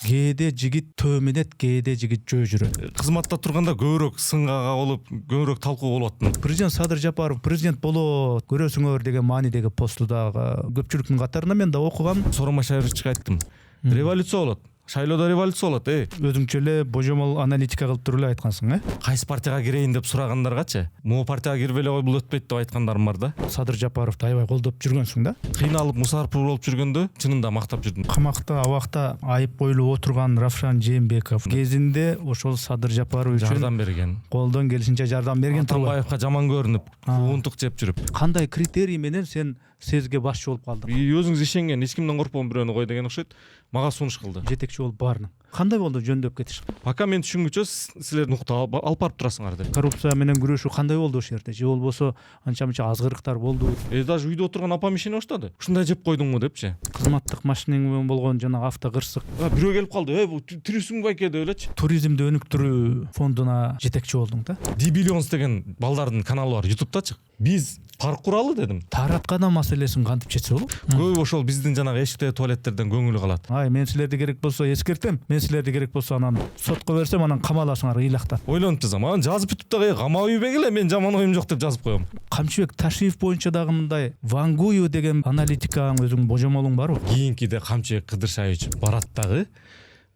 кээде жигит төө минет, кээде жигит жөө жүрөт. Кызматта турганда көбүрөөк сынга болуп, көбүрөөк талкуу болуп атты. Президент Садыр Жапаров президент болот, көрөсүңөр деген маанидеги посту дагы көпчүлүктүн катарында мен да окугам. Сооронбай Шайбыровичке айттым. Революция болот. Шайлоодо революция болот, Өзүңчө эле божомол аналитика кылып туруп эле айткансың, Кайсы партияга кирейин деп сурагандаргачы, могу партияга кирип эле кой, бул өтпөйт деп айткандарым бар да. Садыр Жапаровду аябай колдоп жүргөнсүң да. Кыйналып мусарпыр болуп жүргөндө чынында мактап жүрдүм. Камакта абакта айып коюлуп отурган Равшан Жээнбеков кезинде ошол Садыр Жапаров үчүн Жардам берген. колдон келишинче жардам берген турбайбы? Атамбаевка жаман көрүнүп, куунтук жеп жүрүп. Кандай критерий менен сен сезге башчы болуп калдың? Өзүңүз ишенген, эч кимден коркпогон бирөөнү кой деген окшойт. Мага сунуш кылды. Жетекчи болуп баарына. Кандай болду жөндөп кетиш? Пока мен түшүнгүчө силер нукта алып барып турасыңар деп. Коррупция менен күрөшүү кандай болду ошол жерде? Же болбосо анча-мынча азгырыктар болду? Даже үйдө отурган апам ишене баштады. Ушундай жеп койдуңбу депчи. Кызматтык машинең менен болгон жана автокырсык. Бирөө келип калды. Бул тирүүсүң байке деп элечи. Туризмди өнүктүрүү фондуна жетекчи болдуң да? Дибиллионс деген балдардын каналы бар YouTube'дачы. Биз парк куралы дедим. Таараткана маселесин кантип чечсе болот? Көп ошол биздин жанагы эшиктеги туалеттерден көңүлү калат. Мен силерди керек болсо эскертем. Мен силерди керек болсо анан сотко берсем, анан камаласыңар ыйлактап. Ойлонуп жазам. Анан жазып бүтүп дагы камабайбек эле, мен жаман оюм жок деп жазып коем. Камчыбек Ташиев боюнча дагы мындай Вангую деген аналитикаң, өзүң божомолуң барбы? Кийинкиде Камчыбек Кыдыршаевич барат дагы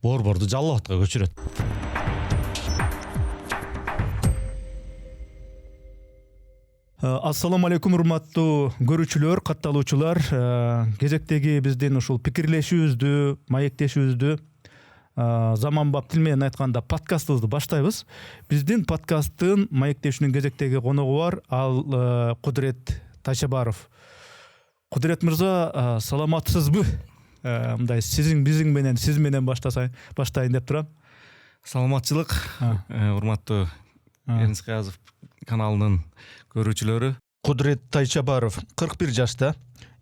борборду Жалал абадка көчүрөт. Ассаламу алейкум, урматтуу көрүүчүлөр, катталуучулар. Кезектеги биздин ушул пикирлешүүбүздү, маектешүүбүздү, заманбап тил менен айтканда подкастыбызды баштайбыз. Биздин подкасттын маектешүүнүн кезектеги коногу бар, ал Кудурет Тайшабаров. Кудурет мырза, саламатсызбы? Мындай биздин менен, сиз менен баштайын деп турам. Саламатчылык, урматтуу Эрнис Каязов каналынын көрүүчүлөрү. Кудурет Тайшабаров 41 жашта,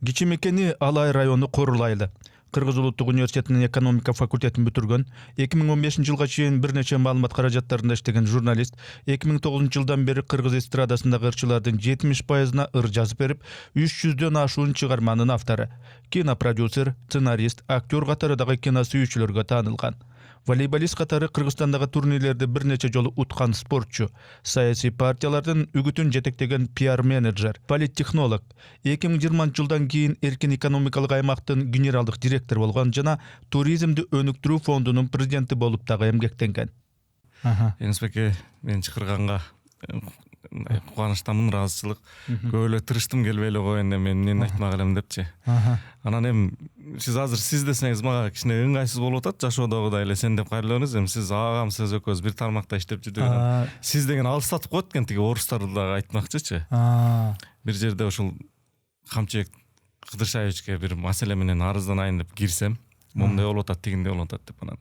Кичи Мекени Алай району Корулайлы. Кыргыз улуттук университетинин экономика факультетин бүтүргөн. 2015 жылга чейин бир нече маалымат каражаттарында иштеген журналист. 2009 жылдан бери кыргыз эстрадасындагы ырчылардын 70%-на ыр жазып берип, 300дөн ашуун чыгарманын автору. Кинопродюсер, сценарист, актер катары дагы кино сүйүүчүлөргө таанылган. Волейболист катары Кыргызстандагы турнирлерди бир нече жолу уткан спортчу, саясий партиялардын үгүтүн жетектеген пиар-менеджер, политтехнолог, 2020 жылдан кийин эркин экономикалык аймактын генералдык директор болгон жана туризмди өнүктүрүү фондунун президенти болуп дагы эмгектенген. Энисбеке, мен чакырганга кубанычтамын, ыраазычылык. Көп эле тырыштым келбей эле коеюн, мен эмнени айтмак элем депчи. Анан сиз азыр сиз десеңиз мага кичине ыңгайсыз болуп атат, жашоодогудай эле сен деп кайрылыңыз. Сиз агам, сиз экөөбүз бир тармакта иштеп жүрдүк. Сиз деген алыстатып коет экен, тиги орустарды дагы айтмакчычы. Бир жерде ушул Камчыбек Кыдыршаевичке бир маселе менен арызданайын деп кирсем, момундай болуп атат, тигиндей болуп атат деп, анан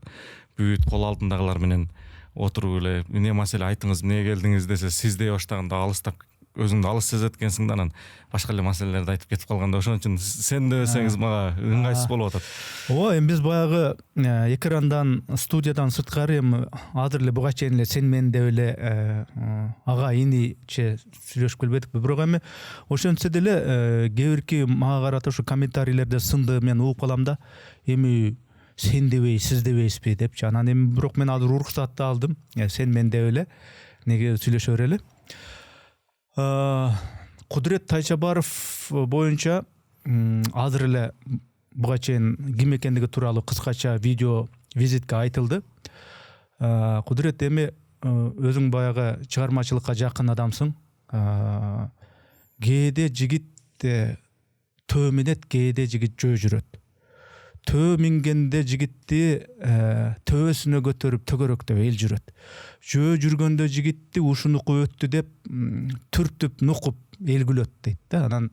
бүт кол алдындагылар менен отуруп эле эмне маселе айтыңыз, эмне келдиңиз десе, сиз дей баштаганда алыстап өзүңдү алыс сезет экенсиң да, анан башка эле маселелерди айтып кетип калганда, ошон үчүн сен десеңиз мага ыңгайсыз болуп атат. Эми биз баягы экрандан, студиядан сырткары азыр эле буга чейин эле сен мен деп эле ага иниче сүйлөшүп келбедикпи, бирок эми ошентсе деле кээ бирки мага карата ушу комментарийлерде сынды мен угуп калам да, эми сен дебей, сиз дебейсизби депчи. Анан эми бирок мен азыр уруксатты алдым. Сен мен деп эле, неге сүйлөшө берели. Кудурет Тайшабаров боюнча азыр эле буга чейин ким экендиги тууралуу кыскача видео визитке айтылды. Кудурет, эми өзүң баягы чыгармачылыкка жакын адамсың. Кээде жигит төө минет, кээде жигит жөө жүрөт. Төө мингенде жигитти төөсүнө көтөрүп төгөрөктөп эл жүрөт. Жөө жүргөндө жигитти ушунуку өттү деп түртүп нукуп эл күлөт дейт да. Анан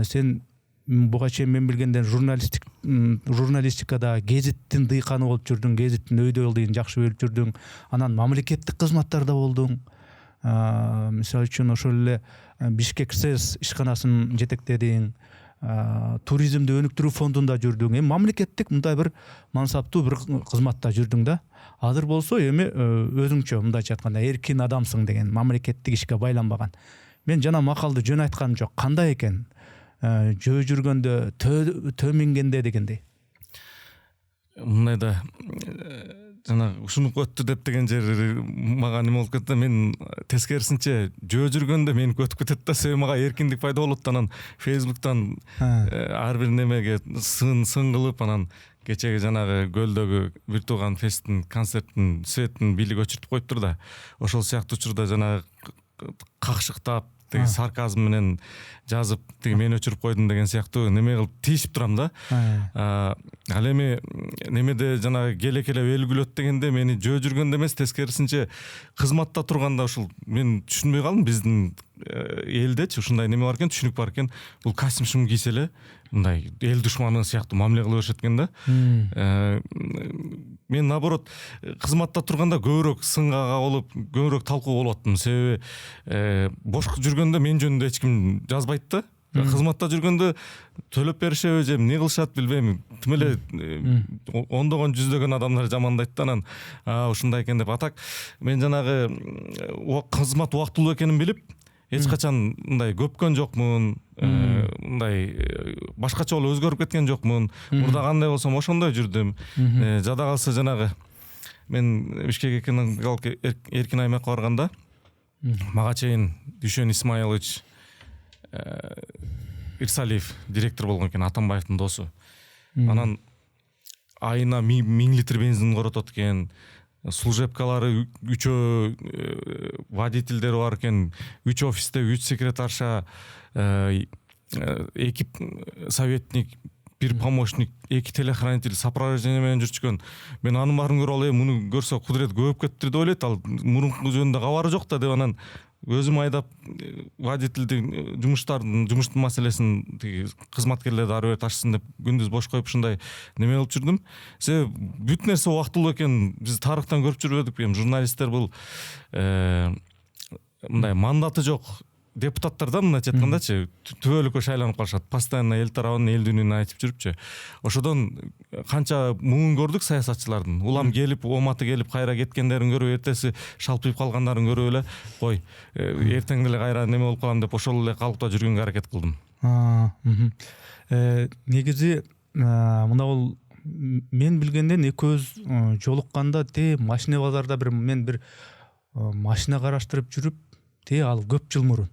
сен буга чейин мен билгенден журналистикада гезиттин дыйканы болуп жүрдүң, гезиттин өйдө ылдыйын жакшы билип жүрдүң. Анан мамлекеттик кызматтарда болдуң. Мисалы үчүн ошол эле Бишкек СЭС ишканасын жетектедиң. Туризмди өнүктүрүү фондунда жүрдүң. Эми мамлекеттик мындай бир мансаптуу бир кызматта жүрдүң да. Азыр болсо эми өзүңчө мындайча айтканда эркин адамсың деген, мамлекеттик ишке байланбаган. Мен жана макалды жөн айтканым жок. Кандай экен? Жөө жүргөндө, төө мингенде дегендей. мындай да жанагы ушунук өттү деп деген жери мага неме болуп кетти. Мен тескерисинче жөө жүргөндө меники өтүп кетет да, себеби мага эркиндик пайда болот. Анан Facebook'тан ар бир немеге сын кылып, анан кечеги жанагы көлдөгү бир тууган фесттин концерттин светин бийлик өчүртүп коюптур да. Ошол сыяктуу учурда жанагы какшыктап тиги сарказм менен жазып тиги мен өчүрүп койдум деген сыяктуу неме кылып тийишип турам да. Ал эми немеде жанагы келекелеп эл күлөт дегенде мени жөө жүргөндө эмес, тескерисинче кызматта турганда ушул мен түшүнбөй калдым. Биздин элдечи ушундай неме бар экен, түшүнүк бар экен. Бул костюм шум кийсе эле мындай эл душманы сыяктуу мамиле кыла беришет экен да. Мен наоборот кызматта турганда көбүрөөк сынга кабылып, көбүрөөк талкуу болуп аттым. Себеби бош жүргөндө мен жөнүндө эч ким жазбайт да. Кызматта жүргөндө төлөп беришеби же эмне кылышат билбейм. Тим эле ондогон жүздөгөн адамдар жамандайт да. Анан ушундай экен деп. Атак мен жанагы кызмат убактылуу экенин билип, эч качан мындай көпкөн жокмун, мындай башкача болуп өзгөрүп кеткен жокмун. Мурда кандай болсом ошондой жүрдүм. Жада калса жанагы мен Бишкек экономикалык эркин аймакка барганда мага чейин Дүйшөн Исмаилович Ирсалиев директор болгон экен, Атамбаевдин досу. Анан айына 1000 литр бензин коротот экен. Служебкалары 3 водительдери бар экен, 3 офисте 3 секретарша, 2 советник, 1 помощник, 2 телохранитель сопровождение менен жүрчүкөн. Мен анын баарын көрүп алып, муну көрсө кудурет көбөйүп кетти деп ойлойт. Ал мурунку жөнүндө кабары жок да деп, анан өзүм айдап водительдин жумуштун маселесин тиги кызматкерлерди ары бери ташысын деп күндүз бош коюп ушундай неме кылып жүрдүм. Себеби бүт нерсе убактылуу экен. Биз тарыхтан көрүп жүрбөдүк. Журналисттер бул мындай мандаты жок депутаттар да, мындайча айткандачы, түбөлүккө шайланып калышат. Постоянно эл тарабын, эл дүйнөнү айтып жүрүпчү. Ошодон канча муңун көрдүк саясатчылардын. Улам келип, оматы келип кайра кеткендерин көрүп, эртеси шалпыйып калгандарын көрүп эле, кой, эртең деле кайра неме болуп калам деп ошол эле калыпта жүргөнгө аракет кылдым. Негизи мына бул мен билгенден экөөбүз жолукканда машина базарда мен бир машина караштырып жүрүп, ал көп жыл мурун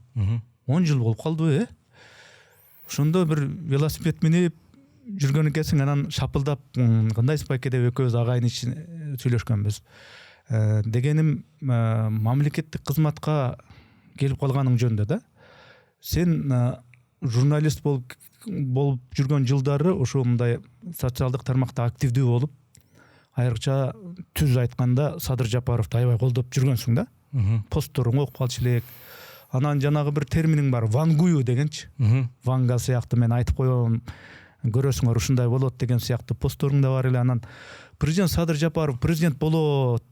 10 жыл болуп калдыбы, ошондо бир велосипед минип жүргөн экенсиң. Анан шапылдап кандайсыз байке деп экөөбүз агайын ичин сүйлөшкөнбүз. Дегеним, мамлекеттик кызматка келип калганың жөнүндө да. Сен журналист болуп жүргөн жылдары ошо мындай социалдык тармакта активдүү болуп, айрыкча түз айтканда Садыр Жапаровду аябай колдоп жүргөнсүң да. Постторуң окуп калчу элек. Анан жанагы бир терминиң бар, вангую дегенчи. Ванга сыяктуу мен айтып коем, көрөсүңөр ушундай болот деген сыяктуу постторуң да бар эле. Анан президент Садыр Жапаров президент болот,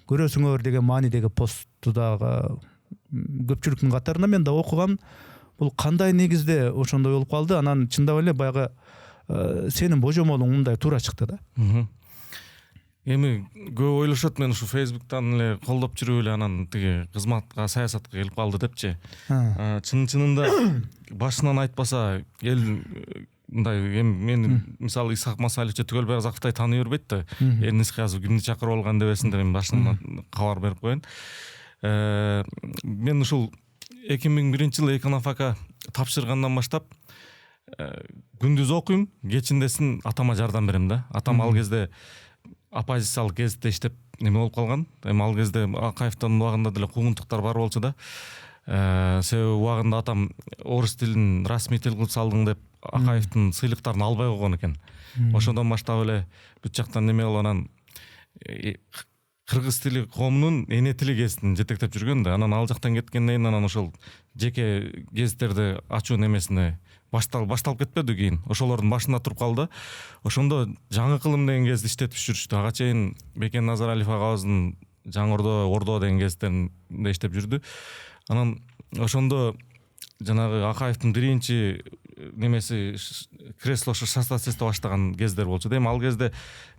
көрөсүңөр деген маанидеги постту дагы көпчүлүктүн катарында мен да окугам. Бул кандай негизде ошондой болуп калды? Анан чындап эле баягы сенин божомолуң мындай туура чыкты да. Эми көп ойлошот, мен ушу Facebook'тан эле колдоп жүрүп эле анан тиги кызматка, саясатка келип калды депчи. Чынында башынан айтпаса эл мындай, мен мисалы Исхак Масаличе Түгөл Байказаковтай тааный бербейт да. Элинис Кыязов кимди чакырып алган дебесин деп башынан кабар берип коеюн. Мен ушул 2001-жылы экономика тапшыргандан баштап күндүз окуйм, кечиндесин атама жардам берем да. Атам ал кезде оппозициялык гезитте иштеп неме болуп калган. Эми ал кезде Акаевдин убагында деле куугунтуктар бар болчу да. Себеби убагында атам орус тилин расмий тил кылып салдың деп Акаевдин сыйлыктарын албай койгон экен. Ошондон баштап эле бүт жактан неме болуп, анан кыргыз тили коомунун эне тили гезитин жетектеп жүргөн да. Анан ал жактан кеткенден кийин анан ошол жеке гезиттерди ачуу немесине башталып кетпеди кийин. Ошолордун башында туруп калды. Ошондо жаңы кылым деген гезит иштетип жүрүштү. Ага чейин Бекен Назаралиев агабыздын Жаңы Ордо деген гезиттеринде иштеп жүрдү. Анан ошондо жанагы Акаевдин биринчи немеси креслошу составсезде баштаган кездер болчу да. Эми ал кезде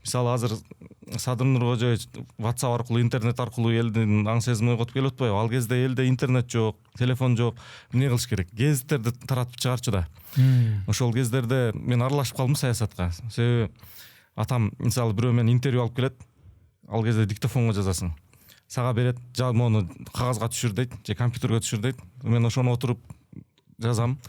мисалы азыр Садыр Нуркожоевич WhatsApp аркылуу, интернет аркылуу элдин аң сезими ойготуп келип атпайбы? Ал кезде элде интернет жок, телефон жок. Эмне кылыш керек? Гезиттерди таратып чыгарчу да. Ошол кездерде мен аралашып калдым саясатка. Себеби атам мисалы бирөө менен интервью алып келет, ал кезде диктофонго жазасың, сага берет, мону кагазга түшүр дейт же компьютерге түшүр дейт, мен ошону отуруп жазам.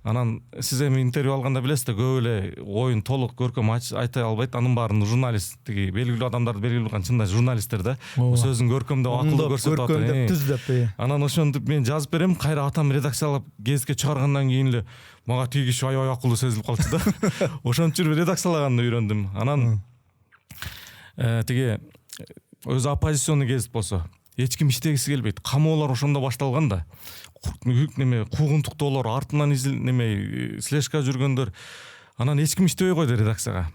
Анан сиз эми интервью алганда билесиз да, көп эле оюн толук көркөм айта албайт, анын баарын журналист, тиги белгилүү адамдарды белгилүү кылган чындап журналисттер да, сөзүн көркөмдөп акылдуу көрсөтүп атат. Көркөмдөп түздөп. Анан ошентип мен жазып берем, кайра атам редакциялап гезитке чыгаргандан кийин эле мага тиги киши аябай акылдуу сезилип калчу да. Ошентип жүрүп редакциялаганды үйрөндүм. Анан тиги өзү оппозиционный гезит болсо эч ким иштегиси келбейт. Камоолор ошондо башталган да. Куугунтуктоолор, артынан слежка жүргөндөр. Анан эч ким иштебей койду редакцияга.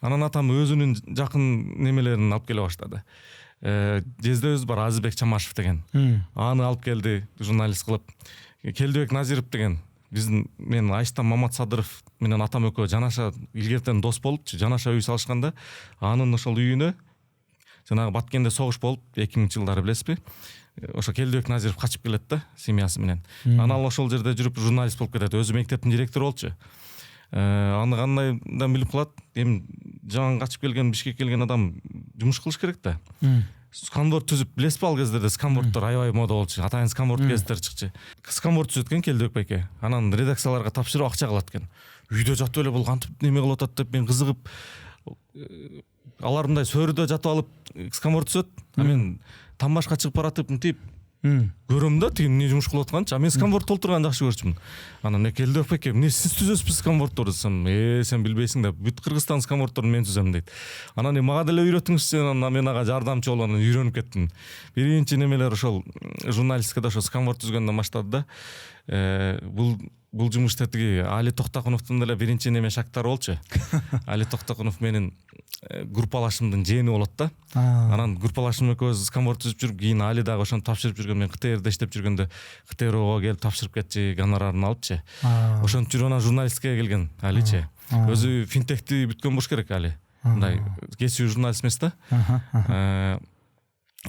Анан атам өзүнүн жакын немелерин алып келе баштады. Жездебиз бар, Азизбек Чамашев деген. Аны алып келди журналист кылып. Келдибек Назиров деген. Мен Айштан Маматсадыров менен атам экөө жанаша илгертен дос болупчу. Жанаша үй салышканда анын ошол үйүнө жанагы Баткенде согуш болуп 2000-жылдары билесизби? Ошо Келдибек Назиров качып келет да семьясы менен. Анан ошол жерде жүрүп журналист болуп кетет. Өзү мектептин директору болчу. Аны кандайдан билип калат? Эми жаңы качып келген, Бишкекке келген адам жумуш кылыш керек да. Сканворд түзүп, билесизби, ал кездерде сканвордтор аябай мода болчу. Атайын сканворд гезиттер чыкчу. Сканворд түзөт экен Келдибек байке. Анан редакцияларга тапшырып акча кылат экен. Үйдө жатып эле бул кантип неме кылып атат деп мен кызыгып, алар мындай сөрүдө жатып алып сканворд түзөт. Мен тамбашка чыгып баратып мынтип көрөм да, тиги эмне жумуш кылып атканчы. Мен сканворд толтурганды жакшы көрчүмүн. Анан Келдибек байке, эмне сиз түзөсүзбү сканвордторду десем, сен билбейсиң да, бүт Кыргызстан сканвордторун мен түзөм дейт. Анан мага деле үйрөтүңүзчү, анан мен ага жардамчы болуп анан үйрөнүп кеттим. Биринчи немелер ошол журналистикада ошо сканворд түзгөндөн баштады да. Бул жумушта тиги Али Токтокуновдун деле биринчи неме шактары болчу. Али Токтокунов менин группалашымдын жээни болот да. Анан группалашым экөөбүз сканворд түзүп жүрүп, кийин Али дагы ошону тапшырып жүргөн. Мен КТРде иштеп жүргөндө КТРого келип тапшырып кетчи, гонорарын алыпчы. Ошентип жүрүп анан журналистикага келген Аличи. Өзү финтехти бүткөн болуш керек Али. Мындай кесип журналист эмес да.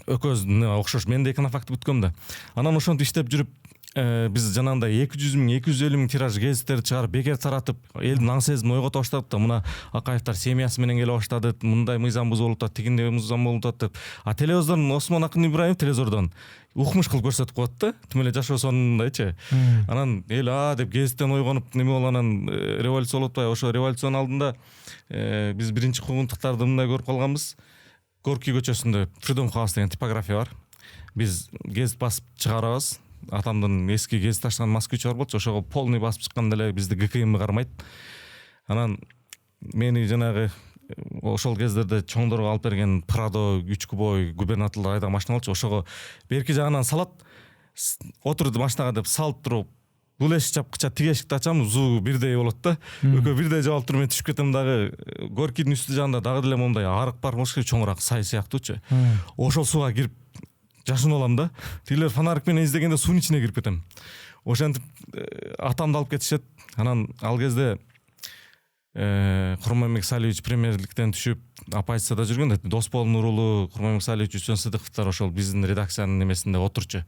Экөөбүз окшош, мен да эконофакты бүткөм да. Анан ошентип иштеп жүрүп биз жанагындай 200 000, 250 000 тираж гезиттерди чыгарып, бекер таратып, элдин аң сезимин ойгото баштадык да. Мына Акаевдер семьясы менен келе баштады, мындай мыйзам бузулуп атат, тигиндей мыйзам болуп атат деп. А телевизордон Осмон Акын Ибраимов телевизордон укмуш кылып көрсөтүп коет да. Тим эле жашоо сонундайчы. Анан эл деп гезиттен ойгонуп неме болуп, анан революция болуп атпайбы? Ошо революциянын алдында биз биринчи куугунтуктарды мындай көрүп калганбыз. Горький көчөсүндө Freedom House деген типография бар. Биз гезит басып чыгарабыз. Атамдын эски гезит ачкан Москвич бар болчу, ошого полный басып чыкканда эле бизди ГКМ кармайт. Анан мени жанагы ошол кездерде чоңдорго алып берген Прадо, Үчкүбой губернаторлор айдаган машина болчу. Ошого берки жагынан салат, отурду машинага деп салып туруп, бул эшик чапкыча тиги эшикти ачам, зуу бирдей болот да. Экөө бирдей жабылып туруп мен түшүп кетем дагы. Горькийдин үстү жагында дагы деле мондай арык бар болуш керек, чоңураак сай сыяктуучу. Ошол сууга кирип жашын алам да. Тилер фонарик менен издегенде суунун ичине кирип кетем. Ошентип атамды алып кетишет. Анан ал кезде Курманбек Салиевич премьерликтен түшүп оппозицияда жүргөндө, Досбол Нурулу, Курманбек Салиевич, Үчөн Сыдыковдор ошол биздин редакциянын немесинде отурчу.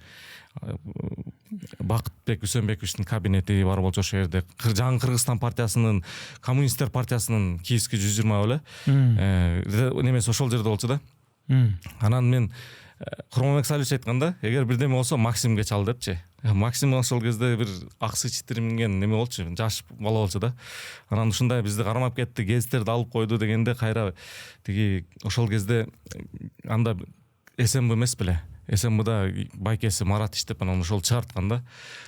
Бакытбек Үсөнбековичтин кабинети бар болчу ошол жерде. Жаңы Кыргызстан партиясынын, коммунисттер партиясынын кийинки 120 эле немеси ошол жерде болчу да. Анан мен Курманбек Салиевич айтканда, эгер бирдеме болсо Максимге чал депчи. Максим ошол кезде бир аксы читиринген неме болчу, жаш бала болчу да. Анан ушундай бизди кармап кетти, гезиттерди алып койду дегенде кайра тиги ошол кезде анда СМБ эмес беле. СМБда байкеси Марат иштеп анан ошол чыгарткан да.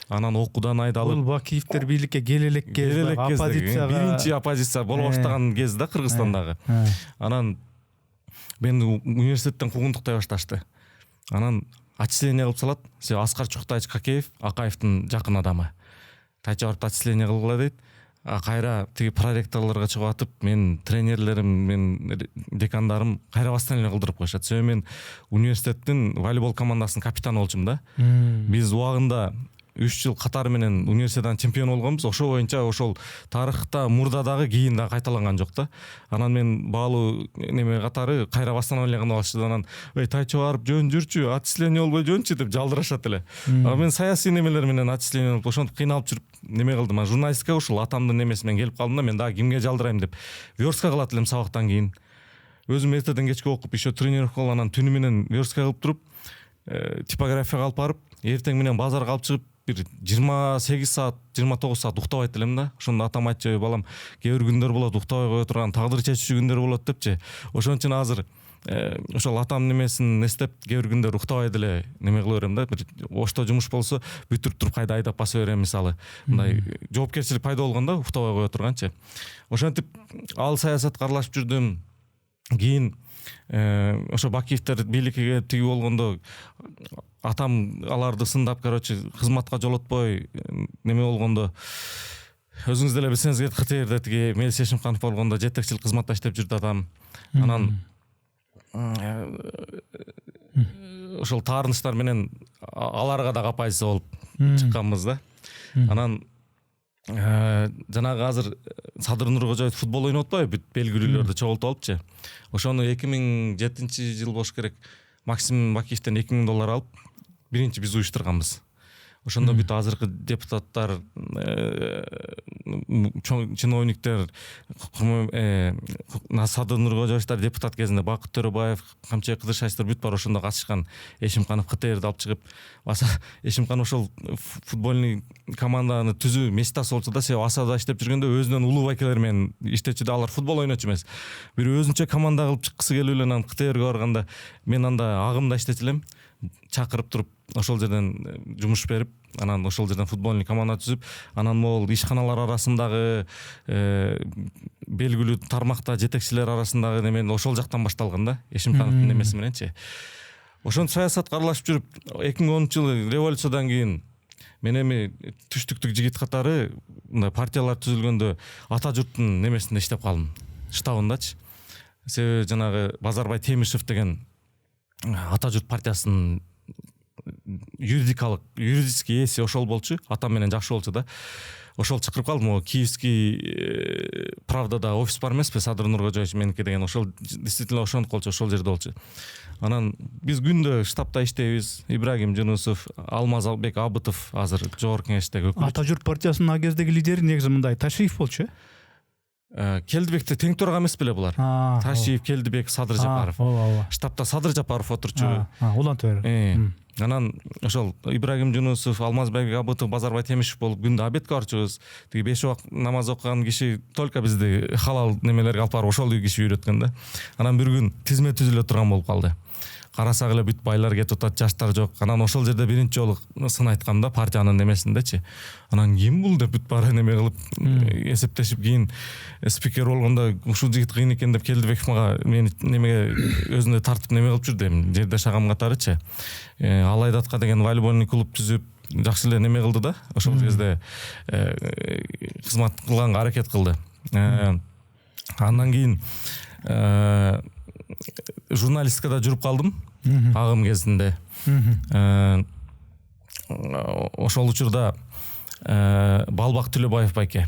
Анан окуудан айдалып. Бул Бакиевдер бийликке келелек кез, оппозицияга биринчи оппозиция боло баштаган кез да Кыргызстандагы. Анан мен университеттен куугунтуктай башташты. Анан отчисление кылып салат. Се Аскар Чуктаевич Какеев, Акаевдин жакын адамы. Тайча барып отчисление кылгыла дейт. Кайра тиги проректорлорго чыгып атып, мен тренерлерим, мен декандарым кайра восстановление кылдырып коюшат. Себеби мен университеттин волейбол командасынын капитаны болчумун да. Биз убагында 3 жыл катары менен универсиададан чемпион болгонбуз. Ошо боюнча ошол тарыхта мурда дагы кийин да кайталанган жок да. Анан мен баалуу неме катары кайра восстановление кылып анан тайчо барып жөн жүрчү, отчисление болбой жөнчү деп жалдырашат эле. Мен саясий немелер менен отчисление болуп ошентип кыйналып жүрүп неме кылдым. Журналистикага ушул атамдын немеси менен келип калдым да, мен дагы кимге жалдырайм деп верстка кылат элем сабактан кийин. Өзүм эртеден кечке окуп, еще тренировка кылып, анан түнү менен верстка кылып туруп, типографияга алып барып, эртең менен базарга алып чыгып, бир 28 саат, 29 саат уктабайт элем да. Ошондо атам айтчу, балам, кээ бир күндөр болот, уктабай кое турган, тагдыр чечүүчү күндөр болот депчи. Ошон үчүн азыр ошол атам немесин эстеп, кээ бир күндөр уктабай деле неме кыла берем да. Бир ошто жумуш болсо, бүтүрүп туруп кайда айдап баса берем мисалы. Мындай жоопкерчилик пайда болгондо уктабай кое турганчы. Ошентип ал саясатка аралашып жүрдүм. Кийин ошо Бакиевдер бийликке келип тиги болгондо атам аларды сындап, кызматка жолотпой неме болгондо, өзүңүз деле билсеңиз керек, КТРде тиги Мелис Эшимканов болгондо жетекчилик кызматта иштеп жүрдү атам. Анан ошол таарынычтар менен аларга да капайсы болуп чыкканбыз да. Анан жанагы азыр Садыр Нуркожоев футбол ойноп атпайбы, бүт белгилүүлөрдү чогултуп алыпчы. Ошону 2007-жыл болуш керек. Максим Бакиевден $2000 алып, биринчи биз уюштурганбыз. Ошондо бүт азыркы депутаттар, чиновниктер, Садыр Нуркожоевдер депутат кезинде Бакыт Төрөбаев, Камчыбек Кыдыршаевдер бүт бар ошондо катышкан. Эшимканов КТРди алып чыгып, Эшимканов ошол футбольный команданы түзүү мечтасы болчу да, себеби Асада иштеп жүргөндө өзүнөн улуу байкелер менен иштечү да, алар футбол ойночу эмес. Бир өзүнчө команда кылып чыккысы келип эле, анан КТРге барганда мен анда агымда иштечү элем. Чакырып туруп ошол жерден жумуш берип, анан ошол жерден футбольный команда түзүп, анан могул ишканалар арасындагы белгилүү тармакта жетекчилер арасындагы немен ошол жактан башталган да, Эшимкановдун немеси мененчи. Ошон саясатка аралашып жүрүп, 2010-жылы революциядан кийин мен эми түштүктүк жигит катары мындай партиялар түзүлгөндө ата журттун немесинде иштеп калдым, штабындачы. Себеби жанагы Базарбай Темишев деген ата журт партиясынын юридический ээси ошол болчу, атам менен жакшы болчу да. Ошол чакырып калдым, Киевский Правдада офис бар эмеспи, Садыр Нуркожоевич меники деген, ошол действительно ошондук болчу, ошол жерде болчу. Анан биз күндө штабта иштейбиз. Ибрагим Жунусов, Алмазбек Абытов азыр жогорку кеңештеги өкүл. Ата журт партиясынын а кездеги лидери негизи мындай Ташиев болчу. Келдибекте тең турган эмес беле булар? Ташиев, Келдибек, Садыр Жапаров. Штабта Садыр Жапаров отурчу. Улантып бер. Анан ошол Ибрагим Жунусов, Алмазбек Абытов, Базарбай Темишев болуп күндө обедке барчубуз. Тиги 5 убак намаз окуган киши только бизди халал немелерге алып барып ошол киши үйрөткөн да. Анан бир күн тизме түзүлө турган болуп калды. Карасак эле бүт байлар кетип атат, жаштар жок. Анан ошол жерде биринчи жолу сын айткам да, партиянын немесиндечи. Анан ким бул деп бүт баары неме кылып эсептешип, кийин спикер болгондо ушул жигит кыйын экен деп Келдибеков мага мени немеге өзүнө тартып неме кылып жүрдү, эми жерде шагам катарычы. Алайдатка деген волейбольный клуб түзүп жакшы эле неме кылды да. Ошол кезде кызмат кылганга аракет кылды. Андан кийин журналистикада жүрүп калдым агым кезинде. Ошол учурда Балбак Төлөбаев байке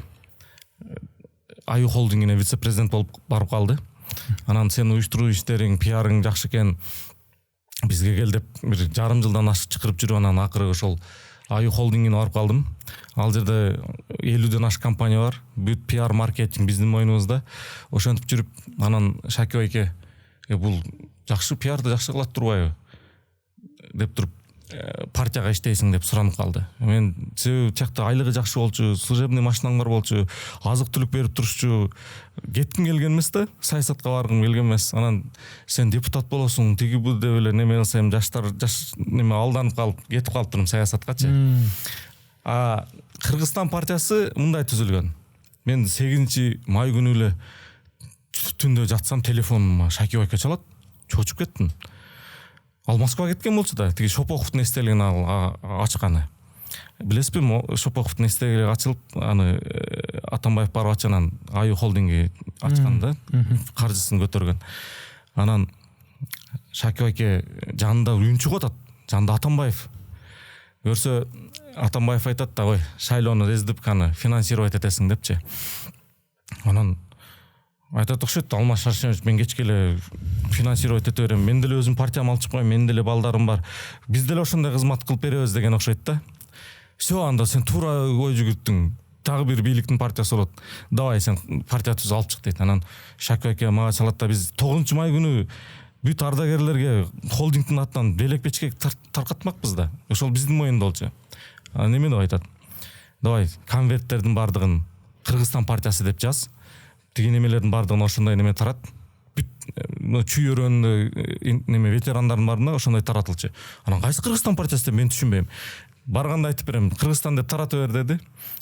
Аю холдингине вице-президент болуп барып калды. Анан сен уюштуруу иштериң, пиарың жакшы экен, бизге кел деп бир жарым жылдан ашык чакырып жүрүп, анан акыры ошол Аю холдингине барып калдым. Ал жерде 50ден ашык компания бар, бүт пиар, маркетинг биздин мойнубузда. Ошентип жүрүп, анан Шаки байке бул жакшы пиарды жакшы кылат турбайбы деп туруп партияга иштейсиң деп суранып калды. Мен себеби тиякта айлыгы жакшы болчу, служебный машинаң бар болчу, азык түлүк берип турушчу, кетким келген эмес да, саясатка баргым келген эмес. Анан сен депутат болосуң, тиги бул деп эле неме кылсам, жаштар неме алданып калып кетип калыптырмын саясаткачы. Кыргызстан партиясы мындай түзүлгөн. Мен 8-май күнү эле түндө жатсам телефонума Шаки байке чалат, чочуп кеттим. Ал Москвага кеткен болчу да, тиги Шопоковдун эстелигин ачканы. Билесизби, Шопоковдун эстелиги ачылып, аны Атамбаев барып ачкан, Аю холдинги ачкан да, каржысын көтөргөн. Анан Шаки байке жанында үнчү атат, жанында Атамбаев. көрсө Атамбаев айтат да, ой, шайлоону СДПКны финансировать этесиң депчи. Анан айтат окшойт, Алмаз Шаршенович, мен кечке эле финансировать эте берем, мен деле өзүм партиям алып чыкпайм, мен деле балдарым бар, биз деле ошондой кызмат кылып беребиз деген окшойт да. Все, анда сен туура ой жүгүрттүң, дагы бир бийликтин партиясы болот, давай сен партия түзүп алып чык дейт. Анан Шако аке мага чалат да, биз 9-май күнү бүт ардагерлерге холдингдин атынан белек печке таркатмакпыз да, ошол биздин моюнда болчу. Анан неме деп айтат, давай конверттердин бардыгын Кыргызстан партиясы деп жаз, тиги немелердин бардыгын ошондой неме тарат, бүт чүй өрөөнүндө неме ветерандардын баарына ошондой таратылчу. Анан кайсы Кыргызстан партиясы деп мен түшүнбөйм. Барганда айтып берем, Кыргызстан деп таратып бер деди.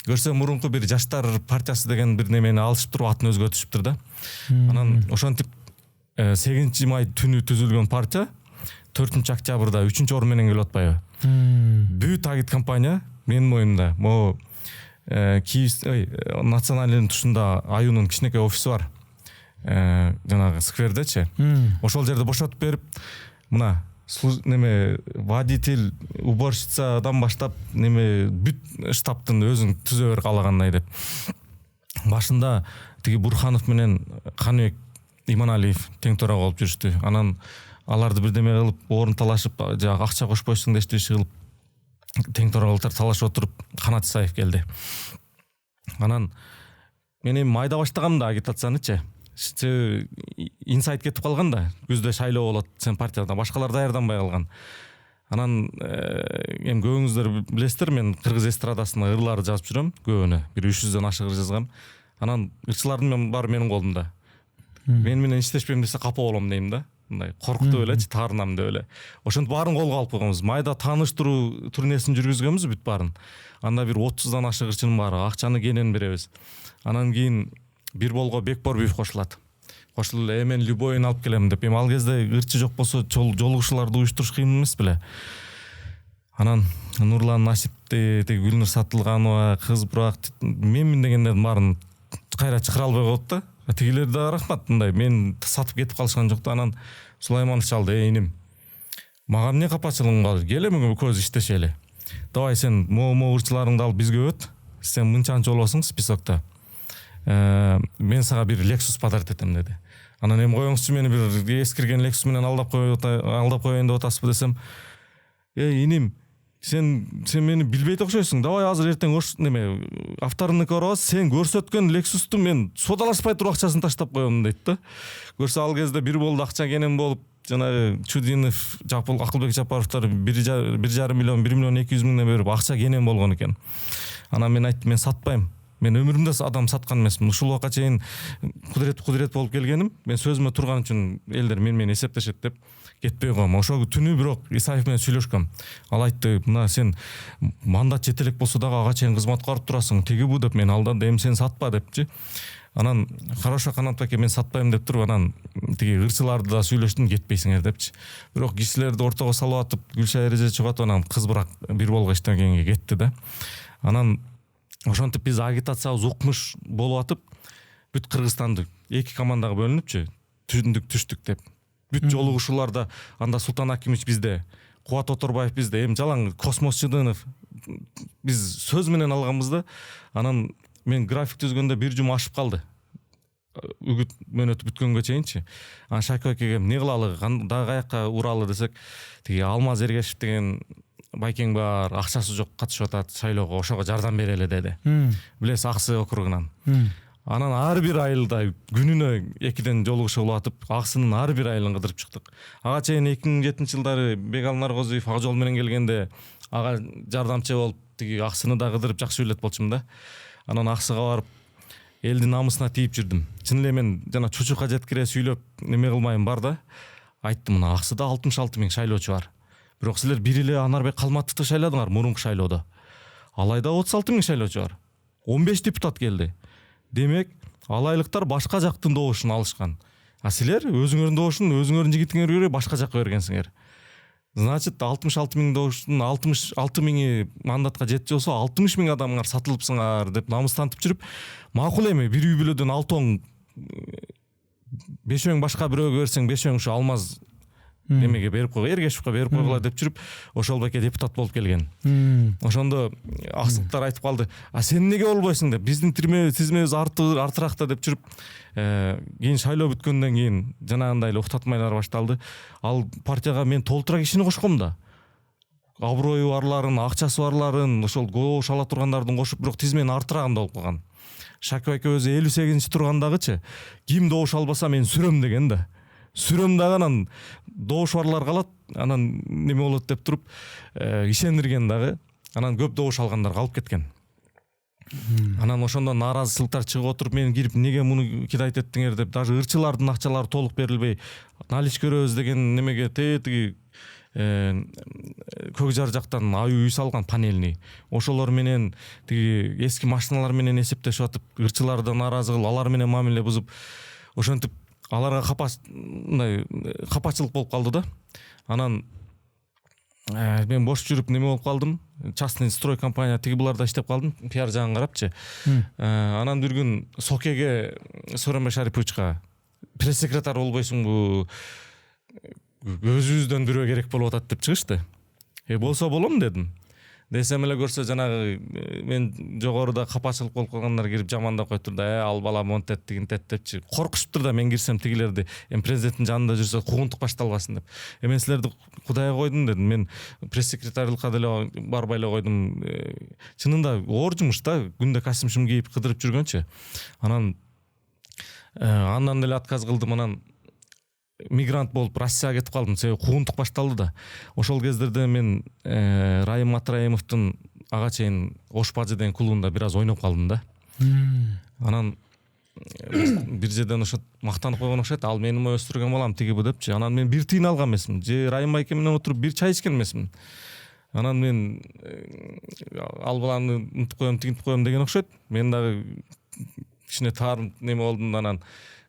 Көрсө мурунку бир жаштар партиясы деген бир немени алышып туруп атын өзгөртүшүптүр да. Анан ошентип 8-май түнү түзүлгөн партия 4-октябрда 3-орун менен келип атпайбы? Бүт агит компания менин моюнда. Могу Киев национальный тушунда аюунун кичинекей офиси бар. Жанагы сквердечи. Ошол жерде бошотуп берип, мына неме водитель, уборщицадан баштап неме бүт штабтын өзүң түзө бер каалагандай деп. Башында тиги Бурханов менен Каныбек Иманалиев тең тора болуп жүрүштү. Анан аларды бирдеме кылып, орун талашып, жагы акча кошпойсуң дештүү иш кылып, тең тора кылып талашып отуруп, Канат Исаев келди. Анан мен эми майда баштагам да агитациянычы. Инсайт кетип калган да, күздө шайлоо болот, сен партияда, башкалар даярданбай калган. Анан эми көбүңүздөр билесиздер, мен кыргыз эстрадасына ырларды жазып жүрөм, көбүнө, бир 300дөн ашык ыр жазгам. Анан ырчылардын баары менин колумда. Мен менен иштешпейм десе капа болом дейм да. Мындай коркутуп элечи, таарынам деп эле. Ошентип баарын колго алып койгонбуз. Майда тааныштыруу турнесин жүргүзгөнбүз бүт баарын. Анда бир 30дан ашык ырчынын баары акчаны кенен беребиз. Анан кийин бир болго Бекборбиев кошулат. Кошулуп эле мен любойун алып келем деп. Эми ал кезде ырчы жок болсо жолугушууларды уюштуруш кыйын эмес беле. Анан Нурлан Насипти, Гүлнур Сатылганова, Кыз Бурак, менмин дегендердин баарын кайра чакыра албай коет да. Тигилер да рахмат, мындай мен сатып кетип калышкан жок да. Анан Сулайманов чалды, иним, мага эмне капачылыгың бар, келем көз иштешели. Давай сен мо ырчыларыңды алып бизге өт, сен мынчанчы болосуң списокто. Мен сага бир Lexus подарить этем деди. Анан эми коюңузчу, мени бир эскирген Lexus менен алдап коеюн деп атасызбы десем, иним, сен мени билбейт окшойсуң. Давай азыр эртең неме авторунука барабыз, сен көрсөткөн Lexustу мен содалашпай туруп акчасын таштап коем дейт да. Көрсө ал кезде бир болду акча кенен болуп, жанагы Чудинов, Акылбек Жапаровдор 1,5 миллион, 1 миллион 200 миңден берип акча кенен болгон экен. Анан мен айттым, мен сатпайм. Мен өмүрүмдө адам саткан эмесмин. Ушул убакка чейин кудурет болуп келгеним, мен сөзүмө турган үчүн элдер менен эсептешет деп кетпей койгом. Ошол түнү бирок Исаев менен сүйлөшкөм. Ал айтты, мына сен мандат жетелек болсо дагы ага чейин кызмат карып турасың, тиги бу деп мен алдады, эми сен сатпа депчи. Анан хорошо, Канат аке, мен сатпайм деп туруп, анан тиги ырчыларды да сүйлөштүм, кетпейсиңер депчи. Бирок кишилерди ортого салып атып, Гүлшара эреже чыгып атып, анан Кыз Бурак бир болго иштегенге кетти да. Анан ошентип биз агитациябыз укмуш болуп атып, бүт Кыргызстанды 2 командага бөлүнүпчү, түштүк деп. Бүт жолугушууларда анда Султан Акимович бизде, Кубат Оторбаев бизде, эми жалаң Космос Чыдынов биз сөз менен алганбыз да. Анан мен график түзгөндө бир жума ашып калды. Үгүт мөөнөтү бүткөнгө чейинчи. Анан Шако акеге эмне кылалы, дагы каяка уралы десек, тиги Алмаз Эргешев деген байкең бар, акчасы жок, катышып атат шайлоого, ошого жардам берели деди. Билесиз, Аксы округунан. Анан ар бир айылда күнүнө 2ден жолугушуу болуп атып, Аксынын ар бир айылын кыдырып чыктык. Ага чейин 2007-жылдары Бегал Наргозиев ага жол менен келгенде ага жардамчы болуп, тиги Аксыны да кыдырып жакшы билет болчумун да. Анан Аксыга барып элдин намысына тийип жүрдүм. Чын эле мен жана чучукка жеткире сүйлөп неме кылмайм бар да. Айттым, мына Аксыда 66 миң шайлоочу бар. Бирок силер бир эле Анарбек Калматовду шайладыңар мурунку шайлоодо. Алайда 36 миң шайлоочу бар. 15 депутат келди. Демек, алайлыктар башка жактын добушун алышкан. А силер өзүңөрдүн добушун өзүңөрдүн жигитиңерге башка жакка бергенсиңер. Значит, 66 миң добушун 66 миңи мандатка жетчү болсо 60 миң адамыңар сатылыпсыңар деп намыстантып жүрүп, макул эми бир үй бүлөдөн 6 оң 5 оң башка бирөөгө берсең, 5 оң ушу Алмаз немеге берип койго, Эргешевке берип койгула деп жүрүп, ошол беке депутат болуп келген. Ошондо аксылыктар айтып калды: "А сен неге болбойсуң?" деп. Биздин тизмебиз артыракта деп жүрүп, кийин шайлоо бүткөндөн кийин жанагындай эле уктатмайлар башталды. Ал партияга мен толтура кишини кошком да. Аброю барларын, акчасы барларын, ошол добуш ала тургандардын кошуп, бирок тизменин артырагында болуп калган. Шакиб аке өзү 58-чи тургандагычы ким добуш албаса мен сүрөм деген да. Сүрөм дагы анан добуш барлар калат, анан неме болот деп туруп ишендирген дагы. Анан көп добуш алгандар калып кеткен. Анан ошондон нааразычылыктар чыгып отуруп, мен кирип неге муну кидайт эттиңер деп, даже ырчылардын акчалары толук берилбей, налич көрөбүз деген немеге тиги көк жар жактан үй салган панельный. Ошолор менен тиги эски машиналар менен эсептешип атып, ырчыларды нааразы кылып, алар менен мамиле бузуп, ошентип аларга капачылык болуп калды да. Анан мен бош жүрүп неме болуп калдым. Частный строй компания тиги буларда иштеп калдым, пиар жагын карапчы. Анан бир күн Сокеге Сооронбай Шариповичка пресс-секретарь болбойсуңбу? Өзүбүздөн бирөө керек болуп атат деп чыгышты. Болсо болом дедим. Десем эле көрсө жанагы мен жогоруда капачылык болуп калгандар кирип жамандап коюптур да, ал бала монтет тигинтет депчи. Коркушуптур да мен кирсем тигилерди, президенттин жанында жүрсө куугунтук башталбасын деп. Мен силерди Кудайга койдум дедим. Мен пресс-секретарлыкка деле барбай эле койдум. Чынында оор жумуш да, күндө костюм кийип кыдырып жүргөнчү. Андан деле отказ кылдым. Анан мигрант болуп Россияга кетип калдым. Себеби куугунтук башталды да. Ошол кездерде мен Райым Матраимовдун ага чейин Ош Бажы деген клубунда бир аз ойноп калдым да. Анан бир жерден ошо мактанып койгон окшойт. Ал менин өстүргөн балам тиги бу депчи. Анан мен бир тыйын алган эмесмин. Же Райым байке менен отуруп бир чай ичкен эмесмин. Анан мен ал баланы унутуп коем, тигинтип коем деген окшойт. Мен дагы кичине таарым неме болдум. Анан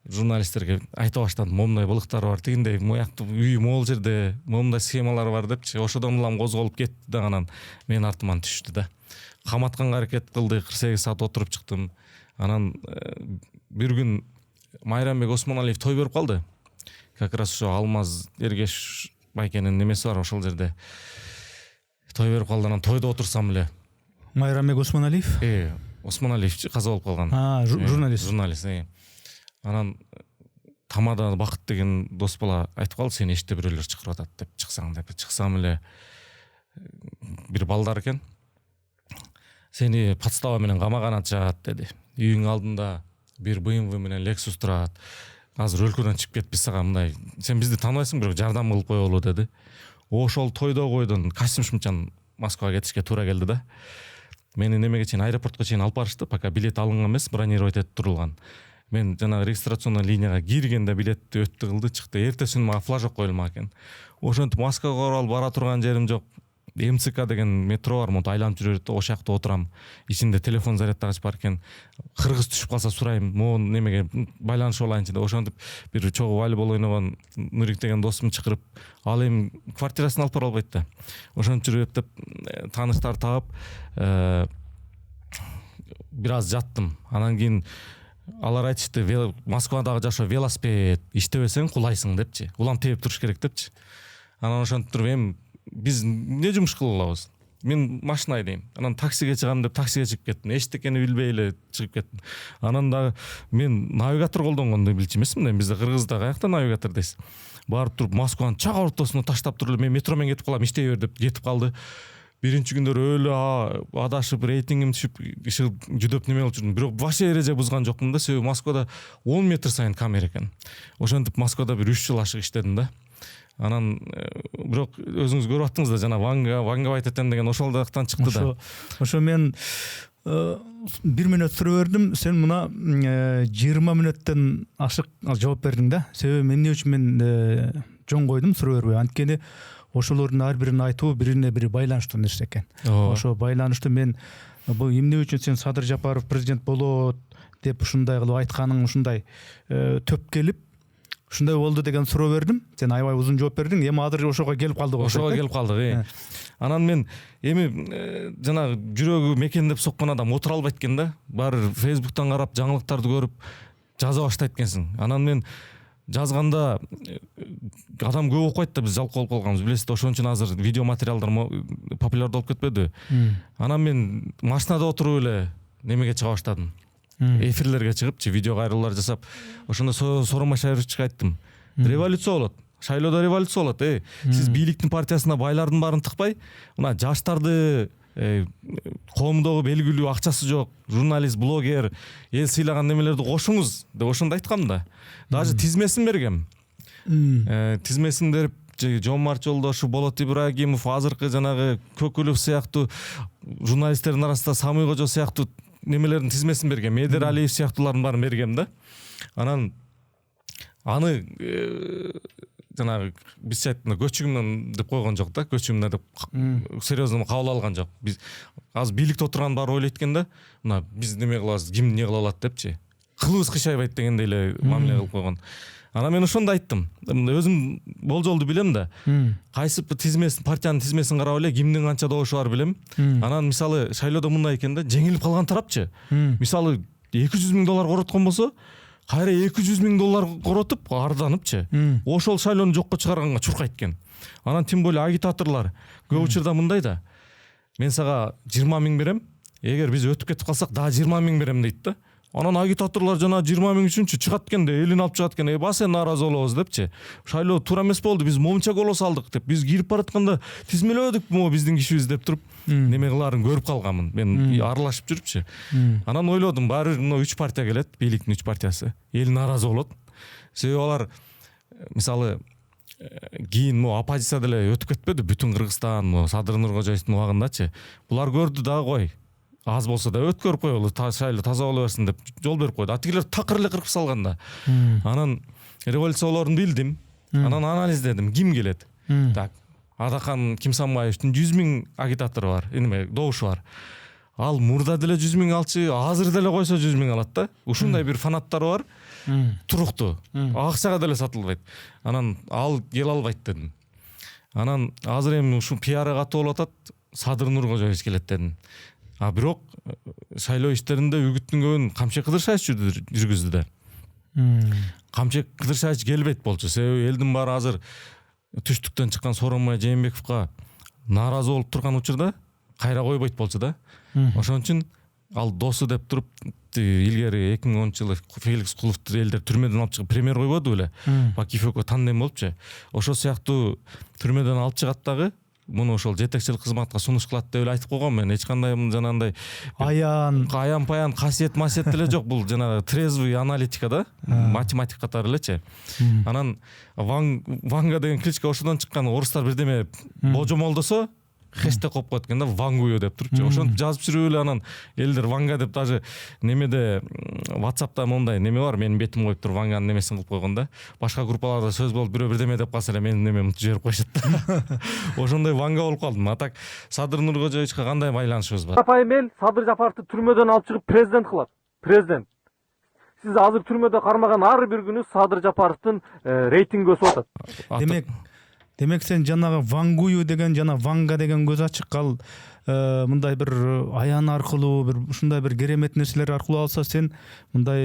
журналисттерге айта баштадым: момундай былыктар бар, тигиндей мояктуу үй могул жерде, момундай схемалар бар депчи. Ошодон улам козголуп кетти да, анан мен артыман түштү да. Каматканга аракет кылды, 48 саат отуруп чыктым. Анан бир күн Майрамбек Осмоналиев той берип калды. Как раз ошо Алмаз Эргеш байкенин немеси бар, ошол жерде той берип калды. Анан тойдо отурсам эле Майрамбек Осмоналиев? Осмоналиев каза болуп калган. Журналист. Анан тамада Бакыт деген дос бала айтып калды: "Сени эшикте бирөөлөр чакырып атат" деп. Чыксаң деп. Чыксам эле бир балдар экен. "Сени подстава менен камаган атышат" деди. "Үйүң алдында бир BMW менен Lexus турат. Азыр өлкөдөн чыгып кетпиз сага мындай. Сен бизди тааныбайсың, бирок жардам кылып коелу" деди. Ошол тойдо койдон костюм Москвага кетишке туура келди да. Мени немеге чейин, аэропортко чейин алып барышты, пока билет алынган эмес, бронировать этип турулган. Мен жанагы регистрационный линияга киргенде билетти өттү кылды, чыкты. Эртеси күнү мага флажок коюлмак экен. Ошентип Москвага оралып бара турган жерим жок. МЦК деген метро бар, монтип айланып жүрөт, ошол жакта отурам. Ичинде телефон зарядтагыч бар экен. Кыргыз түшүп калса сурайм, могу немеге байланышып алайынчы деп. Ошентип бир чогуу волейбол ойногон Нурик деген досум чакырып, ал эми квартирасын алып бара албайт да. Ошентип жүрүп деп тааныштар таап бир аз жаттым. Анан кийин алар айтышты: "Москвадагы жашоо велосипед, иштебесең кулайсың" депчи. Улам тебип туруш керек депчи. Анан ошентип туруп, эми биз эмне жумуш кыла алабыз? Мен машина айдайм. Анан таксиге чыгам деп таксиге чыгып кеттим. Эчтекени билбей эле чыгып кеттим. Анан дагы мен навигатор колдонгонду билчү эмесмин да. Бизде Кыргызда каякта навигатор дейсиз. Барып туруп Москванын чак ортосуна таштап туруп, мен метромен кетип калам, иштей бер деп кетип калды. Биринчи күндөр өлө адашып, рейтингим түшүп, жүдөп неме болуп жүрдүм. Бирок вообще эреже бузган жокмун да. Себеби Москвада 10 метр сайын камера экен. Ошентип Москвада бир 3 жыл ашык иштедим да. Анан бирок өзүңүз көрүп аттыңыз да, жана Ванга айтатем деген ошол жактан чыкты да. Ошо мен 1 мүнөт сүрө бердим, сен мына 20 мүнөттөн ашык жооп бердиң да. Себеби эмне үчүн мен жон койдум сүрө бербей. Анткени ошолордун ар бирин айтуу бирине бири байланыштуу нерсе экен. Ошо байланыштуу мен бул эмне үчүн сен Садыр Жапаров президент болот деп ушундай кылып айтканың ушундай төп келип ушундай болду деген суроо бердим. Сен аябай узун жооп бердиң. Эми азыр ошого келип калдык. Ошого келип калдык. Анан мен эми жанагы жүрөгү мекендеп соккон адам отура албайт экен да. Баары Facebook'тан карап, жаңылыктарды көрүп жаза баштайт экенсиң. Анан мен жазганда адам көп окуйт да, биз жалпы болуп калганбыз, билесиз да, ошон үчүн азыр видео материалдар популярдуу болуп кетпеди. Анан мен машинада отуруп эле немеге чыга баштадым, эфирлерге чыгыпчы, видео кайрылуулар жасап, ошондо Сооронбай Шайыровичке айттым, революция болот, шайлоодо революция болот, сиз бийликтин партиясына байлардын баарын тыкпай, мына жаштарды, коомдогу белгилүү акчасы жок журналист, блогер, эл сыйлаган немелерди кошуңуз деп ошондо айткам да. Даже тизмесин бергем. Тизмесин берип, Жомарт Жолдошев, Болот Ибрагимов, азыркы жанагы Көкүлөв сыяктуу журналисттердин арасында Самый Кожо сыяктуу немелердин тизмесин бергем, Эдер Алиев сыяктуулардын баарын бергем да. Анан аны жанагы биз айтканда көчүгүмөн деп койгон жок да, көчүгүмөн деп серьезно кабыл алган жок. Биз азыр бийликте отурган баары ойлойт экен да, мына биз неме кылабыз, ким эмне кыла алат депчи. Кылыбыз кыйшайбайт дегендей эле мамиле кылып койгон. Анан мен ошондо айттым. Өзүм болжолду билем да. Кайсы тизмесин, партиянын тизмесин карап эле кимдин канча добушу бар билем. Анан мисалы шайлоодо мындай экен да, жеңилип калган тарапчы. Мисалы $200,000 короткон болсо, кайра $200,000 коротуп, арданыпчы. Ошол шайлоону жокко чыгарганга чуркайт экен. Анан тем более агитаторлор көп учурда мындай да. Мен сага 20,000 берем, эгер биз өтүп кетип калсак, дагы 20,000 берем дейт да. Анан агитаторлор жана 20,000 үчүнчү чыгат экен да, элин алып чыгат экен, баса нааразы болобуз депчи. Шайлоо туура эмес болду, биз момунча голос алдык деп, биз кирип баратканда тизмелөөдүк могу биздин кишибиз деп туруп, неме кылаарын көрүп калганмын. Мен аралашып жүрүпчү. Анан ойлодум, баары бир 3 партия келет, бийликтин 3 партиясы. Эл нааразы болот. Себеби алар мисалы кийин оппозиция деле өтүп кетпеди, бүтүн Кыргызстан, Садыр Нуркожоевдун убагындачы. Булар көрдү да, кой, аз болсо да өткөрүп коелу, шайлоо таза боло берсин деп жол берип койду. Атигилер такыр эле кыркып салганда. Анан революция болоорун билдим. Анан анализдедим, ким келет. Так, Адахан Кимсанбаевдин 100,000 агитатору бар, эме добушу бар. Ал мурда деле 100,000 алчы, азыр деле койсо 100,000 алат да. Ушундай бир фанаттары бар. Туруктуу. Акчага деле сатылбайт. Анан ал кел албайт дедим. Анан азыр эми ушу пиары катуу болуп атат, Садыр Нуркожоевич келет дедим. Бирок шайлоо иштеринде үгүттүн көбүн Камчек Кыдыршаевич жүргүздү да. Камчек Кыдыршаевич келбейт болчу. Себеби элдин баары азыр түштүктөн чыккан Сооронбай Жээнбековго нааразы болуп турган учурда кайра койбойт болчу да. Ошон үчүн ал досу деп туруп, илгери 2010-жылы Феликс Куловду элдер түрмөдөн алып чыгып премьер койбоду беле? Бакифовго тандем болупчу. Ошол сыяктуу түрмөдөн алып чыгат дагы, муну ошол жетекчилик кызматка сунуш кылат деп эле айтып койгом мен. Эч кандай жанагындай аян касиет масиет деле жок. Бул жанагы трезвый аналитика да, математик катары элечи. Анан Ванга деген кличка ошодон чыккан. Орустар бирдеме божомолдосо хэштег коюп коет экен да, Вангую деп турчу. Ошентип жазып жүрүп эле анан элдер Ванга деп, даже немеде WhatsApp'та мондай неме бар, менин бетим коюп туруп Ванганын немесин кылып койгон да. Башка группаларда сөз болуп бирөө бирдеме деп калса эле менин немеми жиберип коюшат да. Ошондой Ванга болуп калдым. А так Садыр Нуркожоевичке кандай байланышыбыз бар? Апайым эл Садыр Жапаровду түрмөдөн алып чыгып президент кылат. Президент. Сиз азыр түрмөдө кармаган ар бир күнү Садыр Жапаровдун рейтинги өсүп атат. Демек сен жанагы Вангую деген жана Ванга деген көз ачык, ал мындай бир аян аркылуу, бир ушундай бир керемет нерселер аркылуу алса, сен мындай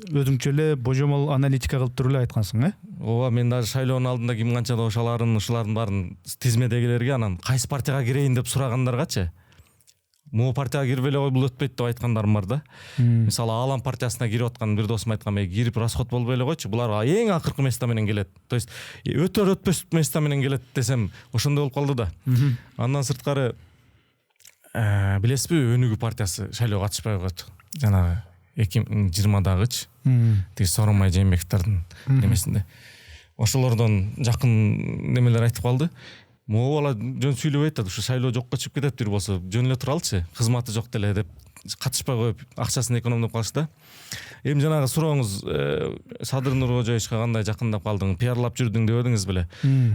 өзүңчө эле божомол аналитика кылып туруп эле айткансың, Ооба, мен даже шайлоонун алдында ким канча добуш аларын, ушулардын баарын тизмедегилерге, анан кайсы партияга кирейин деп сурагандаргачы, могу партияга кирип эле кой, бул өтпөйт деп айткандарым бар да. Мисалы Алам партиясына кирип аткан бир досум айткан, кирип расход болбой эле койчу, булар эң акыркы место менен келет. То есть өтөр өтпөс место менен келет десем, ошондой болуп калды да. Андан сырткары билесизби, Өнүгүү партиясы шайлоого катышпай койду. Жанагы 2020-дагычы, тиги Сооронбай Жээнбековдордун немесинде. Ошолордон жакын немелер айтып калды. Могу бала жөн сүйлөбөй атат, ушу шайлоо жокко чыгып кетептир болсо жөн эле туралчы, кызматы жок деле деп катышпай коюп акчасын экономдоп калышты да. Эми жанагы сурооңуз, Садыр Нуркожоевичке кандай жакындап калдың, пиарлап жүрдүң деп эдиңиз беле.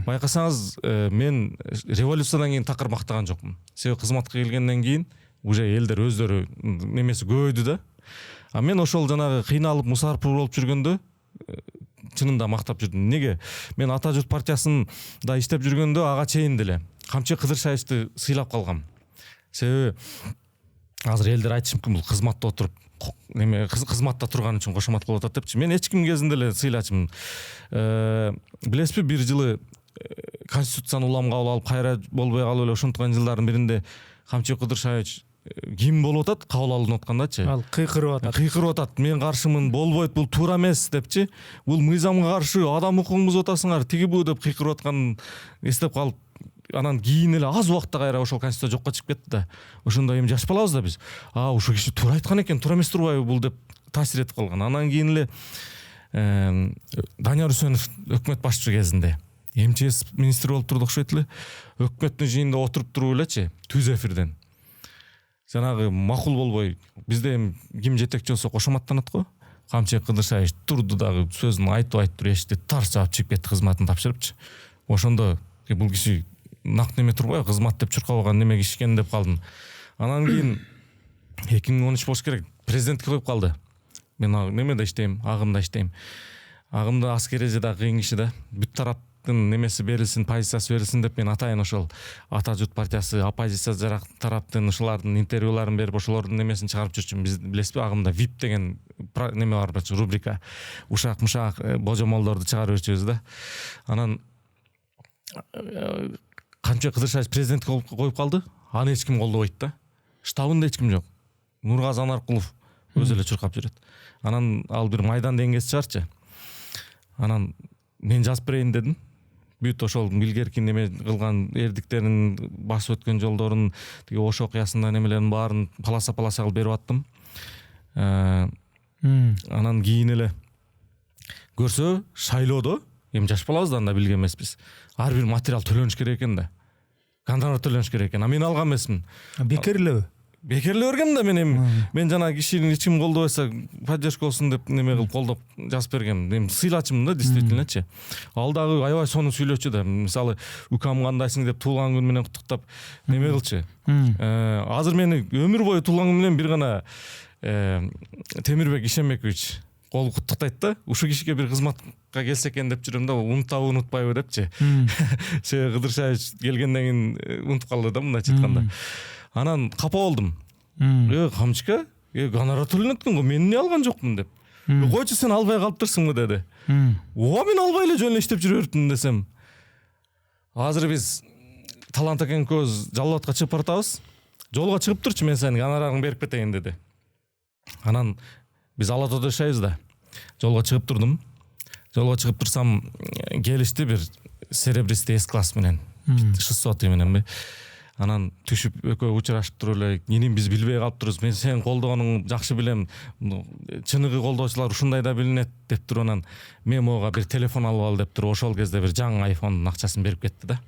Байкасаңыз, мен революциядан кийин такыр мактаган жокмун. Себеби кызматка келгенден кийин уже элдер өздөрү немеси көбөйдү да. А мен ошол жанагы кыйналып мусарпыр болуп жүргөндө чынында мактап жүрдүм. Неге? Мен Ата журт партиясында иштеп жүргөндө ага чейин деле Камчек Кыдыршаевди сыйлап калгам. Себеби азыр элдер айтышы мүмкүн, бул кызматта отуруп неме кызматта турган үчүн кошомат кылып атат депчи. Мен эч ким кезинде эле сыйлачымын. Билесизби, бир жылы конституцияны улам кабыл алып кайра болбой калып эле ошенткен жылдардын биринде Камчыбек Кыдыршаевич ким болуп атат, кабыл алынып аткандачы. Ал кыйкырып атат. Мен каршымын, болбойт, бул туура эмес депчи. Бул мыйзамга каршы, адам укугун бузуп атасыңар, тиги бу деп кыйкырып атканын эстеп калып, анан кийин эле аз убакта кайра ошол конституция жокко чыгып кетти да. Ошондо эми жашпалабыз да биз. Ушул киши туура айткан экен, туура эмес турбайбы бул деп таасир этип калган. Анан кийин эле Данияр Үсөнов өкмөт башчысы кезинде МЧС министри болуп турду окшойт эле. Өкмөттүн жыйынында отуруп туруп элечи, түз эфирден. Жанагы макул болбой, бизде эми ким жетекчи болсо кошоматтанат го. Камчыбек Кыдыршаевич турду дагы сөзүн айтып туруп эшикти тарс жаап чыгып кетти, кызматын тапшырыпчы. Ошондо бул киши нак неме турбайбы, кызмат деп чуркабаган неме киши экен деп калдым. Анан кийин 2013 болуш керек, президенттикке коюп калды. Мен немеде иштейм, агымда иштейм. Агымда аскережи да кыйын киши да. Бүт тараптын немеси берилсин, позициясы берилсин деп мен атайын ошол Ата журт партиясы, оппозиция тараптын ушулардын интервьюларын берип ошолордун немесин чыгарып жүрчүмүн. Биз билесизби, агымда VIP деген неме бар, рубрика. Ушак-мушак божомолдорду чыгарып жүрчүбүз да. Анан Камчыбек Кыдыршаевич президенттикке коюп калды. Аны эч ким колдобойт да. Штабында эч ким жок. Нургазы Анаркулов өзү эле чуркап жүрөт. Анан ал бир майдан деңгеси чыгарчы. Анан мен жазып берейин дедим. Бүт ошол илгерки неме кылган эрдиктерин, басып өткөн жолдорун, тиги Ош окуясында немелерин баарын паласа кылып берип аттым. Анан кийин эле көрсө шайлоодо эми жашпалабыз да, анда билген эмеспиз. Ар бир материал төлөнүш керек экен да. Гонорар төлөнүш керек экен. Мен алган эмесмин. Бекер элеби? Бекерле берген да мен жана кишинин эч ким колдобойсо поддержка болсун деп неме кылып колдоп жазып бергем. Эми сыйлачымын да, действительночи. Ал дагы аябай сонун сүйлөчү да. Мисалы, укам кандайсың деп туулган күнү менен куттуктап неме кылчы. Азыр мени өмүр бою туулган күнү менен бир гана Темирбек Ишенбекович кол куттуктайт да. Ушул кишиге бир кызматка келсе экен деп жүрөм да, унутпайбы депчи. Себеби Кыдыршаевич келгенден кийин унутуп калды да, мындайча айтканда. Анан капа болдум. Камчыка, гонорар төлөнөт экен го, мен эмне алган жокмун деп. Койчу, сен албай калыптырсыңбы деди. Мен албай эле жөн эле иштеп жүрө бериптим десем. Азыр биз Талант экен көз Жалал абадка чыгып баратабыз. Жолго чыгып турчу, мен сени гонорарыңды берип кетейин деди. Анан биз Ала Тоодо жашайбыз да. Жолго чыгып турдум. Жолго чыгып турсам, келишти бир серебристый S-класс менен, 600 мененби. Анан түшүп экөө учурашып туруп эле, "Ненин биз билбей калыптырбыз. Мен сен колдогонуңду жакшы билем. Чыныгы колдоочулар ушундай да билинет" деп туруп, анан мен могу бир телефон алып ал деп туруп, ошол кезде бир жаңы айфондун акчасын берип кетти да.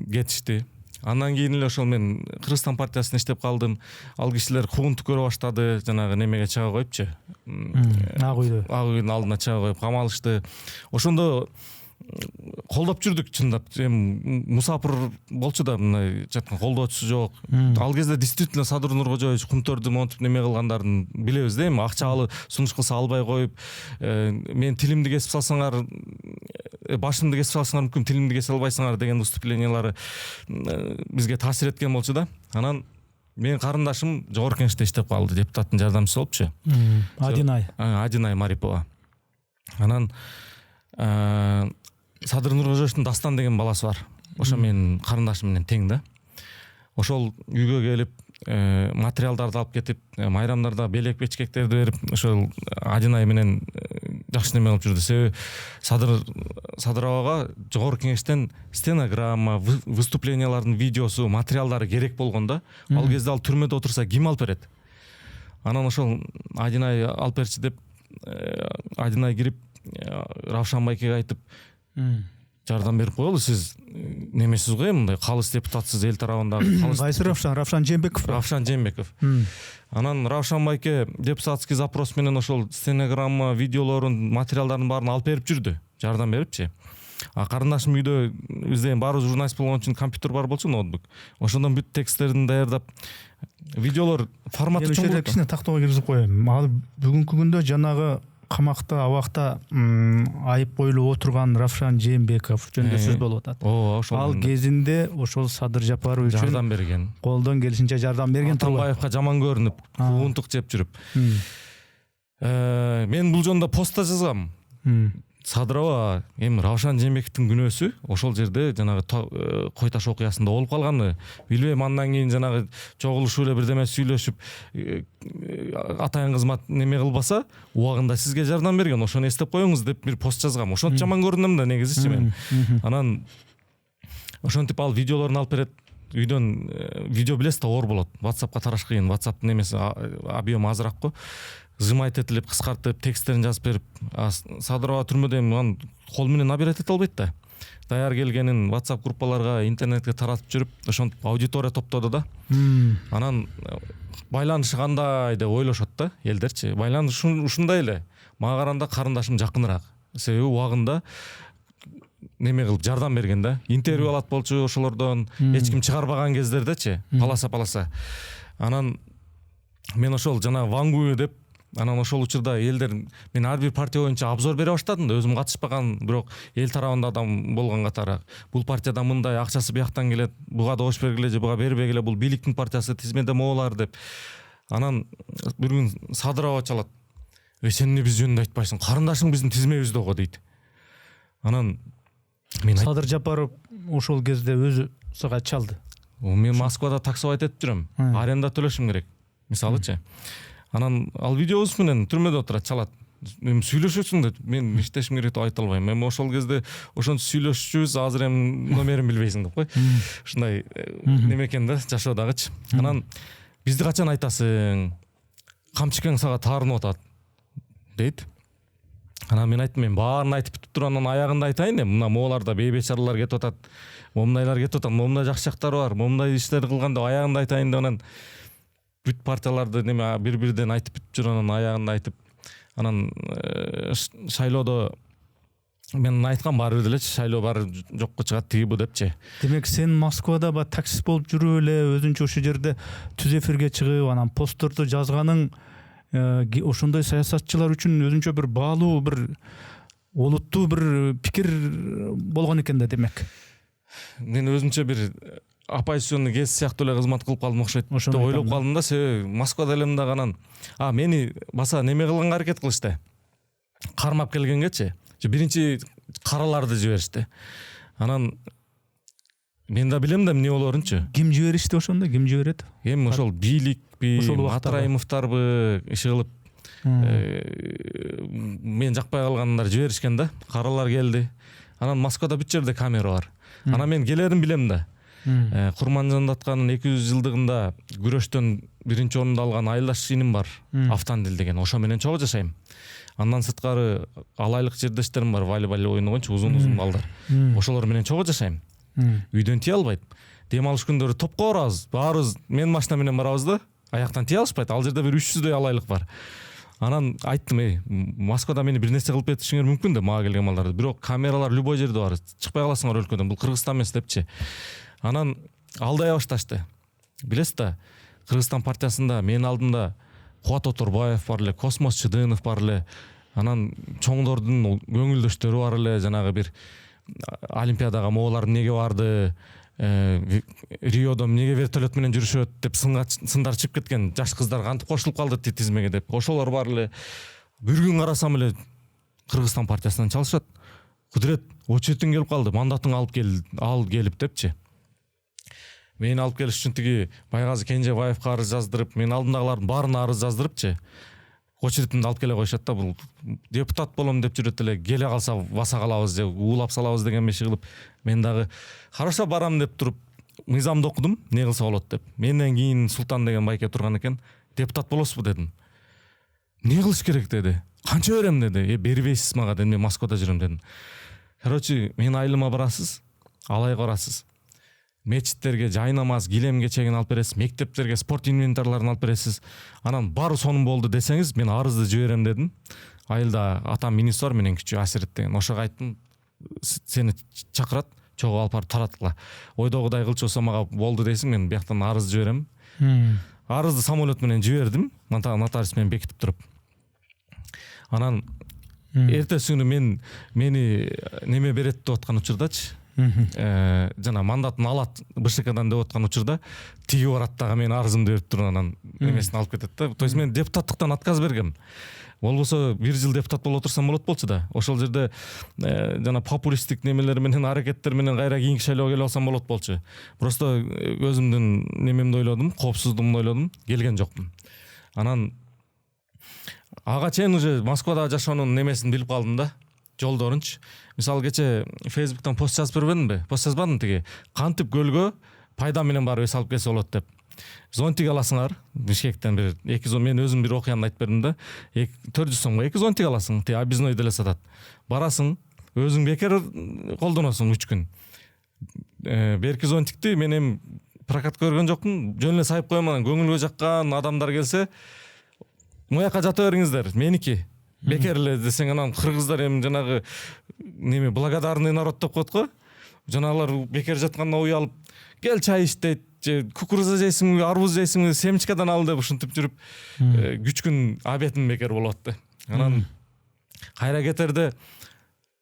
Кетишти. Андан кийин эле ошол мен Кыргызстан партиясында иштеп калдым. Ал кишилер кугунту көрө баштады, жанагы немеге чыга коюпчу. Ак үйдүн алдына чыга коюп камалышты. Ошондо колдоп жүрдүк чындап. Мусапыр болчу да, мындай жаткан колдоочусу жок. Ал кезде действительно Садыр Нуркожоевич кумтөрдү монтип неме кылгандарын билебиз да, эми акча алып, сунуш кылса албай коюп, мен тилимди кесип салсаңар, башымды кесип салсаңар мүмкүн тилимди кесе албайсыңар деген выступлениялары бизге таасир эткен болчу да. Анан менин карындашым жогорку кеңеште иштеп калды, депутаттын жардамчысы болупчу. Адинай Марипова. Анан Садыр Нуркожоевичтин Дастан деген баласы бар. Ошо менин карындашым менен тең да. Ошол үйгө келип, материалдарды алып кетип, майрамдарда белек бечкектерди берип, ошол Адинай менен жакшы неме кылып жүрдү. Себеби Садыр абага жогорку кеңештен стенограмма, выступлениялардын видеосу, материалдары керек болгондо, ал кезде ал түрмөдө отурса ким алып берет? Анан ошол Адинай алып берчи деп, Адинай кирип Равшан Байкеге айтып, жардам берип коелу, сиз немесиз го, мындай калыс депутатсыз, эл тарабындагы калыс. Кайсы Равшан Жээнбеков? Равшан Жээнбеков. Анан Равшан Байке депутатский запрос менен ошол стенограмма, видеолорун, материалдардын баарын алып берип жүрдү, жардам берипчи. Карындашым үйдө, бизде баарыбыз журналист болгон үчүн компьютер бар болчу, ноутбук. Ошондон бүт тексттерин даярдап, видеолор форматы чоң. Кичине тактоого киргизип коеюн. Ал бүгүнкү күндө жанагы камакта абакта айып коюлуп отурган Равшан Жээнбеков жөнүндө сөз болуп атат. Ооба, ошол Ал кезинде ошол Садыр Жапаров үчүн жардам берген. колдон келишинче жардам берген турбайбы? Атамбаевка жаман көрүнүп, уунтук жеп жүрүп. Мен бул жөнүндө пост жазгам. Садырова эми Равшан Жээнбековдун күнөөсү ошол жерде жанагы кой таш окуясында болуп калганы билбейм. Андан кийин жанагы чогулушуп эле бирдеме сүйлөшүп атайын кызмат неме кылбаса убагында сизге жардам берген, ошону эстеп коюңуз деп бир пост жазгам. Ошончо жаман көрүнөм да негизичи мен. Анан ошентип ал видеолорун алып берет. Үйдөн видео билесиз да, оор болот. WhatsAppка тараш кыйын. WhatsApp немеси объему азыраак го. Зымайт этилип, кыскартып, тексттерин жазып берип, Садырова түрмөдө эми кол менен набирать эте албайт да. Даяр келгенин WhatsApp группаларга, интернетке таратып жүрүп, ошентип аудитория топтоду да. Анан байланышы кандай деп ойлошот да элдерчи. Байланыш ушундай эле. Мага караганда карындашым жакыныраак. Себеби убагында неме кылып жардам берген да. Интервью алат болчу ошолордон, эч ким чыгарбаган кездердечи, паласа. Анан мен ошол жана Вангую деп, анан ошол учурда элдер, мен ар бир партия боюнча обзор бере баштадым да, өзүм катышпаган, бирок эл тарабында адам болгон катары. Бул партияда мындай акчасы бияктан келет, буга добуш бергиле же буга бербегиле, бул бийликтин партиясы, тизмеде моолар деп. Анан бир күн Садырова чалат. Сен эмне биз жөнүндө айтпайсың? Карындашың биздин тизмебизде го дейт. Анан мен Садыр Жапаров ошол кезде өзү сага чалды. Мен Москвада таксовать этип жүрөм. Аренда төлөшүм керек. Мисалычы. Анан ал видеобуз менен түрмөдө отурат, чалат. Мен сүйлөшөсүң деп, мен иштешим керек деп айта албайм. Мен ошол кезде ошентип сүйлөшчүбүз, азыр эми номерин билбейсиң деп кой. Ушундай неме экен да, жашоодагычы. Анан бизди качан айтасың? Камчыкең сага таарынып атат дейт. Анан мен айттым, мен баарын айтып бүтүп туруп, анан аягында айтайын эми, мына мооларда бейбечаралар кетип атат, момундайлар кетип атат, момундай жакшы жактары бар, момундай иштер кылган деп аягында айтайын деп, анан бүт партияларды неме бир-бирден айтып бүтүп жүрүп, анан аягында айтып, анан шайлоодо мен айткам баары бир делечи, шайлоо баары жокко чыгат тиги бу депчи. Демек сен Москвада таксист болуп жүрүп эле өзүнчө ошол жерде түз эфирге чыгып, анан постторду жазганың ошондой саясатчылар үчүн өзүнчө бир баалуу, бир олуттуу бир пикир болгон экен да демек. Мен өзүмчө бир оппозиционный кез сыяктуу эле кызмат кылып калдым окшойт деп ойлоп калдым да, себеби Москвада элем да анан мени баса неме кылганга аракет кылышты. Кармап келгенгечи, биринчи караларды жиберишти. Анан мен да билем да эмне болорунчу. Ким жиберишти ошондо? Ким жиберет? Эми ошол бийликпи, Атырайымовдорбу иши кылып мен жакпай калгандар жиберишкен да. Каралар келди. Анан Москвада бүт жерде камера бар. Анан мен келерин билем да. Курманжан Датканын 200 жылдыгында күрөштөн биринчи орунду алган айылдаш иним бар, Автандил деген. Ошо менен чогуу жашайм. Андан сырткары алайлык жердештерим бар, волейбол ойногончу узун балдар. Ошолор менен чогуу жашайм. Үйдөн тие албайт. Дем алыш күндөрү топко барабыз. Баарыбыз мен машина менен барабыз да, аяктан тие алышпайт. Ал жерде бир 300дөй алайлык бар. Анан айттым, Москвада мени бир нерсе кылып кетишиңер мүмкүн да, мага келген балдарды. Бирок камералар любой жерде бар. Чыкпай каласыңар өлкөдөн. Бул Кыргызстан эмес депчи. Анан алдай башташты. Билесиз да, Кыргызстан партиясында менин алдымда Кубат Оторбаев бар эле, Космос Чыдынов бар эле. Анан чоңдордун көңүлдөштөрү бар эле, жанагы бир Олимпиадага моолар эмнеге барды, Риодо эмнеге вертолет менен жүрүшөт деп сындар чыгып кеткен жаш кыздар кантип кошулуп калды тизмеге деп. Ошолор бар эле. Бир күн карасам эле Кыргызстан партиясынан чалышат. Кудрет, очеретиң келип калды, мандатың алып келип депчи. Мени алып келиш үчүн тиги Байгазы Кенжебаевка арыз жаздырып, мен алдымдагылардын баарына арыз жаздырыпчы. Очеретимди алып келе коюшат да, бул депутат болом деп жүрөт эле, келе калса баса калабыз же уулап салабыз деген меши кылып, мен дагы хорошо барам деп туруп мыйзамды окудум, эмне кылса болот деп. Менден кийин Султан деген байке турган экен, депутат болосузбу дедим. Эмне кылыш керек деди. Канча берем деди. Бербейсиз мага дедим, мен Москвада жүрөм дедим. Короче, мен айылыма барасыз, алай барасыз. Мечиттерге жай намаз, килем кечегин алып бересиз, мектептерге спорт инвентарларын алып бересиз. Анан баары сонун болду десеңиз, мен арызды жиберем дедим. Айылда атам министр менен кичүү Асирет деген. Ошого айттым, сени чакырат, чогуу алып барып тараткыла. Ойдогудай кылчу болсо мага болду дейсиң, мен бияктан арыз жиберем. Арызды самолет менен жибердим, нотариус менен бекитип туруп. Анан эртеси күнү мени неме берет деп аткан учурдачы, жана мандатын алат БШКдан деп аткан учурда тиги барат дагы мен арызымды берип туруп анан немесин алып кетет да. То есть мен депутаттыктан отказ бергем. Болбосо 1 жыл депутат боло турсам болот болчу да. Ошол жерде жана популисттик немелер менен аракеттер менен кайра кийинки шайлоого келип алсам болот болчу. Просто өзүмдүн немемди ойлодум, коопсуздугумду ойлодум, келген жокмун. Анан ага чейин уже Москвада жашоонун немесин билип калдым да, жолдорунчу. Мисалы кече Facebook'тан пост жазып бербедимби? Пост жазбадым тиги. Кантип көлгө пайда менен барып эс алып келсе болот деп. Зонтик аласыңар, Бишкектен бир 2 зон, мен өзүм бир окуямды айтып бердим да. 400 сомго 2 зонтик аласың, тиги объездной деле сатат. Барасың, өзүң бекер колдоносуң 3 күн. Берки зонтикти мен эми прокат көргөн жокмун, жөн эле сайып коем, анан көңүлгө жаккан адамдар келсе, муяка жата бериңиздер, меники. Бекер эле десең, анан кыргыздар эми жанагы неме благодарный народ деп коет го. Жанагылар бекер жатканда уялып, кел чай ич дейт, же кукуруза жейсиңби, арбуз жейсиңби, семечкадан ал деп ушинтип жүрүп, 3 күн обедим бекер болот да. Анан кайра кетерде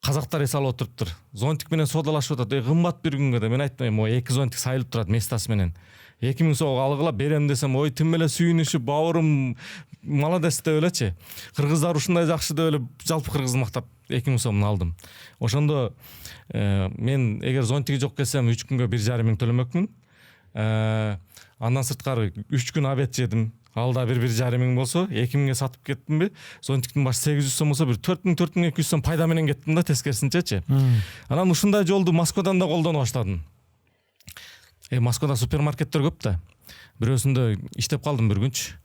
казактар эс алып отуруптур. Зонтик менен содалашып атат. Кымбат бир күнгө да. Мен айттым, 2 зонтик сайылып турат местасы менен. 2000 сом алгыла берем десем, ой тим эле сүйүнүшүп, бауырым молодец деп элечи. Кыргыздар ушундай жакшы деп эле жалпы кыргызды мактап 2000 сомун алдым. Ошондо мен эгер зонтиги жок келсем 3 күнгө 1,5 миң төлөмөкмүн. Андан сырткары 3 күн обед жедим. Алда 1,5 миң болсо 2 миңге сатып кеттимби? Зонтиктин башы 800 сом болсо бир 4200 сом пайда менен кеттим да, тескерисинчечи. Анан ушундай жолду Москвадан да колдоно баштадым. Москвада супермаркеттер көп да. Бирөөсүндө иштеп калдым бир күнчү.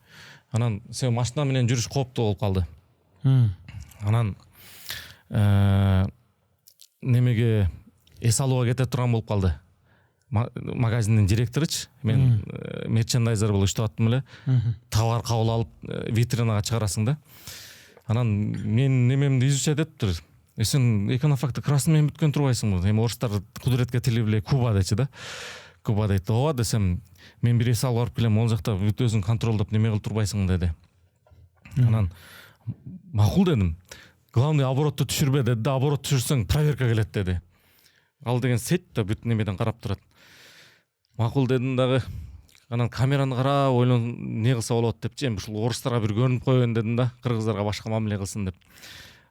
Анан сен машина менен жүрүш кооптуу болуп калды. Анан немеге эс алууга кете турган болуп калды. Магазиндин директоручу, мен мерчендайзер болуп иштеп аттым эле. Товар кабыл алып витринага чыгарасың да. Анан мен немемди изучать этиптир. Сен эконофакты красный менен бүткөн турбайсыңбы? Эми орустар кудуретке тили биле Куба дейчи да. Куба дейт. Ооба десем, мен бир эс алып барып келем, ол жакта бүт өзүң контролдоп неме кылып турбайсың деди. Анан макул дедим. Главный оборотты түшүрбө деди да, оборот түшүрсөң проверка келет деди. Ал деген сет да бүт немеден карап турат. Макул дедим дагы. Анан камераны карап ойлон не кылса болот депчи, эми ушул орустарга бир көрүнүп коеюн дедим да, кыргыздарга башка мамиле кылсын деп.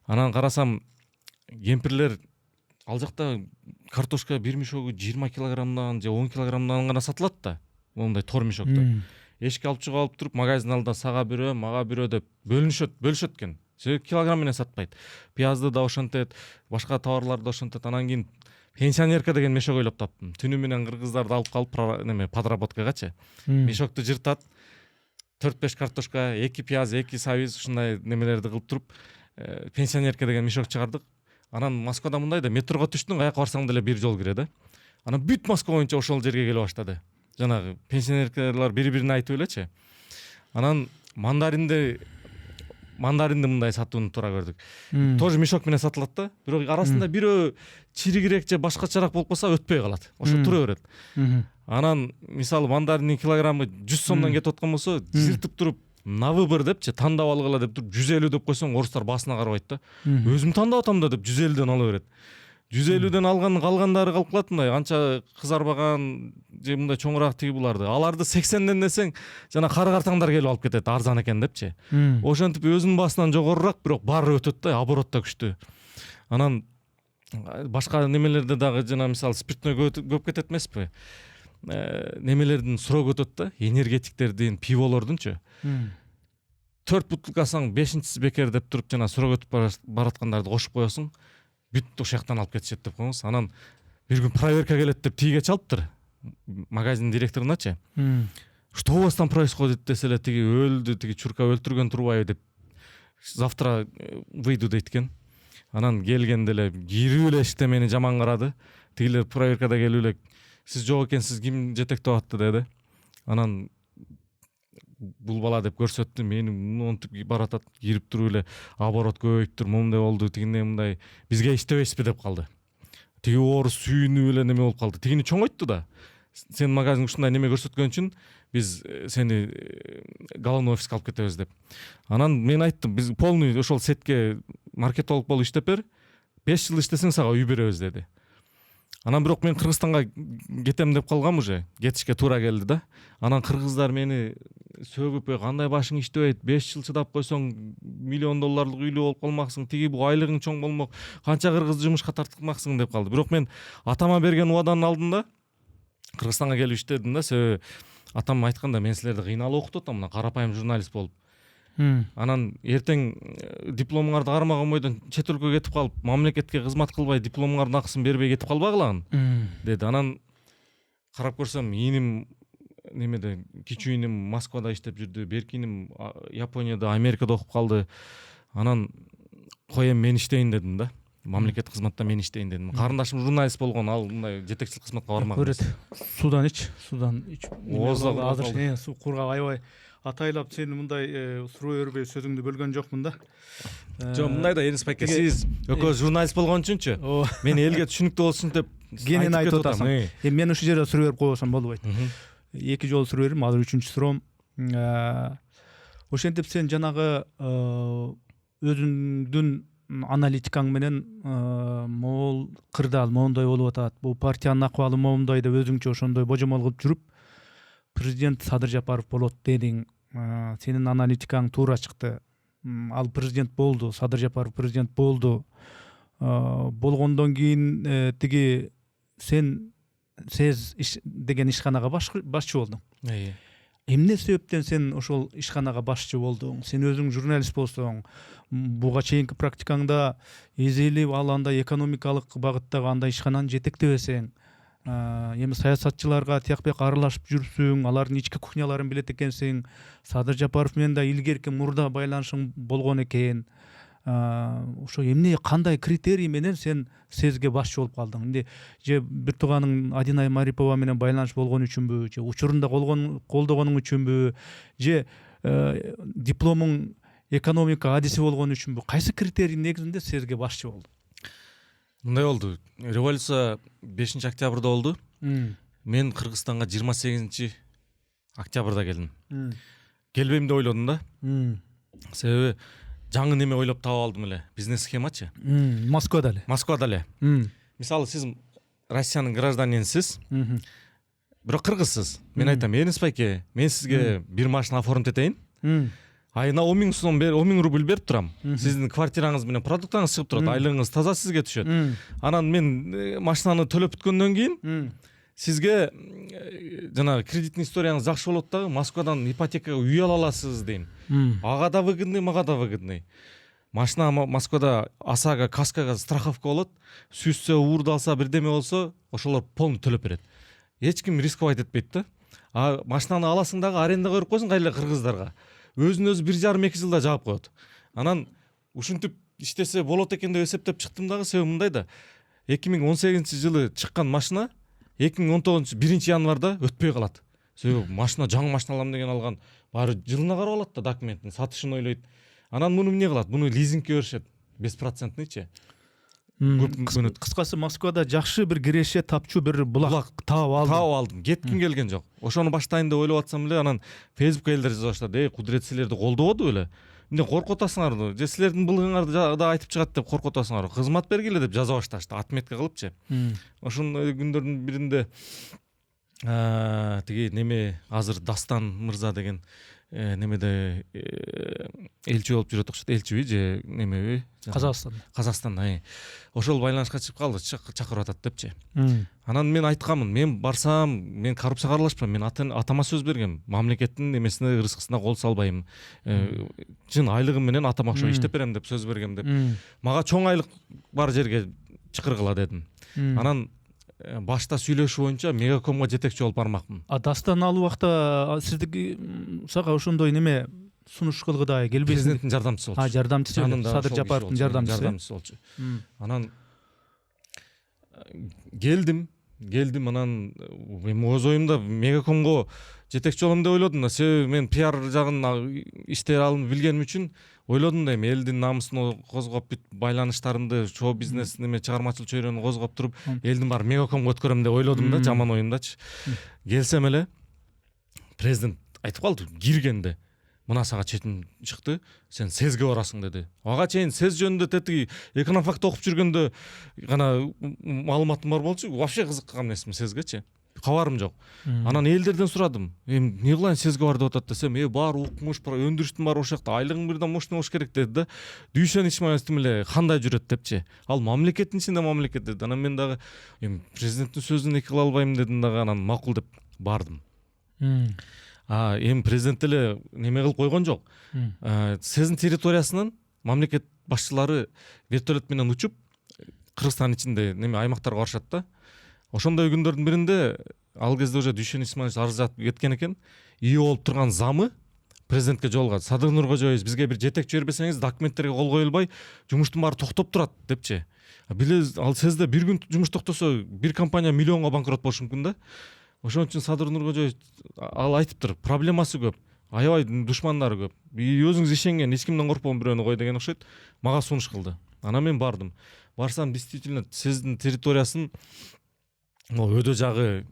Анан карасам, кемпирлер ал жакта картошка бир мешогу 20 килограммдан же 10 килограммдан гана сатылат да. Мондай тор мешокто. Эшикке алып чыгып алып туруп, магазин алдында сага бирөө, мага бирөө деп бөлүшөт экен. Килограмм менен сатпайт. Пиязды да ошентет, башка товарларды да ошентет. Анан кийин пенсионерка деген мешок ойлоп таптым. Түнү менен кыргыздарды алып калып неме подработкагачы. Мешокты жыртат. 4-5 картошка, 2 пияз, 2 сабиз ушундай немелерди кылып туруп, пенсионерка деген мешок чыгардык. Анан Москвада мындай да, метрого түштүң, каяка барсаң деле бир жол кире да. Анан бүт Москва боюнча ошол жерге келип баштады. Жанагы пенсионерлар бири-бирине айтып элечи. Анан мандаринди мындай сатууну туура көрдүк. Тоже мешок менен сатылат да. Бирок арасында бирөө чиригирээк же башкачараак болуп калса өтпөй калат. Ошо тура берет. Анан мисалы мандаринин килограммы 100 сомдон кетип аткан болсо, жыртып туруп на выбор депчи, тандап алгыла деп туруп 150 деп койсоң, орустар баасына карабайт да. Өзүм тандап атам да деп 150ден ала берет. 150ден алган калгандары калып калат мындай, анча кызарбаган же мындай чоңураак тиги буларды. Аларды 80ден десең, жана кары картаңдар келип алып кетет, арзан экен депчи. Ошентип өзүнүн баасынан жогорураак, бирок баары өтөт да, оборот да күчтүү. Анан башка немелерде дагы жана мисалы спиртной көп кетет эмеспи? Немелердин срок өтөт да, энергетиктердин, пиволордунчу. 4 бутылкасаң 5-чиси бекер деп туруп жана срок өтүп бараткандарды кошуп коесуң. Бүт ошол жактан алып кетишет деп коеңуз. Анан бир күн проверка келет деп тиге чалыптыр. Магазин директоруначы. Что у вас там происходит десе эле, тиги өлдү, тиги чурка өлтүргөн турбайбы деп. Завтра выйду дейт экен. Анан келгенде эле кирип эле иштемени жаман карады. Тигилер проверкада келип эле, сиз жок экенсиз, ким жетектеп атты деди. Анан бул бала деп көрсөттү, мени монтип баратат, кирип туруп эле оборот көбөйүп тур, момундай болду, тигине мындай, бизге иштебейсизби деп калды. Тиги орус сүйүнүп эле неме болуп калды. Тигини чоңойтту да. сен магазин ушундай неме көрсөткөн үчүн биз сени головной офиске алып кетебиз деп. Анан мен айттым, биз полный ошол сетке маркетолог болуп иштеп бер, 5 жыл иштесең сага үй беребиз деди. Анан бирок мен Кыргызстанга кетем деп калгам, уже кетишке туура келди да. Анан кыргыздар мени сөгүп, кандай башың иштебейт, 5 жыл чыдап койсоң $1 миллион үйлүү болуп калмаксың, тиги бу айлыгың чоң болмок, канча кыргыз жумушка тартылмаксың деп калды. Бирок мен атама берген убаданын алдында Кыргызстанга келип иштедим да, себеби атам айтканда, мен силерди кыйналып окутуп атам, мына карапайым журналист болуп. Анан эртең дипломуңарды кармаган бойдон чет өлкөгө кетип калып, мамлекетке кызмат кылбай, дипломуңардын акысын бербей кетип калбагылагын деди. Анан карап көрсөм, ийиним немеде, кичүү ийиним Москвада иштеп жүрдү, беркиним Японияда, Америкада окуп калды. Анан коем, мен иштейин дедим да. Мамлекет кызматта мен иштейин дедим. Карындашым журналист болгон, ал мындай жетекчилик кызматка бармак. Көрөт. Судан ич. Ооздо Азыр суу кургап аябай атайлап сени мындай суроо өрбөй сөзүңдү бөлгөн жокмун да. Жок, мындай да Энис байке, сиз экөөбүз журналист болгон үчүнчү, мен элге түшүнүктүү болсун деп кенен айтып атасың. Мен ушул жерде суроо берип койбосом болбойт. 2 жолу суроо бердим, азыр 3-үчү суроом. Ошентип сен жанагы өзүңдүн аналитикаң менен могул кырдаал моундай болуп атат, бул партиянын акыбалы моундай деп өзүңчө ошондой божомол кылып жүрүп, президент Садыр Жапаров болот дедиң. Сенин аналитикаң туура чыкты. Ал президент болду, Садыр Жапаров президент болду. Болгондон кийин тиги сен СЭЗ деген ишканага башчы болдуң. Эмне себептен сен ошол ишканага башчы болдуң? Сен өзүң журналист болсоң, буга чейинки практикаңда изилип, ал андай экономикалык багыттагы андай ишкананы жетектебесең, эми саясатчыларга тияк-бияк аралашып жүрсүң, алардын ички кухняларын билет экенсиң, Садыр Жапаров менен да илгерки мурда байланышың болгон экен. Ошо эмне, кандай критерий менен сен СЭЗге башчы болуп калдың? Эмне, же бир тууганың Адинай Марипова менен байланыш болгон үчүнбү, же учурунда колдогонуң үчүнбү, же дипломуң экономика адиси болгон үчүнбү? Кайсы критерий негизинде СЭЗге башчы болдуң? Мындай болду. Революция 5 октябрда болду. Мен Кыргызстанга 28 октябрда келдим. Келбейм деп ойлодум да. Себеби жаңы неме ойлоп таап алдым эле. Бизнес схемачы. Москвада эле. Мисалы, сиз Россиянын гражданинисиз, бирок кыргызсыз. Мен айтам, Энис байке, мен сизге бир машина оформить этейин. Айына 10.000 рубль берип турам. Сиздин квартираңыз менен продуктаңыз чыгып турат, айлыгыңыз таза сизге түшөт. Анан мен машинаны төлөп бүткөндөн кийин сизге жана кредитный историяңыз жакшы болот дагы, Москвадан ипотекага үй ала аласыз дейм. Ага да выгодный, мага да выгодный. Машина Москвада АСАга, Каскага страховка болот. Сүзсө, уурдалса, бирдеме болсо, ошолор полный төлөп берет. Эч ким рисковать этпейт да. А машинаны аласың дагы арендага берип койсуң кайла кыргыздарга. Өзүн өзү 1,5-2 жылда жаап коет. Анан ушинтип иштесе болот экен деп эсептеп чыктым дагы. Себеби мындай да, 2018-жылы чыккан машина 2019 январда өтпөй калат. Себеби машина, жаңы машина алам деген алган, баары жылына карап алат да документин, сатышын ойлойт. Анан муну эмне кылат? Муну лизингке беришет, 5%-нычы. Кыскасы, Москвада жакшы бир киреше тапчу бир булак таап алдым. Кетким келген жок. Ошону баштайын деп ойлоп атсам эле, анан Facebook элдер жаза баштады. Кудрет силерди колдободу беле? Эмне коркуп атасыңар? Же силердин былыгыңарды да айтып чыгат деп коркуп атасыңар? Кызмат бергиле деп жаза башташты, отметка кылыпчы. Ошондой күндөрдүн биринде тиги неме, азыр Дастан мырза деген немеде элчи болуп жүрөт окшойт. Элчиби же немеби? Казакстанда. Ошол байланышка чыгып калды, чакырып атат депчи. Анан мен айтканмын, мен барсам, мен коррупцияга аралашпайм, мен атама сөз бергем, мамлекеттин эмесине, рызкысына кол салбайм. Чын айлыгым менен атама ошо иштеп берем деп сөз бергем деп. Мага чоң айлык бар жерге чакыргыла дедим. Анан башта сүйлөшүү боюнча Мегакомго жетекчи болуп бармакмын. Дастан ал убакта сиздики сага ошондой неме сунуш кылгыдай келбейсиң? Президенттин жардамчысы болчу. Жардамчысы, Садыр Жапаровдун жардамчысы болчу. Анан келдим, келдим, анан эми өз оюмда Мегакомго жетекчи болом деп ойлодум да. Себеби мен пиар жагын иштей алып билгеним үчүн ойлодум да, эми элдин намусун козгоп, бүт байланыштарымды, шоу бизнес неме чыгармачылык чөйрөнү козгоп туруп, элдин баары Мегакомго өткөрөм деп ойлодум да, жаман оюмдачы. Келсем эле президент айтып калды киргенде: мына сага четим чыкты, сен СЭЗге барасың деди. Ага чейин СЭЗ жөнүндө тетиги экономфакт окуп жүргөндө гана маалыматым бар болчу. Вообще кызыккан эмесмин СЭЗгечи. Кабарым жок. Анан элдерден сурадым: эми эмне кылайын СЭЗге бар деп атат десем, баары укмуш, өндүрүштүн баары ошол жакта, айлыгың бирден мощный болуш керек деди да. Дүйшөн Исмаиловдун эле кандай жүрөт депчи. Ал мамлекеттин ичинде мамлекет деди. Анан мен дагы эми президенттин сөзүн эки кыла албайм дедим дагы, анан макул деп бардым. Эми президент эле неме кылып койгон жок. СЭЗдин территориясынан мамлекет башчылары вертолет менен учуп Кыргызстан ичинде неме аймактарга барышат да. Ошондой күндөрдүн биринде ал кезде уже Дүйшөн Исмаилович арыз жазып кеткен экен. ИИ болуп турган замы президентке жолугат: Садыр Нуркожоевич, бизге бир жетекчи бербесеңиз документтерге кол коюлбай, жумуштун баары токтоп турат депчи. Билебиз, ал СЭЗде бир күн жумуш токтосо бир компания миллионго банкрот болушу мүмкүн да. Ошон үчүн Садыр Нуркожоевич ал айтыптыр, проблемасы көп, аябай душмандары көп. Өзүңүз ишенген, эч кимден коркпогон бирөөнү кой деген окшойт. Мага сунуш кылды. Анан мен бардым. Барсам действительно СЭЗдин территориясын өдө жагы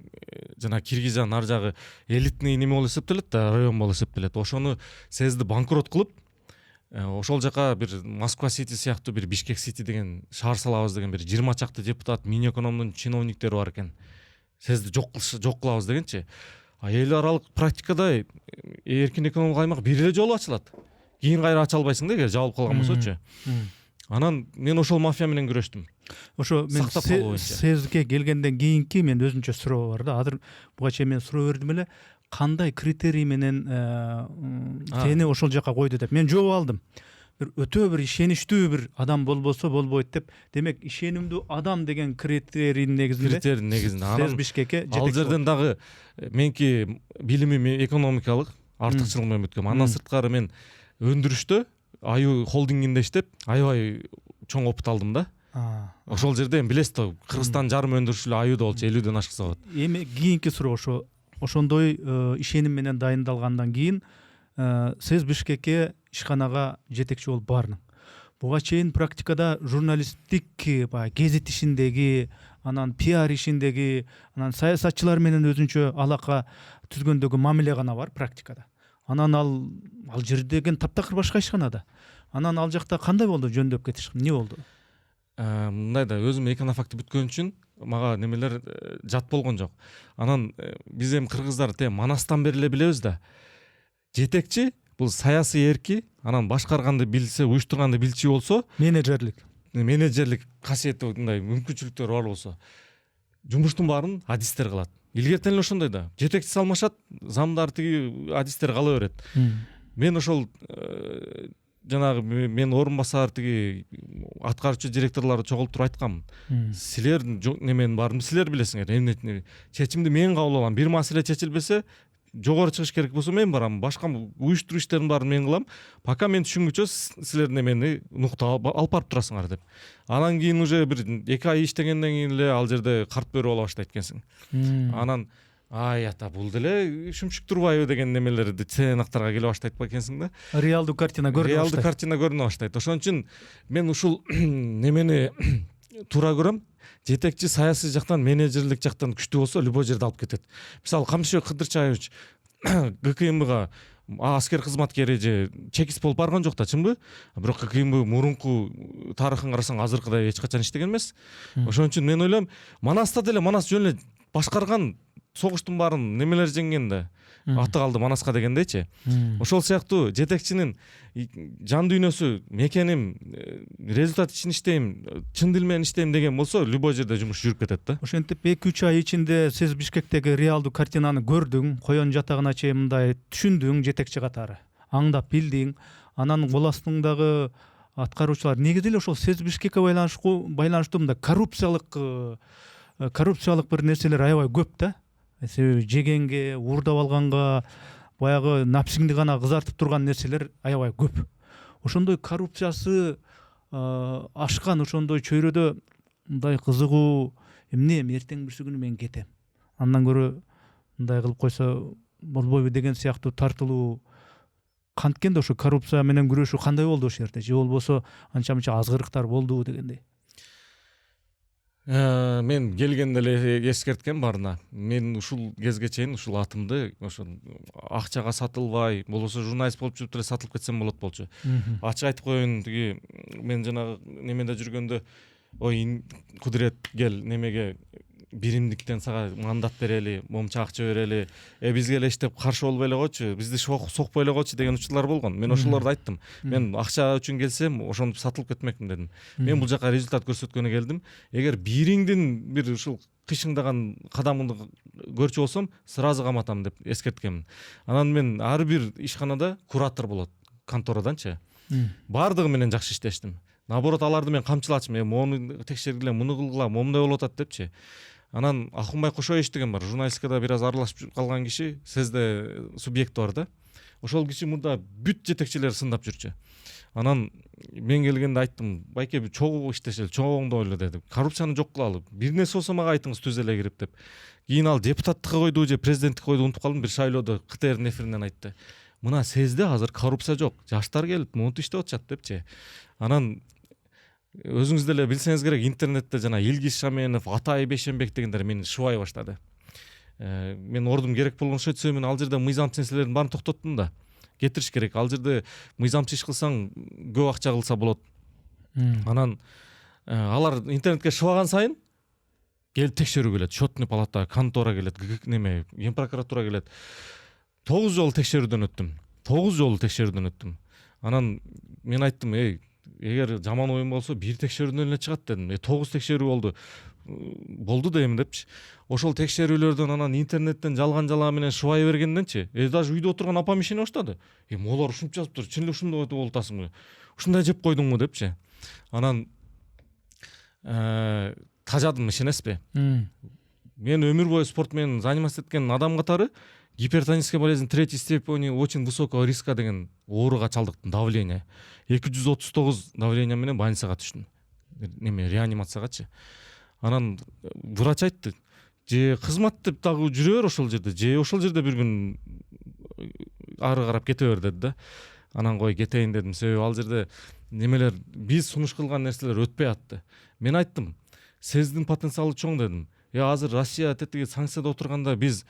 жана Киргизстан ар жагы элитный неме болуп эсептелет да, район болуп эсептелет. Ошону СЭЗди банкрот кылып, ошол жака бир Москва Сити сыяктуу, бир Бишкек Сити деген шаар салабыз деген бир 20 чакты депутат, Минэкономдун чиновниктери бар экен. СЭЗди жок кылабыз дегенчи. Эл аралык практикада эркин экономикалык аймак бир эле жолу ачылат. Кийин кайра ача албайсың да, эгер жабылып калган болсочу. Анан мен ошол мафия менен күрөштүм. Ошо мен СЭЗге келгенден кийинки мен өзүнчө суроо бар да. Азыр буга чейин мен суроо бердим эле, кандай критерий менен сени ошол жака койду деп. Мен жооп алдым. Бир өтө бир ишеничтүү бир адам болбосо болбойт деп. Демек ишенимдүү адам деген критерийдин негизинде СЭЗ Бишкекке ал жерден дагы менки билимим экономикалык артыкчылык менен бүткөм. Андан сырткары мен өндүрүштө Аю холдингинде иштеп аябай чоң опыт алдым да. Ошол жерде эми билесиз да, Кыргызстан жарым өндүрүшчүлөр Аюда болчу, 50ден ашык завод. Эми кийинки суроо ошондой ишеним менен дайындалгандан кийин СЭЗ Бишкекке ишканага жетекчи болуп бардың. Буга чейин практикада журналисттик гезит ишиндеги, анан пиар ишиндеги, анан саясатчылар менен өзүнчө алака түзгөндөгү мамиле гана бар практикада. Анан ал жердеген таптакыр башка ишканада. Анан ал жакта кандай болду, жөндөп кетиш? Эмне болду? Мындай да, өзүм экономакты бүткөн үчүн мага немелер жат болгон жок. Анан биз эми кыргыздар манастан бери эле билебиз да. Жетекчи бул саясий эрки, анан башкарганды билсе, уюштурганды билчү болсо, менеджерлик касиети, мындай мүмкүнчүлүктөрү бар болсо, жумуштун баарын адистер кылат. Илгертен эле ошондой да. Жетекчи салмашат, замдар тиги адистер кала берет. Мен ошол жанагы мен орун басар тиги аткаруучу директорлорду чогултуруп айткам. Силер неменин баарын силер билесиңер. Эмне чечимди мен кабыл алам. Бир маселе чечилбесе, жогору чыгыш керек болсо мен барам. Башка уюштуруу иштерин баарын мен кылам. Пока мен түшүнгүчө силер немени нуктага алып барып турасыңар деп. Анан кийин уже бир 2 ай иштегенден кийин эле ал жерде карт берип ала баштайт экенсиң. Анан ата бул деле шүмшүк турбайбы деген немелерди сыйнактарга келе баштайт экенсиң да. Реалдуу картина көрүнө баштайт. Ошон үчүн мен ушул немени туура көрөм. Жетекчи саясий жактан, менеджерлик жактан күчтүү болсо, любой жерде алып кетет. Мисалы, Камшыбек Кыдырчаевич ГКМБга аскер кызматкери же чекист болуп барган жок да, чынбы? Бирок ГКМБ мурунку тарыхын карасаң азыркыдай эч качан иштеген эмес. Ошон үчүн мен ойлойм, Манаста деле Манас жөн эле башкарган, согуштун баарын немелер жеңген да. Аты калды Манаска дегендейчи. Ошол сыяктуу жетекчинин жан дүйнөсү, мекеним, результат үчүн иштейм, чын дил менен иштейм деген болсо, любой жерде жумуш жүрүп кетет да. Ошентип 2-3 ай ичинде сиз Бишкектеги реалдуу картинаны көрдүң, коен жатагына чейин мындай түшүндүң жетекчи катары. Аңдап билдиң. Анан кол астыңдагы аткаруучулар негизи эле ошол СЭЗ Бишкекке байланыштуу мындай коррупциялык бир нерселер аябай көп да. Себеби жегенге, уурдап алганга, баягы напсиңди гана кызартып турган нерселер аябай көп. Ошондой коррупциясы ашкан ошондой чөйрөдө мындай кызыгуу эмне эртең бирси күнү мен кетем, андан көрө мындай кылып койсо болбойбу деген сыяктуу тартылуу. Канткенде ошо коррупция менен күрөшүү кандай болду ошол жерде, же болбосо анча мынча азгырыктар болдубу дегендей? Мен келгенде эле эскерткем баарына. Мен ушул кезге чейин ушул атымды ошо акчага сатылбай, болбосо журналист болуп жүрүп эле сатылып кетсем болот болчу. Ачык айтып коеюн, тиги мен жанагы немеде жүргөндө, ой Кудурет кел немеге биримдиктен сага мандат берели, момча акча берели, бизге эле иштеп каршы болбой эле койчу, бизди сокпой эле койчу деген учурлар болгон. Мен ошолорду айттым. Мен акча үчүн келсем, ошентип сатылып кетмекмин дедим. Мен бул жака результат көрсөткөнү келдим. Эгер бириңдин бир ушул кыйшыңдаган кадамыңды көрчү болсом, сразу каматам деп эскерткемин. Анан мен ар бир ишканада куратор болот, контораданчы. Бардыгы менен жакшы иштештим. Наоборот, аларды мен камчылачым, мону текшергиле, муну кылгыла, момундай болуп атат депчи. Анан Акунбай Кошоевич деген бар, журналистикада бир аз аралашып калган киши, сезде субъекти бар да. Ошол киши мурда бүт жетекчилер сындап жүрчү. Анан мен келгенде айттым, байке чогуу иштешели, чогууңду ойло дедим. Коррупцияны жок кылалы. Бир нерсе болсо мага айтыңыз, түз эле кирип деп. Кийин ал депутаттыкка койду же президенттикке койду унутуп калдым, бир шайлоодо КТРдин эфиринен айтты. Мына сезде азыр коррупция жок, жаштар келип монтип иштеп атышат депчи. Анан өзүңүз деле билсеңиз керек, интернетте жана Илгиз Шаменов, Атай Бейшенбек дегендер мени шыбай баштады. Мен ордум керек болгон өтсө, мен ал жерде мыйзамчы нерселердин баарын токтоттум да. Кетириш керек. Ал жерде мыйзамчы иш кылсаң көп акча кылса болот. Анан алар интернетке шыбаган сайын келип текшерүү келет. Счетный палата, контора келет, неме, Ген прокуратура келет. 9 жолу текшерүүдөн өттүм. Анан мен айттым, эгер жаман оюм болсо бир текшерүүдөн эле чыгат дедим. 9 текшерүү болду дейм депчи. Ошол текшерүүлөрдөн анан интернеттен жалган менен шыбай бергенденчи, даже үйдө отурган апам ишене баштады. Молор ушинтип жазыптыр, чын эле ушундай болуп атасыңбы? Ушундай жеп койдуңбу депчи. Анан тажадым, ишенесизби? Мен өмүр бою спорт менен заниматься эткен адам катары гипертоническая болезнь 3-й степени очень высокого риска деген ооруга чалдыктым, давление. 239 давление менен больницага түштүм. Неме, реанимациягачы. Анан врач айтты, же кызмат деп дагы жүрө бер ошол жерде, же ошол жерде бир күн ары карап кете бер деди да. Анан кой кетейин дедим, себеби ал жерде немелер, биз сунуш кылган нерселер өтпөй атты. Мен айттым, сездин потенциалы чоң дедим. Азыр Россия тетиги санкцияда отурганда биз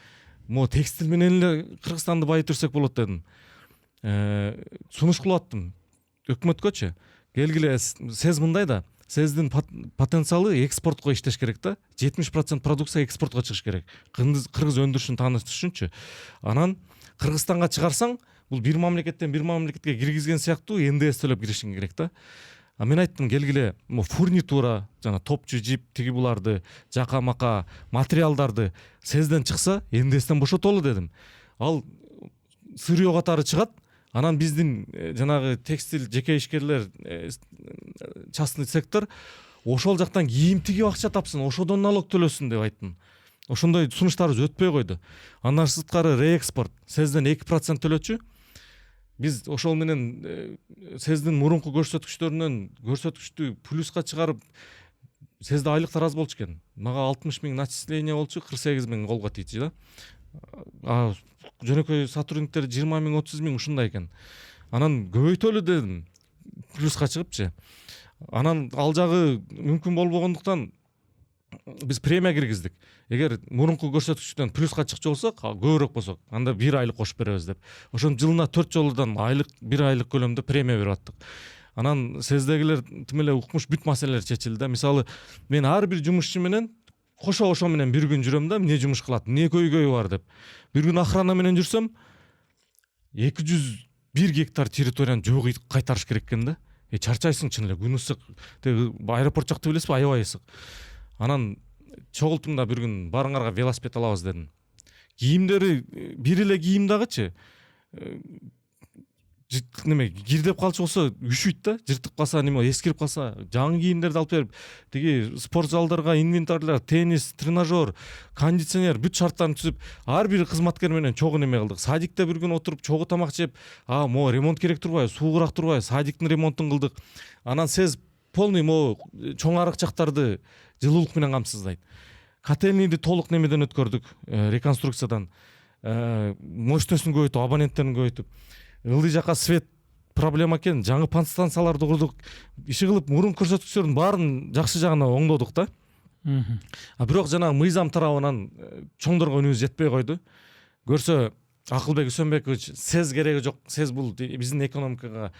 текстиль менен эле Кыргызстанды байытырсак болот дедим. Сунуш кылып аттым өкмөткөчү. Келгиле, сез мындай да, сездин потенциалы экспортко иштеш керек да. 70% продукция экспортко чыгыш керек. Кыргыз өндүрүшүн тааныш үчүнчү. Анан Кыргызстанга чыгарсаң, бул бир мамлекеттен бир мамлекетке киргизген сыяктуу НДС төлөп киришиң керек да. Мен айттым, келгиле, фурнитура, жана топчу жип, тиги буларды, жака мака материалдарды сезден чыкса, НДСтен бошотолу дедим. Ал сырьё катары чыгат, анан биздин жанагы текстиль жеке ишкерлер, частный сектор ошол жактан кийим тигип акча тапсын, ошодон налог төлөсүн деп айттым. Ошондой сунуштарыбыз өтпөй койду. Андан сырткары реэкспорт сезден 2% төлөчү. Биз ошол менен сездин мурунку көрсөткүчтү плюска чыгарып, сезде айлыктар аз болчу экен. Мага 60 000 начисление болчу, 48 000 колго тийчи да. Жөнөкөй сотрудниктер 20 000, 30 000 ушундай экен. Анан көбөйтөлү дедим, плюска чыгыпчы. Анан ал жагы мүмкүн болбогондуктан биз премия киргиздик. Эгер мурунку көрсөткүчтөн плюска чыкчу болсок, көбүрөөк болсок, анда 1 айлык кошуп беребиз деп. Ошон жылына 4 жолудан 1 айлык көлөмдө премия берип аттык. Анан сездегилер тим эле укмуш бүт маселелер чечилди. Мисалы, мен ар бир жумушчу менен кошо менен бир күн жүрөм да, эмне жумуш кылат, эмне көйгөйү бар деп. Бир күн охрана менен жүрсөм, 201 гектар территорияны жок кайтарыш керек экен да. Чарчайсың чын эле, күн ысык. Аэропорт жакты билесизби, аябай ысык. Анан чогултум да, бир күн барыңарга велосипед алабыз дедим. Кийимдери бир эле кийим дагычы. Неме, кирдеп калчу болсо үшүйт да, жыртып калса, неме, эскирип калса, жаңы кийимдерди алып берип, тиги спорт залдарга инвентарлар, теннис, тренажер, кондиционер бүт шарттарын түзүп, ар бир кызматкер менен чогуу неме кылдык. Садикте бир күн отуруп, чогуу тамак жеп, ремонт керек турбайбы, суугураак турбайбы, садиктин ремонтун кылдык. Анан сез полный чоң арыкчактарды жылуулук менен камсыздайт. котельныйды толук немеден өткөрдүк, реконструкциядан, мощностун көбөйтүп, абоненттерин көбөйтүп, ылдый жака свет проблема экен, жаңы подстанцияларды курдук, иши кылып мурун көрсөткүчтөрдүн баарын жакшы жагына оңдодук да. Бирок жанагы мыйзам тарабынан чоңдорго үнүбүз жетпей койду. Көрсө Акылбек Үсөнбекович сез кереги жок, сез бул биздин экономикага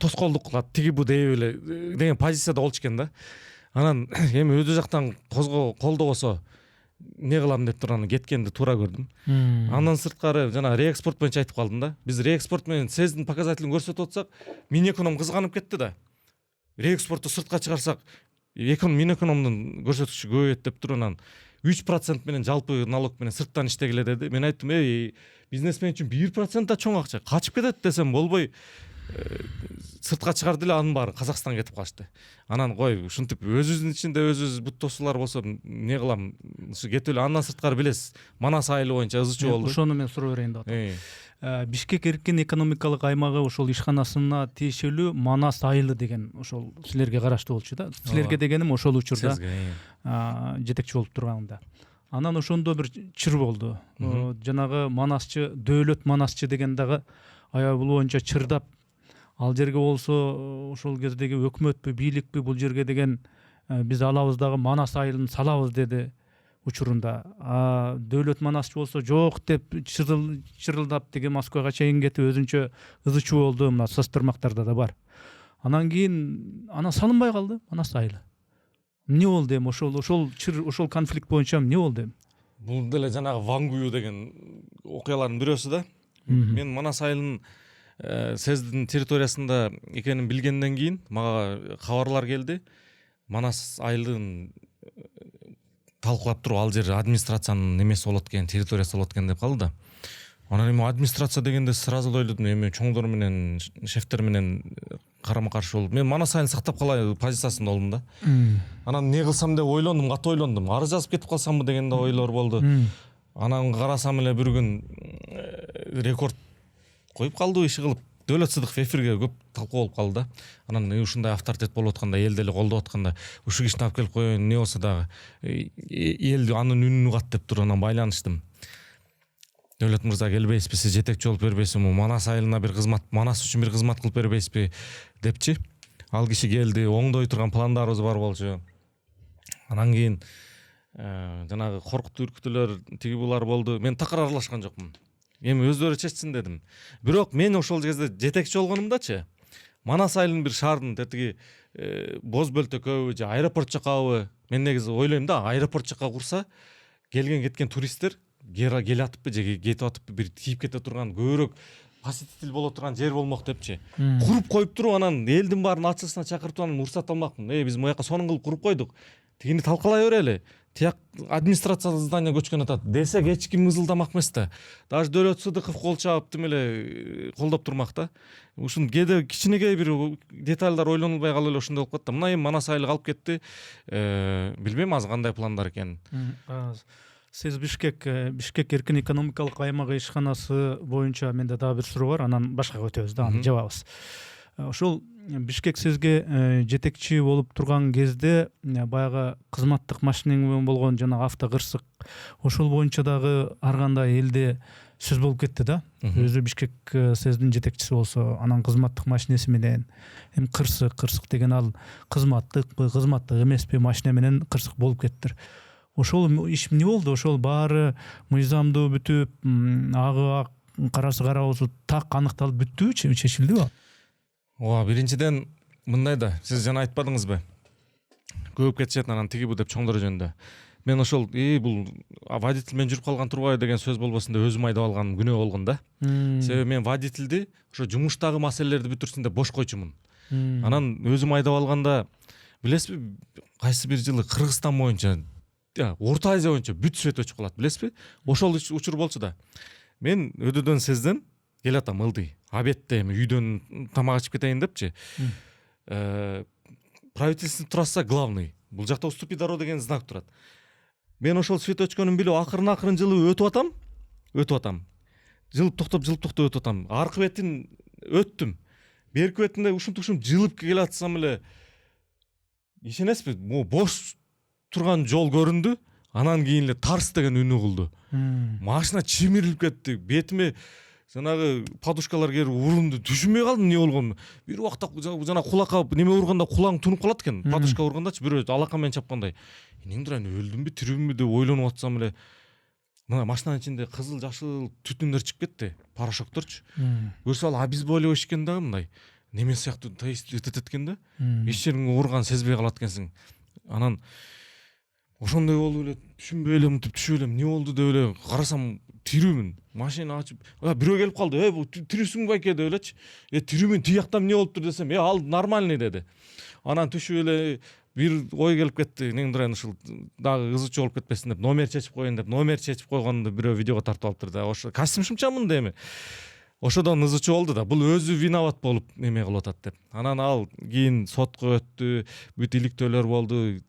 тоскоолдук кылат, тиги бу дей эле деген позицияда болчу экен да. Анан эми өз жактан колдобосо не кылам деп турган кеткенди туура көрдүм. Андан сырткары жана реэкспорт боюнча айтып калдым да. Биз реэкспорт менен сездин показателин көрсөтүп атсак, Минэконом кызганып кетти да. Реэкспортту сыртка чыгарсак, Минэкономдун көрсөткүчү көбөйөт деп туруп анан 3% менен жалпы налог менен сырттан иштегиле деди. Мен айттым, бизнесмен үчүн 1% да чоң акча. Качып кетет десем болбой, сыртка чыгарды эле, анын баары Казакстанга кетип калышты. Анан кой, ушинтип өзүбүздүн ичинде өзүбүз бут тосуулар болсо не кылам, ушу кетип эле. Андан сырткары билесиз, Манас айылы боюнча ызы чуу болду. Ошону мен суроо берейин деп атам. Бишкек эркин экономикалык аймагы ошол ишканасына тиешелүү Манас айылы деген ошол силерге караштуу болчу да. Силерге дегеним ошол учурда жетекчи болуп турганда. Анан ошондо бир чыр болду. Жанагы Манасчы, Дөөлөт Манасчы деген дагы аябай боюнча чырдап, ал жерге болсо ошол кездеги өкмөтпү, бийликпи бул жерге деген биз алабыз дагы Манас айылын салабыз деди учурунда. Дөөлөт Манасчы болсо жок деп чырылдап тиги Москвага чейин кетип өзүнчө ызы чуу болду. Мына соц тармактарда да бар. Анан кийин ана салынбай калды Манас айылы. Эмне болду эми ошол чыр, ошол конфликт боюнча эмне болду эми? Бул деле жанагы Вангую деген окуялардын бирөөсү да. Мен Манас айылынын сездин территориясында экенин билгенден кийин мага кабарлар келди. Манас айылын талкуулап туруп, ал жер администрациянын немеси болот экен, территориясы болот экен деп калды да. Анан эми администрация дегенде сразу ойлодум, эми чоңдор менен, шефтер менен карама каршы болуп, мен Манас айылын сактап калай позициясында болдум да. Анан не кылсам деп ойлондум, катуу ойлондум. Арыз жазып кетип калсамбы деген да ойлор болду. Анан карасам эле бир күн рекорд коюп калды, иши кылып. Дөөлөт Сыдыков эфирге көп талкуу болуп калды да. Анан ушундай авторитет болуп атканда, элди эле колдоп атканда, ушул кишини алып келип коеюн, не болсо дагы эл анын үнүн угат деп туруп анан байланыштым. Дөөлөт мырза келбейсизби, сиз жетекчи болуп бербейсизби, Манас айылына бир кызмат, Манас үчүн бир кызмат кылып бербейсизби депчи. Ал киши келди, оңдой турган пландарыбыз бар болчу. Анан кийин жанагы коркутуу үркүтүүлөр тиги булар болду. Мен такыр аралашкан жокмун. Эми өздөрү чечсин дедим. Бирок мен ошол кезде жетекчи болгонумдачы, Манас айылынын бир шаардын тетиги боз бөлтөкөбү же аэропорт жакабы, мен негизи ойлойм да, аэропорт жака курса келген кеткен туристтер келе атыппы же кетип атыппы, бир тийип кете турган, көбүрөөк посетитель боло турган жер болмок депчи. Куруп коюп туруп анан элдин баарын ачысына чакыртып анан уруксат алмакмын. Биз муяка сонун кылып куруп койдук. Тигини талкалай берели. Тияк администрация здание көчкөн атат десек эч ким мызылдамак эмес да. Даже Дөөлөт Сыдыков кол чаап тим эле колдоп турмак да. Ушун кээде кичинекей бир детальдар ойлонулбай калып эле ошондой болуп калат да. Мына эми Манас айылы калып кетти. Билбейм азыр кандай пландар экенин. Сиз Бишкек эркин экономикалык аймагы ишканасы боюнча менде дагы бир суроо бар, анан башкага өтөбүз да, аны жабабыз. Ошол Бишкек сизге жетекчи болуп турган кезде баягы кызматтык машинең менен болгон жана автокырсык, ошол боюнча дагы ар кандай элде сөз болуп кетти да. Өзү Бишкек сездин жетекчиси болсо, анан кызматтык машинеси менен эми кырсык деген ал кызматтыкпы, кызматтык эмеспи машина менен кырсык болуп кеттир. Ошол иш эмне болду? Ошол баары мыйзамдуу бүтүп, агы ак, карасы кара болсо так аныкталып бүттүбү, чечилдиби? Биринчиден мындай да, сиз жана айтпадыңызбы? Көп кетишет анан тиги бу деп чоңдор жөнүндө. Мен ошол бул водитель менен жүрүп калган турбайбы деген сөз болбосун деп өзүм айдап алган күнөө болгон да. Себеби мен водительди ошо жумуштагы маселелерди бүтүрсүн деп бош койчумун. Анан өзүм айдап алганда, билесизби, кайсы бир жылы Кыргызстан боюнча, Орто Азия боюнча бүт свет өчүп калат, билесизби? Ошол учур болчу да. Мен өдөдөн сезден келатам ылдый. Обедте эми үйдөн тамак ичип кетейин депчи. Правительственный трасса главный. Бул жакта уступи дорогу деген знак турат. Мен ошол свет өчкөнүн билип акырын жылып өтүп атам. Жылып токтоп өтүп атам. Аркы бетин өттүм. Берки бетинде ушинтип жылып келатсам эле, ишенесизби? Бош турган жол көрүндү, анан кийин эле тарс деген үнү кылды. Машина чимирилип кетти, бетиме жанагы подушкалар келип урунду, түшүнбөй калдым эмне болгонун. Бир убакта жана кулакка неме урганда кулаң тунуп калат экен, подушка ургандачы бирөө алака менен чапкандай. Эмнеңдир аны өлдүмбү, тирүүмбү деп ойлонуп атсам эле мына машинанын ичинде кызыл жашыл түтүндөр чыгып кетти, порошокторчу. Көрсө ал обезболивающий экен да, мындай неме сыяктуу таистет экен да. Эч жериңе урган сезбей калат экенсиң. Анан ошондой болуп эле түшүнбөй эле мынтип түшүп элем, эмне болду деп эле карасам тирүүмүн. Машина ачып, бирөө келип калды. Бу тирүүсүң байке деп элечи. Тирүүмүн, тиги жакта эмне болуптур десем, ал нормальный деди. Анан түшүп эле бир ой келип кетти, эмнеңдир ушул дагы кызычуу болуп кетпесин деп номер чечип коеюн деп, номер чечип койгонду бирөө видеого тартып алыптыр да. Ошо костюм шымчамын деми. Ошодон ызычуу болду да, бул өзү виноват болуп неме кылып атат деп. Анан ал кийин сотко өттү, бүт иликтөөлөр болду,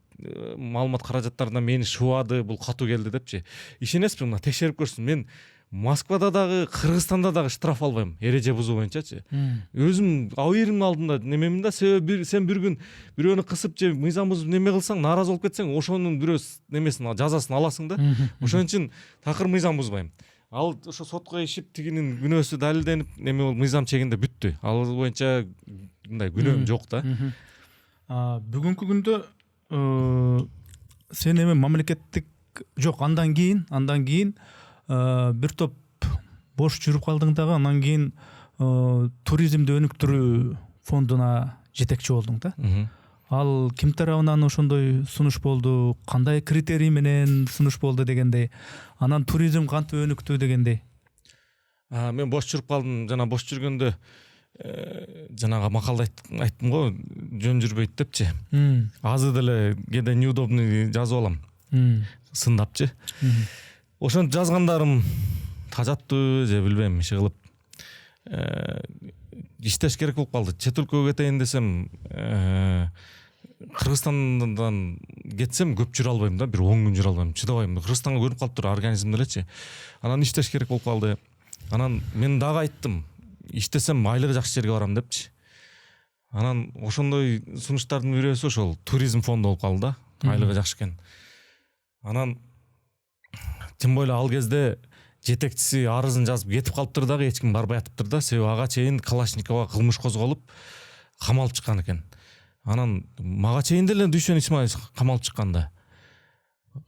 маалымат каражаттарынан мени шубады, бул катуу келди депчи. Ишенесизби, мына текшерип көрсүн, мен Москвада дагы, Кыргызстанда дагы штраф албайм, эреже бузуу боюнчачы. Өзүм абийиримдин алдында немемин да, себеби сен бир күн бирөөнү кысып же мыйзам бузуп неме кылсаң, нааразы болуп кетсең, ошонун бирөө немесин жазасын аласың да. Ошон үчүн такыр мыйзам бузбайм. Ал ошо сотко ишип, тигинин күнөөсү далилденип, неме болуп мыйзам чегинде бүттү. Ал боюнча мындай күнөөм жок да. Бүгүнкү күндө сен эми мамлекеттик жок, андан кийин бир топ бош жүрүп калдың дагы, анан кийин туризмди өнүктүрүү фондуна жетекчи болдуң да. Ал ким тарабынан ошондой сунуш болду, кандай критерий менен сунуш болду дегендей, анан туризм кантип өнүктү дегендей. Мен бош жүрүп калдым, жана бош жүргөндө жанагы макалда айттым го, жөн жүрбөйт депчи. Азыр деле кээде неудобный жазып алам, сындапчы. Ошентип жазгандарым тажаттуу же билбейм, иши кылып иштеш керек болуп калды. Чет өлкөгө кетейин десем, Кыргызстандан кетсем көп жүрө албайм да, бир 10 күн жүрө албайм, чыдабайм. Кыргызстанга көрүнүп калыптыр организм делечи. Анан иштеш керек болуп калды. Анан мен дагы айттым, иштесем айлыгы жакшы жерге барам депчи. Анан ошондой сунуштардын бирөөсү ошол туризм фонду болуп калды да, айлыгы жакшы экен. Анан тем более ал кезде жетекчиси арызын жазып кетип калыптыр дагы, эч ким барбай атыптыр да, себеби ага чейин Калашникова кылмыш козголуп камалып чыккан экен. Анан мага чейин деле Дүйшөн Исмаилович камалып чыккан да.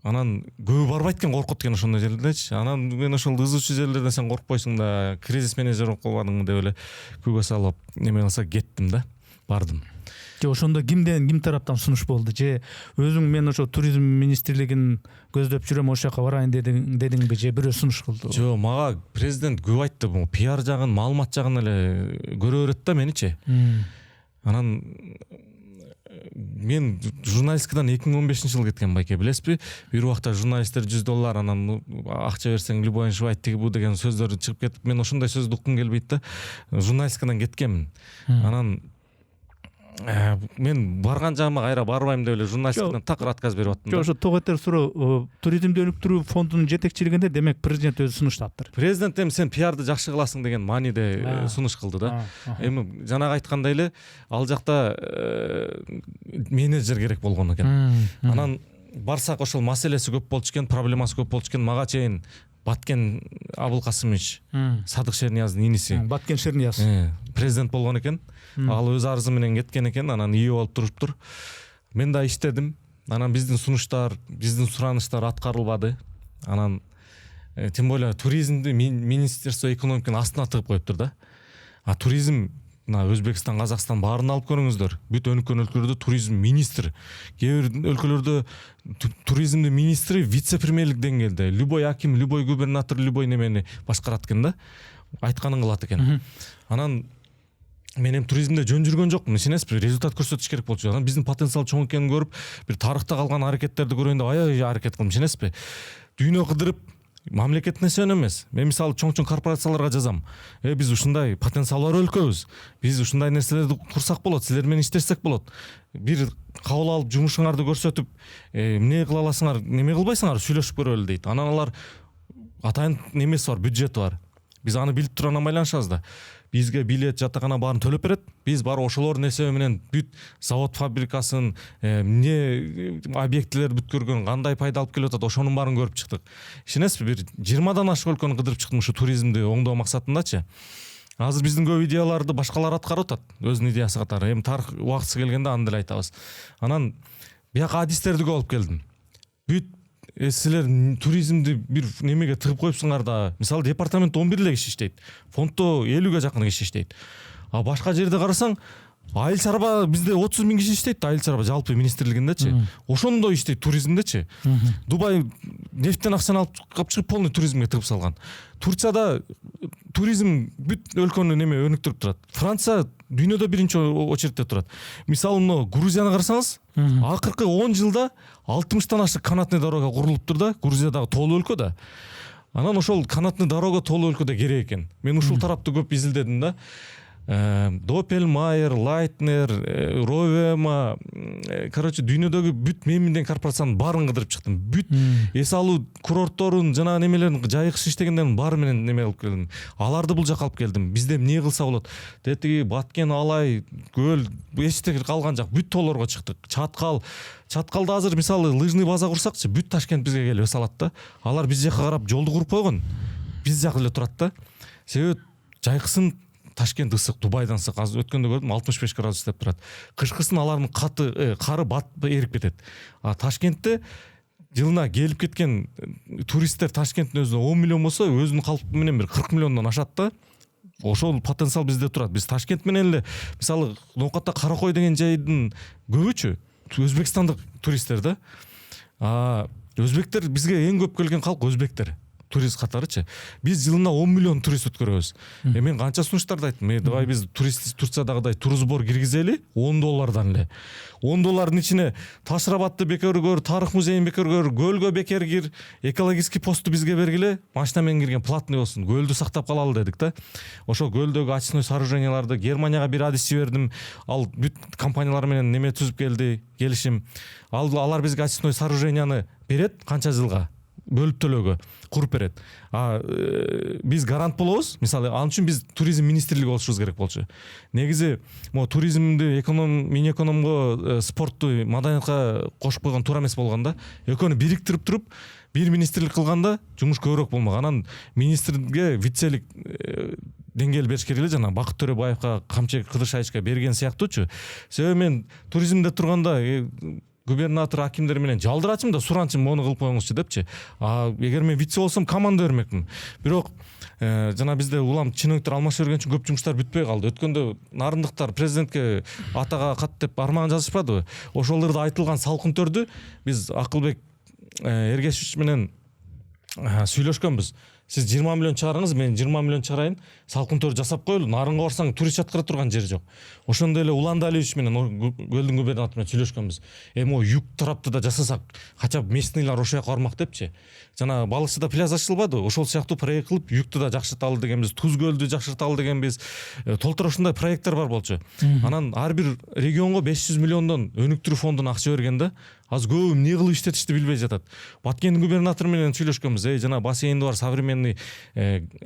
Анан көбү барбайт экен, коркот экен ошондой жерлердечи. Анан мен ошол ызычуу жерлерден сен коркпойсуң да, кризис менеджер болуп калбадыңбы деп эле күбө салып неме кылса кеттим да, бардым. Же ошондо ким тараптан сунуш болду, же өзүң мен ошо туризм министрлигин көздөп жүрөм, ошол жака барайын дедиңби, же бирөө сунуш кылды? Жок, мага президент көп айтты, бул пиар жагын, маалымат жагын эле көрө берет да меничи. Анан мен журналисткадан 2015-жылы кеткен байке, билесизби? Бир убакта журналисттер $100, анан акча берсең любой шыбайт тиги бу деген сөздөр чыгып кетип, мен ошондой сөздү уккум келбейт да. Журналисткадан кеткенмин. Анан мен барган жагыма кайра барбайм деп эле журналисттиктен такыр отказ берип аттым. Жок, ошо тоготер суроо, туризмди өнүктүрүү фондунун жетекчилигинде демек президент өзү сунуштаптыр. Президент эми сен пиарды жакшы кыласың деген мааниде сунуш кылды да. Эми жанагы айткандай эле ал жакта менеджер керек болгон экен. Анан барсак ошол маселеси көп болчу экен, проблемасы көп болчу экен. Мага чейин Баткен Абылкасымович, Садык Шернияздын иниси. Баткен Шернияз президент болгон экен. Ал өз арызы менен кеткен экен, анан үй болуп туруптур. Мен да иштедим. Анан биздин сунуштар, биздин сураныштар аткарылбады. Анан тем более туризмди Министерство экономиканын астына тыгып коюптур да. Туризм Өзбекстан, Казакстан баарын алып көрүңүздөр. Бүт өнүккөн өлкөлөрдө туризм министр, кээ бир өлкөлөрдө туризмдин министри вице-премьерлик деңгээлде. Любой аким, любой губернатор, любой немени башкарат экен да. Айтканын кылат экен. Анан мен эми туризмде жөн жүргөн жокмун, ишенесизби? Результат көрсөтүш керек болчу. Анан биздин потенциал чоң экенин көрүп, бир тарыхта калган аракеттерди көрөйүн деп аябай аракет кылдым, ишенесизби? Дүйнө кыдырып, мамлекет нерсе эмес. Мен мисалы чоң корпорацияларга жазам. Биз ушундай потенциал бар өлкөбүз. Биз ушундай нерселерди курсак болот, силер менен иштесек болот. Бир кабыл алып жумушуңарды көрсөтүп, эмне кыла аласыңар, неме кылбайсыңар, сүйлөшүп көрөлү дейт. Анан алар атайын немеси бар, бюджети бар. Биз аны билип тургандан байланышабыз да. бизге билет жатакана баарын төлөп берет. Биз бар ошолордун эсеби менен бүт завод фабрикасын эмне объектилер бүт көргөн, кандай пайда алып келип атат, ошонун баарын көрүп чыктык. Ишенесизби, бир 20дан ашык өлкөнү кыдырып чыктым ушу туризмди оңдоо максатындачы. Азыр биздин көп идеяларды башкалар аткарып атат, өзүнүн идеясы катары. Эми тарых убактысы келгенде аны деле айтабыз. Анан бияка адистерди көп алып келдим. Бүт силер туризмди бир немеге тыгып коюпсуңар да. Мисалы департаментте 11 эле киши иштейт. Фонддо 50ге жакын киши иштейт. А башка жерде карасаң, Айыл чарба бизде 30 000 киши иштейт, айыл чарба жалпы министрлигиндечи. Ошондой иштейт туризмдечи. Дубай нефттен акчаны алып чыгып полный туризмге тыгып салган. Турцияда туризм бүт өлкөнү неме өнүктүрүп турат. Франция дүйнөдө биринчи очередте турат. Мисалы мына Грузияны карасаңыз, акыркы 10 жылда 60тан ашык канатный дорога курулуптур да, Грузиядагы тоолуу өлкө да. Анан ошол канатный дорога тоолуу өлкөдө керек экен. Мен ушул тарапты көп изилдедим да. Доппельмайер, Лайтнер, Ровема, короче, дүйнөдөгү бүт меминден корпорациянын баарын кыдырып чыктым. Бүт эс алуу курортторун жана немелерин жайыкчы иштегендердин баары менен неме алып келдим. Аларды бул жака алып келдим. Бизде эмне кылса болот? Тетиги Баткен, Алай, Көл, эчте калган жак бүт тоолорго чыктык. Чаткалда азыр мисалы лыжный база курсакчы, бүт Ташкент бизге келип эс алат да. Алар биз жака карап жолду куруп койгон. Биз жакы эле турат да. Себеби жайкысын Ташкент ысык, Дубайдан ысык. Азыр өткөндө көрдүм 65 градус деп турат. Кышкысын алардын кары эрип кетет. А Ташкентте жылына келип кеткен туристтер Ташкенттин өзүнө 10 миллион болсо, өзүнүн калпы менен бир 40 миллиондон ашат да. Ошол потенциал бизде турат. Биз Ташкент менен эле мисалы Ноокатта Каракой деген жайдын көбүчү өзбекстандык туристтер да. Өзбектер бизге эң көп келген калк өзбектер. Турист катарычы. Биз жылына 10 миллион турист өткөрөбүз. Мен канча сунуштарды айттым. Давай биз турист Турциядагыдай турсбор киргизели $10 эле. $10 ичине Ташрабатты бекер көр, тарых музейин бекер көр, көлгө бекер кир, экологический постту бизге бергиле, машина менен кирген платный болсун, көлдү сактап калалы дедик да. Ошо көлдөгү очистной сооруженияларды Германияга бир адисчи бердим. Ал бүт компаниялар менен неме түзүп келди, келишим. Алар бизге очистной сооруженияны берет канча жылга? Бөлүп төлөөгө куруп берет. Биз гарант болобуз. Мисалы, ал үчүн биз туризм министрлиги болушубуз керек болчу. Негизи, туризмди Минэкономго, спортту, маданиятка кошуп койгон туура эмес болгон да. Экөөнү бириктирип туруп, бир министрлик кылганда жумуш көбүрөөк болмок. Анан министрге вицелик деңгээл бериш керек эле, жана Бакыт Төрөбаевга, Камчек Кыдыршайычка берген сыяктуучу. Себеби мен туризмде турганда губернатор, акимдер менен жалдырачым да суранчым мону кылып коюңузчу депчи. Эгер мен вице болсом команда бермекмин. Бирок жана бизде улам чиновниктер алмашып берген үчүн көп жумуштар бүтпөй калды. Өткөндө нарындыктар президентке атага кат деп арман жазышпадыбы? Ошолордо айтылган салкын-төрдү биз Акылбек Эргешевич менен сүйлөшкөнбүз. Сиз 20 миллион чыгарыңыз, мен 20 миллион чыгарайын, салкын-төр жасап коелу. Нарынга барсаң турист жаткыра турган жер жок. Ошондой эле Улан Далиевич менен көлдүн губернатору менен сүйлөшкөнбүз. Эми юг тарапты да жасасак, хотя бы местныйлар ошол жака бармак депчи. Жана Балыкчыда пляж ачылбады, ошол сыяктуу проект кылып югту да жакшырталы дегенбиз, Туз көлдү жакшырталы дегенбиз. Толтура ушундай проекттер бар болчу. Анан ар бир регионго 500 миллиондон өнүктүрүү фондуна акча берген да. Аз көп эмне кылып иштетишти билбей жатат. Баткендин губернатору менен сүйлөшкөнбүз. Жана бассейнди бар современный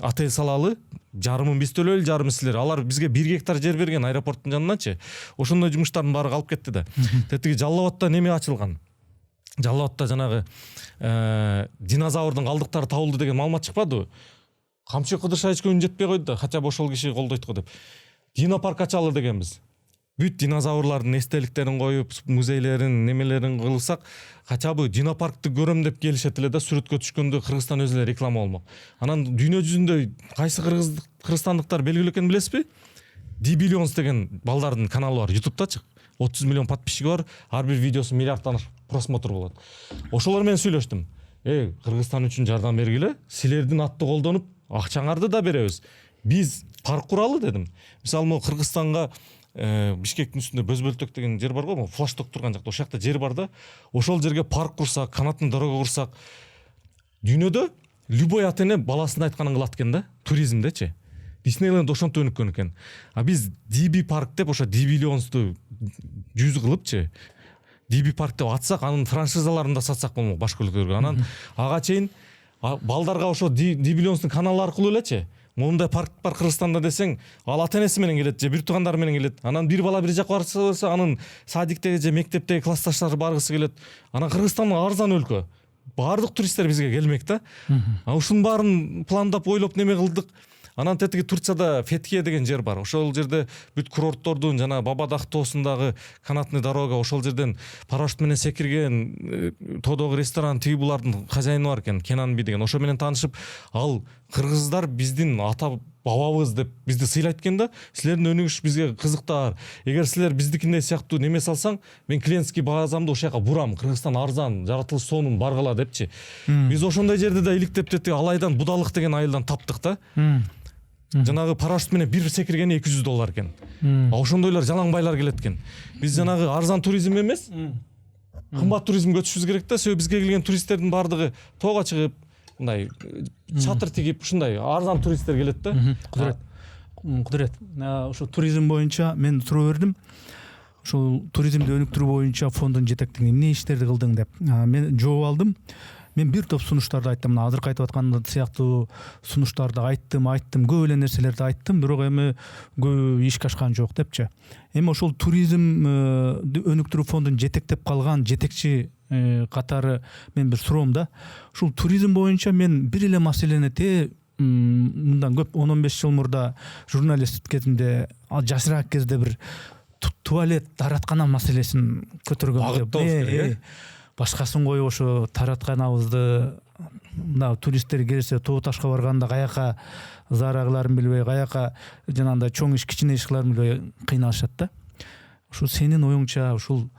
отель салалы, жарымын биз төлөйлү, жарымын силер. Алар бизге 1 гектар жер берген аэропорттун жаныначы. Ошондой жумуштардын баары калып кетти да. Тетиги Жалал-Абадта неме ачылган. Жалал-Абадта жанагы динозаврдын калдыктары табылды деген маалымат чыкпадыбы? Камчек Кыдыршайычка үн жетпей койду да, хотя бы ошол киши колдойт го деп. Динопарк ачалы дегенбиз. Бүт динозаврлардын эстеликтерин коюп, музейлерин, немелерин кылсак, хотя бы динопаркты көрөм деп келишет эле да, сүрөткө түшкөндө Кыргызстан өзү эле реклама болмок. Анан дүйнө жүзүндө кайсы кыргызстандыктар белгилүү экенин билесизби? D-Billions деген балдардын каналы бар, YouTube'да 30 миллион подписчиги бар, ар бир видеосу миллиарддан просмотр болот. Ошолор менен сүйлөштүм. Кыргызстан үчүн жардам бергиле, силердин атты колдонуп, акчаңарды да беребиз. Биз парк куралы дедим. Мисалы, могу Кыргызстанга Бишкектин үстүндө Бөзбөлтөк деген жер бар го, флашток турган жакта, ошол жакта жер бар да. Ошол жерге парк курсак, канатный дорога курсак, дүйнөдө любой ата эне баласынын айтканын кылат экен да, туризмдечи. Диснейленд ошонтип өнүккөн экен. Биз DB парк деп ошо D-Billions'ту 100 кылыпчы. DB парк деп атсак, анын франшизаларын да сатсак болмок башка өлкөлөргө. Анан ага чейин балдарга ошо D-Billions'тун каналы аркылуу элечи Моундай парк бар Кыргызстанда десең, ал ата энеси менен келет же бир туугандары менен келет. Анан бир бала бир жака барса болсо, анын садиктеги же мектептеги классташтары баргысы келет. Анан Кыргызстан арзан өлкө. Бардык туристтер бизге келмек да. Ушунун баарын пландап, ойлоп неме кылдык. Анан тетиги Турцияда Фетхие деген жер бар. Ошол жерде бүт курорттордун жана Бабадак тоосундагы канатный дорога, ошол жерден парашют менен секирген тоодогу ресторан тиги булардын хозяйыны бар экен, Кенан Би деген. Ошо менен таанышып, ал кыргыздар биздин ата бабабыз деп бизди сыйлайт экен да. Силердин өнүгүш бизге кызыктар. Эгер силер биздикиндей сыяктуу неме салсаң, мен клиентский базамды ошол жака бурам. Кыргызстан арзан, жаратылыш сонун баргыла депчи. Биз ошондой жерде да иликтеп тети Алайдан Будалык деген айылдан таптык да. Жанагы парашют менен бир секиргени $200 экен. Ошондойлор жалаңбайлар келет экен. Биз жанагы арзан туризм эмес, кымбат туризм көчүшүбүз керек да. Себеби бизге келген туристтердин баардыгы тоого чыгып, мындай чатыр тигип, ушундай арзан туристтер келет да. Кудурет. Ошо туризм боюнча мен суроо бердим. Ошол туризмди өнүктүрүү боюнча фондун жетектеги эмне иштерди кылдың деп. Мен жооп алдым. Мен бир топ сунуштарды айттым. Мына азыр кайтып аткан сыяктуу сунуштарды айттым, көп эле нерселерди айттым, бирок эми көп ишке ашкан жок депчи. Эми ошол туризм өнүктүрүү фондун жетектеп калган жетекчи катары мен бир суроом да. Ушул туризм боюнча мен бир эле маселени мындан көп 10-15 жыл мурда журналист кезинде, жашыраак кезде бир туалет, даараткана маселесин көтөргөн. Башкасын коюп ошо таратканабызды мына туристтер келсе тоо ташка барганда каяка заарагыларын билбей, каяка жанагындай чоң иш, кичине иш кыларын билбей кыйналышат да. Ушул сенин оюңча ушул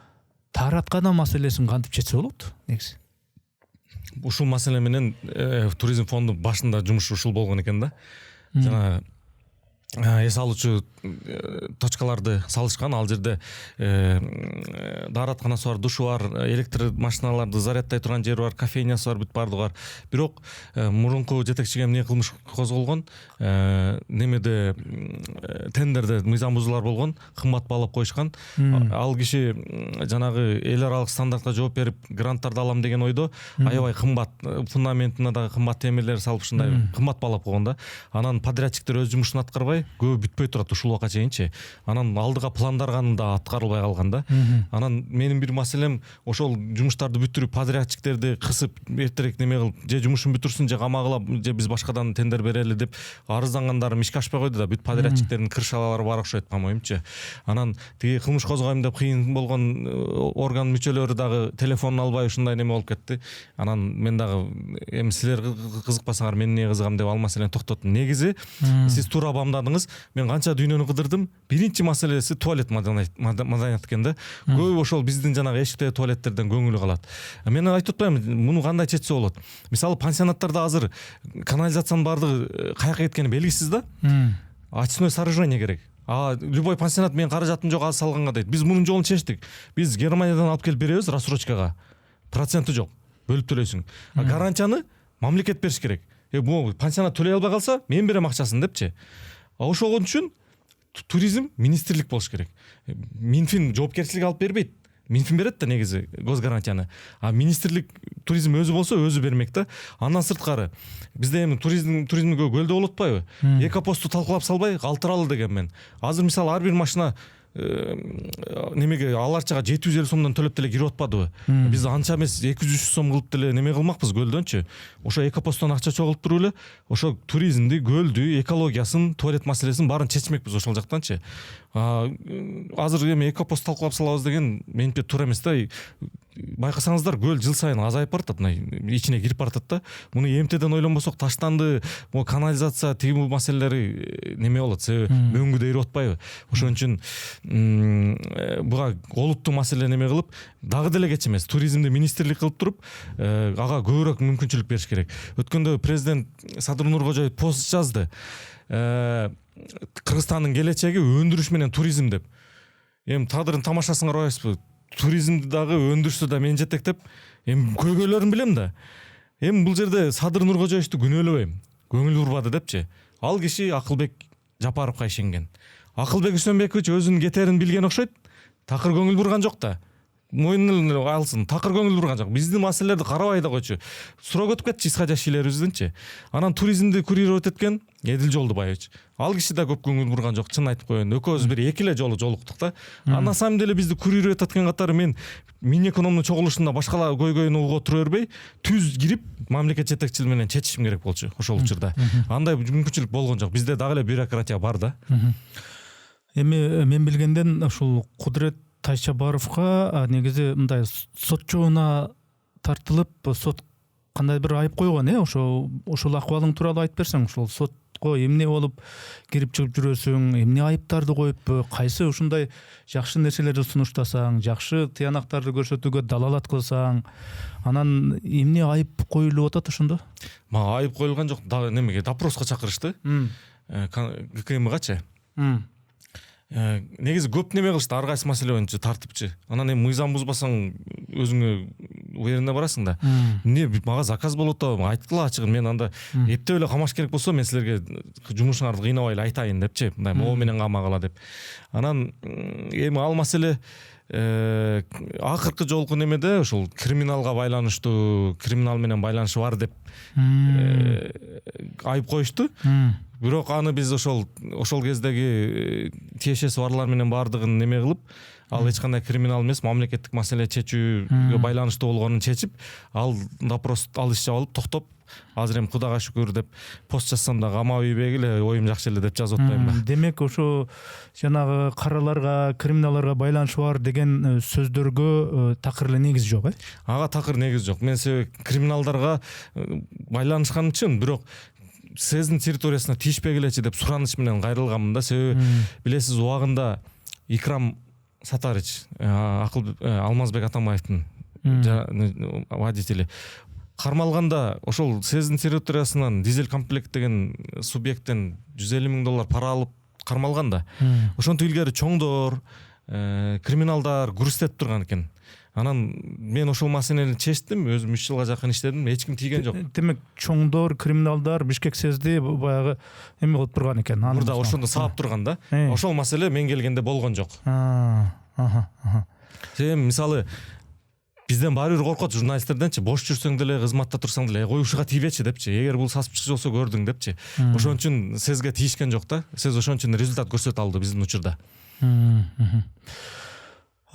таараткана маселесин кантип чечсе болот негизи? Ушул маселе менен туризм фонду башында жумушу ушул болгон экен да. Жана эс алуучу точкаларды салышкан. Ал жерде дааратканасы бар, душу бар, электр машиналарды зарядтай турган жери бар, кофейнясы бар, бүт бардыгы бар. Бирок мурунку жетекчиге эмне кылмыш козголгон? Немеде тендерде мыйзам бузуулар болгон, кымбат баалап коюшкан. Ал киши жанагы эл аралык стандартка жооп берип гранттарды алам деген ойдо аябай кымбат, фундаментине дагы кымбат темирлер салып ушундай кымбат баалап койгон да. Анан подрядчиктер өз жумушун аткарбай, көбү бүтпөй турат ушул убакка чейинчи. Анан алдыга пландарганы да аткарылбай калган да. Анан менин бир маселем ошол жумуштарды бүтүрүп, подрядчиктерди кысып, эртерээк неме кылып, же жумушун бүтүрсүн, же камагыла, же биз башкадан тендер берели деп арыздангандарым ишке ашпай койду да. Бүт подрядчиктердин кыршалары бар окшойт, по-моюмчу. Анан тиги кылмыш козгойм деп кыйын болгон орган мүчөлөрү дагы телефонун албай ушундай неме болуп кетти. Анан мен дагы эми силер кызыкпасаңар мен эмне кызыгам деп ал маселени токтоттум. Негизи сиз туура бамдадыңыз. Мен канча дүйнөнү кыдырдым. Биринчи маселеси туалет маданият экен да. Көп ошол биздин жанагы эшиктеги туалеттерден көңүлү калат. Мен айтып атпаймын, муну кандай чечсе болот. Мисалы пансионаттарда азыр канализациянын баардыгы каяка кеткени белгисиз да. Очистное сооружение керек. Любой пансионат мен каражатым жок, аз салганга дейт. Биз мунун жолун чечтик. Биз Германиядан алып келип беребиз рассрочкага. Проценти жок. Бөлүп төлөйсүң. Гарантияны мамлекет бериш керек. Бу пансионат төлөй албай калса, мен берем акчасын депчи. Ошол үчүн туризм министрлик болуш керек. Минфин жоопкерчилик алып бербейт. Минфин берет да негизи госгарантияны. Министрлик туризм өзү болсо өзү бермек да. Андан сырткары бизде эми туризмди көлдө болуп атпайбы? Экопосту талкуулап салбай калтыралы деген мен. Азыр мисалы ар бир машина немеге аларчага 750 сомдон төлөп деле кирип атпадыбы? Биз анча эмес 200-300 сом кылып деле неме кылмакпыз көлдөнчү. Ошо экопосттон акча чогултуруп эле ошо туризмди, көлдү, экологиясын, туалет маселесин баарын чечмекпиз ошол жактанчы. Азыр эми экопост талкуулап салабыз деген менимче туура эмес да. Байкасаңыздар, көл жыл сайын азайып баратат, ичине кирип баратат да. Муну эмтеден ойлонбосок, таштанды, канализация, тиги бул маселелери неме болот, себеби мөңгүдө ирип атпайбы. Ошон үчүн буга олуттуу маселе неме кылып, дагы деле кеч эмес, туризмди министрлик кылып туруп, ага көбүрөөк мүмкүнчүлүк бериш керек. Өткөндө президент Садыр Нуркожоев пост жазды. Кыргызстандын келечеги өндүрүш менен туризм деп. Эми тагдырдын тамашасын карабайсызбы? Туризмди дагы өндүрүштү да мен жетектеп, эми көйгөйлөрүн билем да. Эми бул жерде Садыр Нуркожоевду күнөөлөбөйм. Көңүл бурбады депчи. Ал киши Акылбек Жапаровго ишенген. Акылбек Үсөнбекович өзүнүн кетерин билген окшойт. Такыр көңүл бурган жок да. мойнун алсын, такыр көңүл бурган жок. Биздин маселелерди карабай да койчу. Суроо өтүп кетчи исхажа шилерибиздинчи. Анан туризмди курировать эткен Эдил Жолдубаевич. Ал киши да көп көңүл бурган жок, чын айтып коеюн. Экөөбүз бир эки эле жолу жолуктук да. На самом деле бизди курировать эткен катары мен мини экономдун чогулушунда башкалар көйгөйүн угуп отура бербей, түз кирип мамлекет жетекчилиги менен чечишим керек болчу ошол учурда. Андай мүмкүнчүлүк болгон жок. Бизде дагы эле бюрократия бар да. Эми мен билгенден ушул Кудурет Тайшабаровго негизи мындай сот жообуна тартылып, сот кандай бир айып койгон, ошол акыбалың тууралуу айтып берсең, ошол сотко эмне болуп кирип чыгып жүрөсүң, эмне айыптарды коюп, кайсы ушундай жакшы нерселерди сунуштасаң, жакшы тыянактарды көрсөтүүгө далалат кылсаң, анан эмне айып коюлуп атат ошондо? Мага айып коюлган жок, немеге допроско чакырышты. ГКМгачы. Негизи көп неме кылышты, ар кайсы маселе боюнча тартыпчы. Анан эми мыйзам бузбасаң өзүңө уверенно барасың да. Эмне мага заказ болуп атабы, айткыла ачыгын, мен анда эптеп эле камаш керек болсо мен силерге жумушуңарды кыйнабай эле айтайын депчи, мындай могу менен камагыла деп. Анан эми ал маселе акыркы жолку немеде ушул криминалга байланыштуу, криминал менен байланышы бар деп айып коюшту. Бирок аны биз ошол кездеги тиешеси барлар менен баардыгын неме кылып, ал эч кандай криминал эмес, мамлекеттик маселе чечүүгө байланыштуу болгонун чечип, ал допрос, ал иш жабылып токтоп, азыр эми Кудайга шүкүр деп пост жазсам да кама ийбей эле, оюм жакшы эле деп жазып атпайм ба. Демек ошо жанагы караларга, криминалдарга байланышы бар деген сөздөргө такыр эле негиз жок, Ага такыр негиз жок. Мен себеби криминалдарга байланышкан үчүн, бирок сиздин территориясына тийишпей келечи деп сураныч менен кайрылганмын да. Себеби билесиз, убагында Икрам Сатарыч, Алмазбек Атамбаевдин водители кармалганда, ошол сиздин территориясынан дизель комплект деген субъекттен $150,000 пара алып кармалган да. Ошонтип илгери чоңдор, криминалдар күрүстетип турган экен. Анан мен ошол маселени чечтим, өзүм 3 жылга жакын иштедим, эч ким тийген жок. Демек чоңдор, криминалдар Бишкек ССди баягы эме кылып турган экен. Мурда ошондо саап турган да. Ошол маселе мен келгенде болгон жок. Мисалы, бизден баары бир коркот, журналисттерденчи, бош жүрсөң деле, кызматта турсаң деле, коюшуга тийбечи депчи. Эгер бул саспчы болсо көрдүң депчи. Ошон үчүн сизге тийишкен жок да. Сиз ошон үчүн результат көрсөтө алды биздин учурда.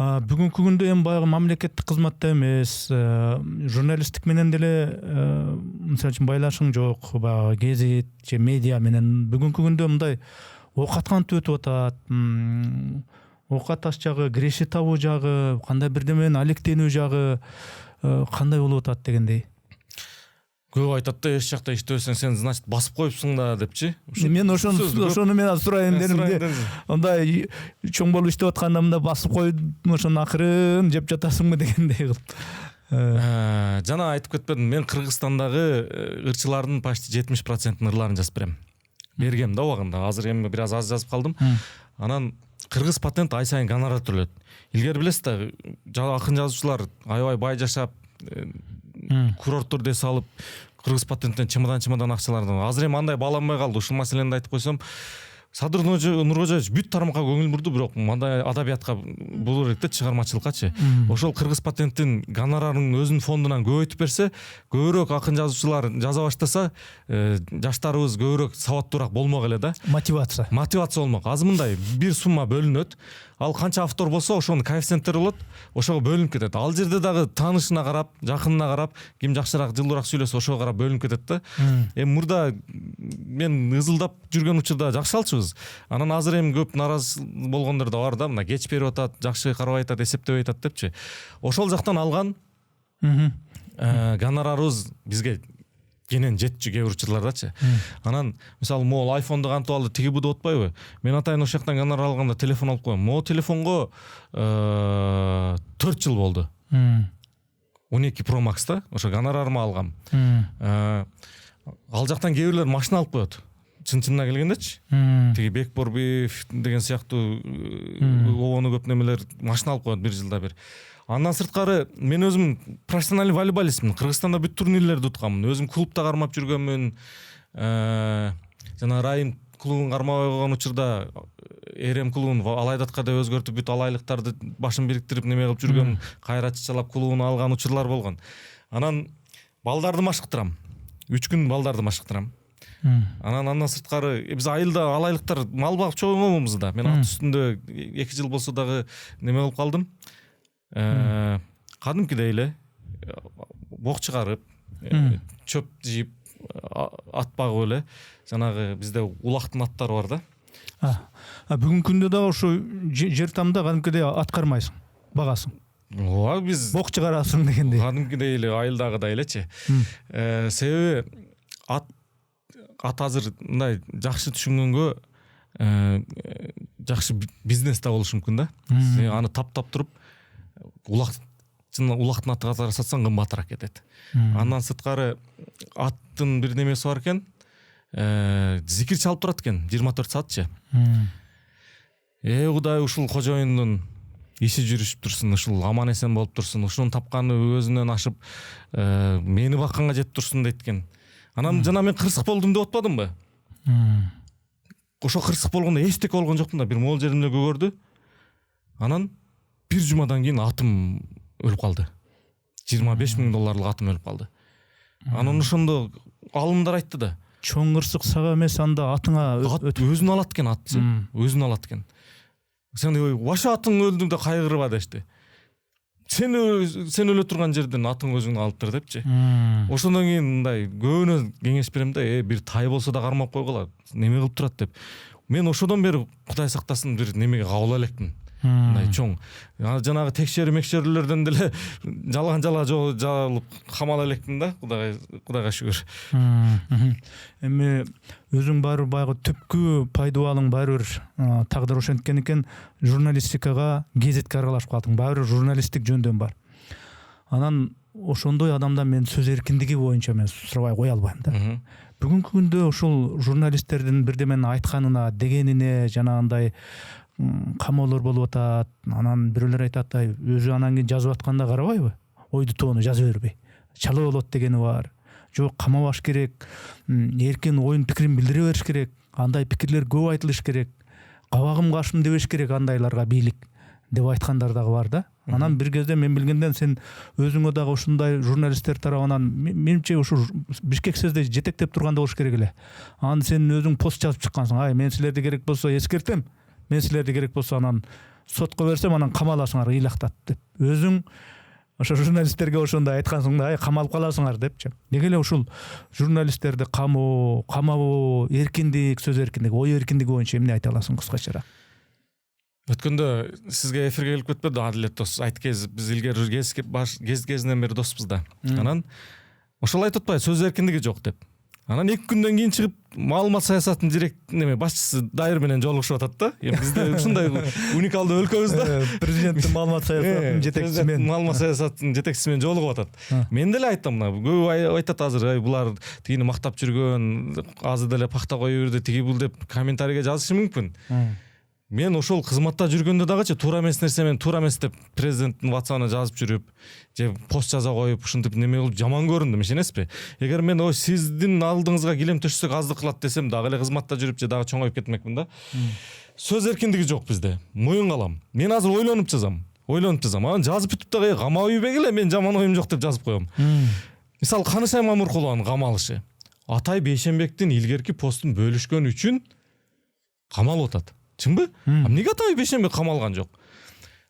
Бүгүнкү күндө эми баягы мамлекеттик кызматта эмес, журналисттик менен деле мисалы үчүн байланышың жок, баягы гезит же медиа менен бүгүнкү күндө мындай оокат кантип өтүп атат? Оокат аш жагы, киреши табуу жагы, кандай бирдеме менен алектенүү жагы кандай болуп атат дегендей. Көп айтат да, эч жакта иштебесең сен значит басып коюпсуң да депчи. Мен ошону мен сурайын дедим. Ондай чоң болуп иштеп атканда мында басып коюп, ошону акырын жеп жатасыңбы дегендей кылып. Жана айтып кетпедим, мен Кыргызстандагы ырчылардын почти 70% ырларын жазып берем. Бергем да убагында. Азыр эми бир аз жазып калдым. Анан Кыргыз патент ай сайын гонорар төлөт. Илгери билесиз да, акын жазуучулар аябай бай жашап, курорттор дес алып, Кыргыз патенттен чемодан акчалардан. Азыр эми андай бааланбай калды. Ушул маселени айтып койсом, Садыр Нуркожоевич бүт тармакка көңүл бурду, бирок мындай адабиятка болор элек да, чыгармачылыккачы. Ошол Кыргыз патенттин гонорарынын өзүнүн фондунан көбөйтүп берсе, көбүрөөк акын жазуучулар жаза баштаса, жаштарыбыз көбүрөөк сабаттуураак болмок эле да. Мотивация болмок. Азыр мындай бир сумма бөлүнөт. Ал канча автор болсо, ошонун коэффициенттери болот, ошого бөлүнүп кетет. Ал жерде дагы таанышына карап, жакынына карап, ким жакшыраак, жылуураак сүйлөсө ошого карап бөлүнүп кетет да. Эми мурда мен ызылдап жүргөн учурда жакшы алчыбыз. Анан азыр эми көп наразы болгондор да бар да, мына кеч берип атат, жакшы карабай атат, эсептебей атат депчи. Ошол жактан алган гонорарыбыз бизге кенен жетчү кээ бир учурлардачы. Анан мисалы могул айфонду кантип алды, тиги буду отпайбы? Мен атайын ошол жактан гонорар алганда телефон алып коем. Могу телефонго 4 жыл болду. 12 Pro Max да, ошо гонорарыма алгам. Ал жактан кээ бирлер машина алып коет. Чын-чынына келгендечи. Тиги Бекборбиев деген сыяктуу обону көп немелер машина алып коет 1 жылда бир. Андан сырткары мен өзүм профессиональный волейболистмин. Кыргызстанда бүт турнирлерди утканмын. Өзүм клубта кармап жүргөнмүн. Жана райым клубун кармабай койгон учурда эрем клубун алайдатка деп өзгөртүп бүт алайлыктарды башын бириктирип неме кылып жүргөн, кайратчылап клубун алган учурлар болгон. Анан балдарды машыктырам. 3 күн балдарды машыктырам. Андан сырткары биз айылда алайлыктар мал багып чогойбуз да. Мен ат үстүндө 2 жыл болсо дагы неме болуп калдым. Кадимкидей эле бок чыгарып, чөп жийип, ат багып эле жанагы бизде улактын аттары бар да. Бүгүнкү күндө дагы ошо жер тамда кадимкидей ат кармайсың, багасың. Ооба, биз бок чыгарасың дегендей. Кадимкидей эле айылдагыдай элечи. Себеби ат азыр мындай жакшы түшүнгөнгө жакшы бизнес да болушу мүмкүн да. Аны таптап туруп улактын аты катары сатсаң кымбатыраак кетет. Андан сырткары аттын бир немеси бар экен. Зикир чалып турат экен 24 саатчы. Кудай ушул кожоюндун иши жүрүшүп турсун, ушул аман эсен болуп турсун, ушунун тапканы өзүнөн ашып мени бакканга жетип турсун дейт экен. Анан жана мен кырсык болдум деп атпадымбы? Ошо кырсык болгондо эчтеке болгон жокмун да, бир могул жеримде көгөрдү. Анан бир жумадан кийин атым өлүп калды. $25,000 атым өлүп калды. Анан ошондо алымдар айтты да. Чоң кырсык сага эмес, анда атыңа өзүн алат экен ат. Өзүн алат экен. Сен баша атың өлдү да кайгырба дешти. Сен өлө турган жерден атың өзүң алыптыр депчи. Ошондон кийин мындай көбүнө кеңеш берем да, бир тай болсо да кармап койгула, неме кылып турат деп. Мен ошодон бери Кудай сактасын бир немеге кабыл элекмин. Мындай чоң жанагы текшерүүлөрдөн деле жалган жалып камала элекмин да, Кудайга шүгүр. Эми өзүң баары баягы түпкү пайдубалың баары бир тагдыр ошенткен экен, журналистикага, гезетке аралашып калдың. Баары журналисттик жөндөм бар. Анан ошондой адамдан мен сөз эркиндиги боюнча мен сурабай кое албайм да. Бүгүнкү күндө ушул журналисттердин бирдемени айтканына, дегенине жанагындай камоолор болуп атат. Анан бирөөлөр айтат, өзү анан кийин жазып атканда карабайбы? Ойду тоону жаза бербей. Чала болот дегени бар. Жок, камабаш керек. Эркин оюн пикирин билдире бериш керек. Андай пикирлер көп айтылыш керек. Кабагым кашым дебеш керек андайларга бийлик деп айткандар дагы бар да. Анан бир кезде мен билгенден сен өзүңө дагы ушундай журналисттер тарабынан менимче ушу Бишкек сөздө жетектеп турганда болуш керек эле. Анан сен өзүң пост жазып чыккансың. Мен силерди керек болсо эскертем. Мен силерди керек болсо анан сотко берсем, анан камаласыңар ыйлактат деп. Өзүң ошо журналисттерге ошондой айткансың да, камалып каласыңар депчи. Неге эле ушул журналисттерди камабоо, эркиндик, сөз эркиндиги, ой эркиндиги боюнча эмне айта аласың кыскачараак? Өткөндө сизге эфирге келип кетпеди Адилет дос. Айткез биз илгери кезинен бери доспуз да. Анан ошол айтып атпайбы, сөз эркиндиги жок деп. Анан 2 күндөн кийин чыгып маалымат саясатынын директ неме башчысы Дайыр менен жолугушуп атат да. Бизде ушундай уникалдуу өлкөбүз да. Президенттин маалымат саясатынын жетекчиси менен. Маалымат саясатынын жетекчиси менен жолугуп атат. Мен деле айттым, көп айтат азыр, булар тигини мактап жүргөн, азыр деле пакта коюп жүрдү, тиги бул деп комментарийге жазышы мүмкүн. Мен ошол кызматта жүргөндө дагычы туура эмес нерсе менен туура эмес деп президенттин WhatsApp-ына жазып жүрүп, же пост жаза коюп, ушинтип неме кылып жаман көрүндүм, эмеспи? Эгер мен сиздин алдыңызга килем төшсөк аздык кылат десем, дагы эле кызматта жүрүп же дагы чоңоюп кетмекмин да. Сөз эркиндиги жок бизде. Моюнга алам. Мен азыр ойлонуп жазам. Анан жазып бүтүп дагы камап ийбек эле, мен жаман оюм жок деп жазып коем. Мисалы Канышай Мамыркулованын камалышы. Атай Бейшенбектин илгерки постун бөлүшкөн үчүн камалып атат. Чынбы? Эмнеге Атай Бейшенбек камалган жок?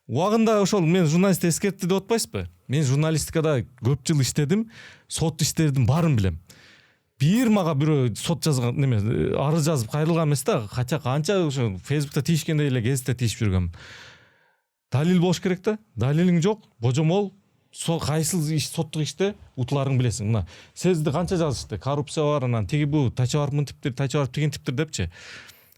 Убагында ошол мен журналист эскертти деп атпайсызбы? Мен журналистикада көп жыл иштедим, сот иштердин баарын билем. Бир мага бирөө сот жазган неме, арыз жазып кайрылган эмес да, канча ошо Facebook'та тийишкендей эле гезитте тийишип жүргөм. Далил болуш керек да. Далилиң жок, божомол, кайсыл соттук иште утуларың билесиң. Мына сезди канча жазышты, коррупция бар, анан тиги бу тачабар мынтиптир, тачабар тиген типтир депчи.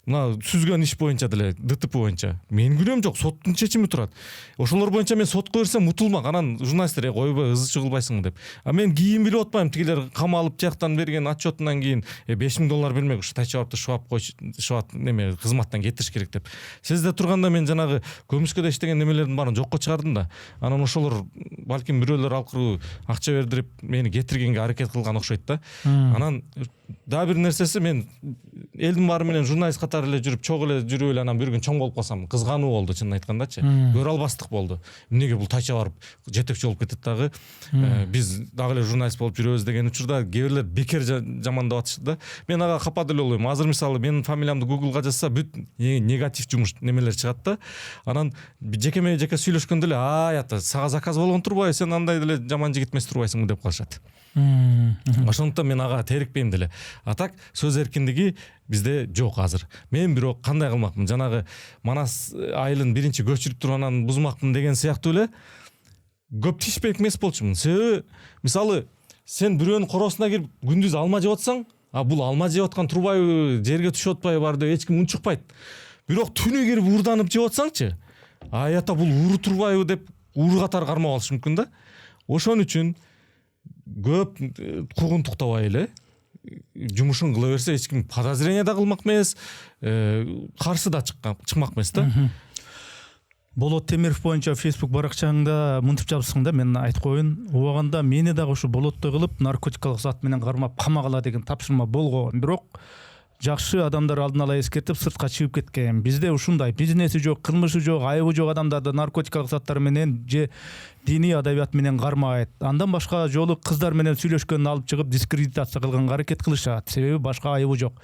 Мына сүзгөн иш боюнча деле ДТП боюнча мен күнөөм жок, соттун чечими турат. Ошолор боюнча мен сотко берсем утулмак, анан журналисттер койбой ызы чыгылбайсың деп. Мен кийин билип атпайм, тигилер камалып жактан берген отчетунан кийин $5,000 бермек, ушу тачабарды шуап неме кызматтан кетириш керек деп. Сезде турганда мен жанагы көмүскөдө иштеген немелердин баарын жокко чыгардым да. Анан ошолор балким бирөөлөр алкыруу акча бердирип мени кетиргенге аракет кылган окшойт да. Анан дагы бир нерсеси, мен элдин баары менен журналист катары эле жүрүп чогуу эле жүрүп эле анан бир күн чоң болуп калсам кызгануу болду, чынын айткандачы. Көрө албастык болду. Эмнеге бул тайча барып жетекчи болуп кетет дагы, биз дагы эле журналист болуп жүрөбүз деген учурда кээ бирлер бекер жамандап атышты да. Мен ага капа деле болбойм. Азыр мисалы менин фамилиямды Google'га жазса бүт негатив жумуш немелер чыгат да. Анан жекеме жеке сүйлөшкөндө эле ата сага заказ болгон турбайбы, сен андай деле жаман жигит эмес турбайсыңбы деп калышат. Ошондуктан мен ага терикпейм деле. А так сөз эркиндиги бизде жок азыр. Мен бирок кандай кылмакмын? Жанагы Манас айылын биринчи көчүрүп туруп анан бузмакмын деген сыяктуу эле көп тишпек эмес болчумун. Себеби мисалы сен бирөөнүн коросуна кирип күндүз алма жеп атсаң, бул алма жеп аткан турбайбы, жерге түшүп атпайбы бар деп эч ким унчукпайт. Бирок түнү кирип уурданып жеп атсаңчы, ата бул ууру турбайбы деп ууру катары кармап алышы мүмкүн да. Ошон үчүн көп куугунтуктабай эле жумушун кыла берсе эч ким подозрение да кылмак эмес, каршы да чыкмак эмес да. Болот Темиров боюнча Facebook баракчаңда мынтип жазыпсың да, мен айтып коеюн. Убаганда мени дагы ушу болоттой кылып наркотикалык зат менен кармап камагыла деген тапшырма болгон. Бирок жакшы адамдар алдын ала эскертип сыртка чыгып кеткен. Бизде ушундай бизнеси жок, кылмышы жок, айыбы жок адамдарды наркотикалык заттар менен же диний адабият менен кармайт. Андан башка жолу кыздар менен сүйлөшкөнүн алып чыгып дискредитация кылганга аракет кылышат. Себеби башка айыбы жок.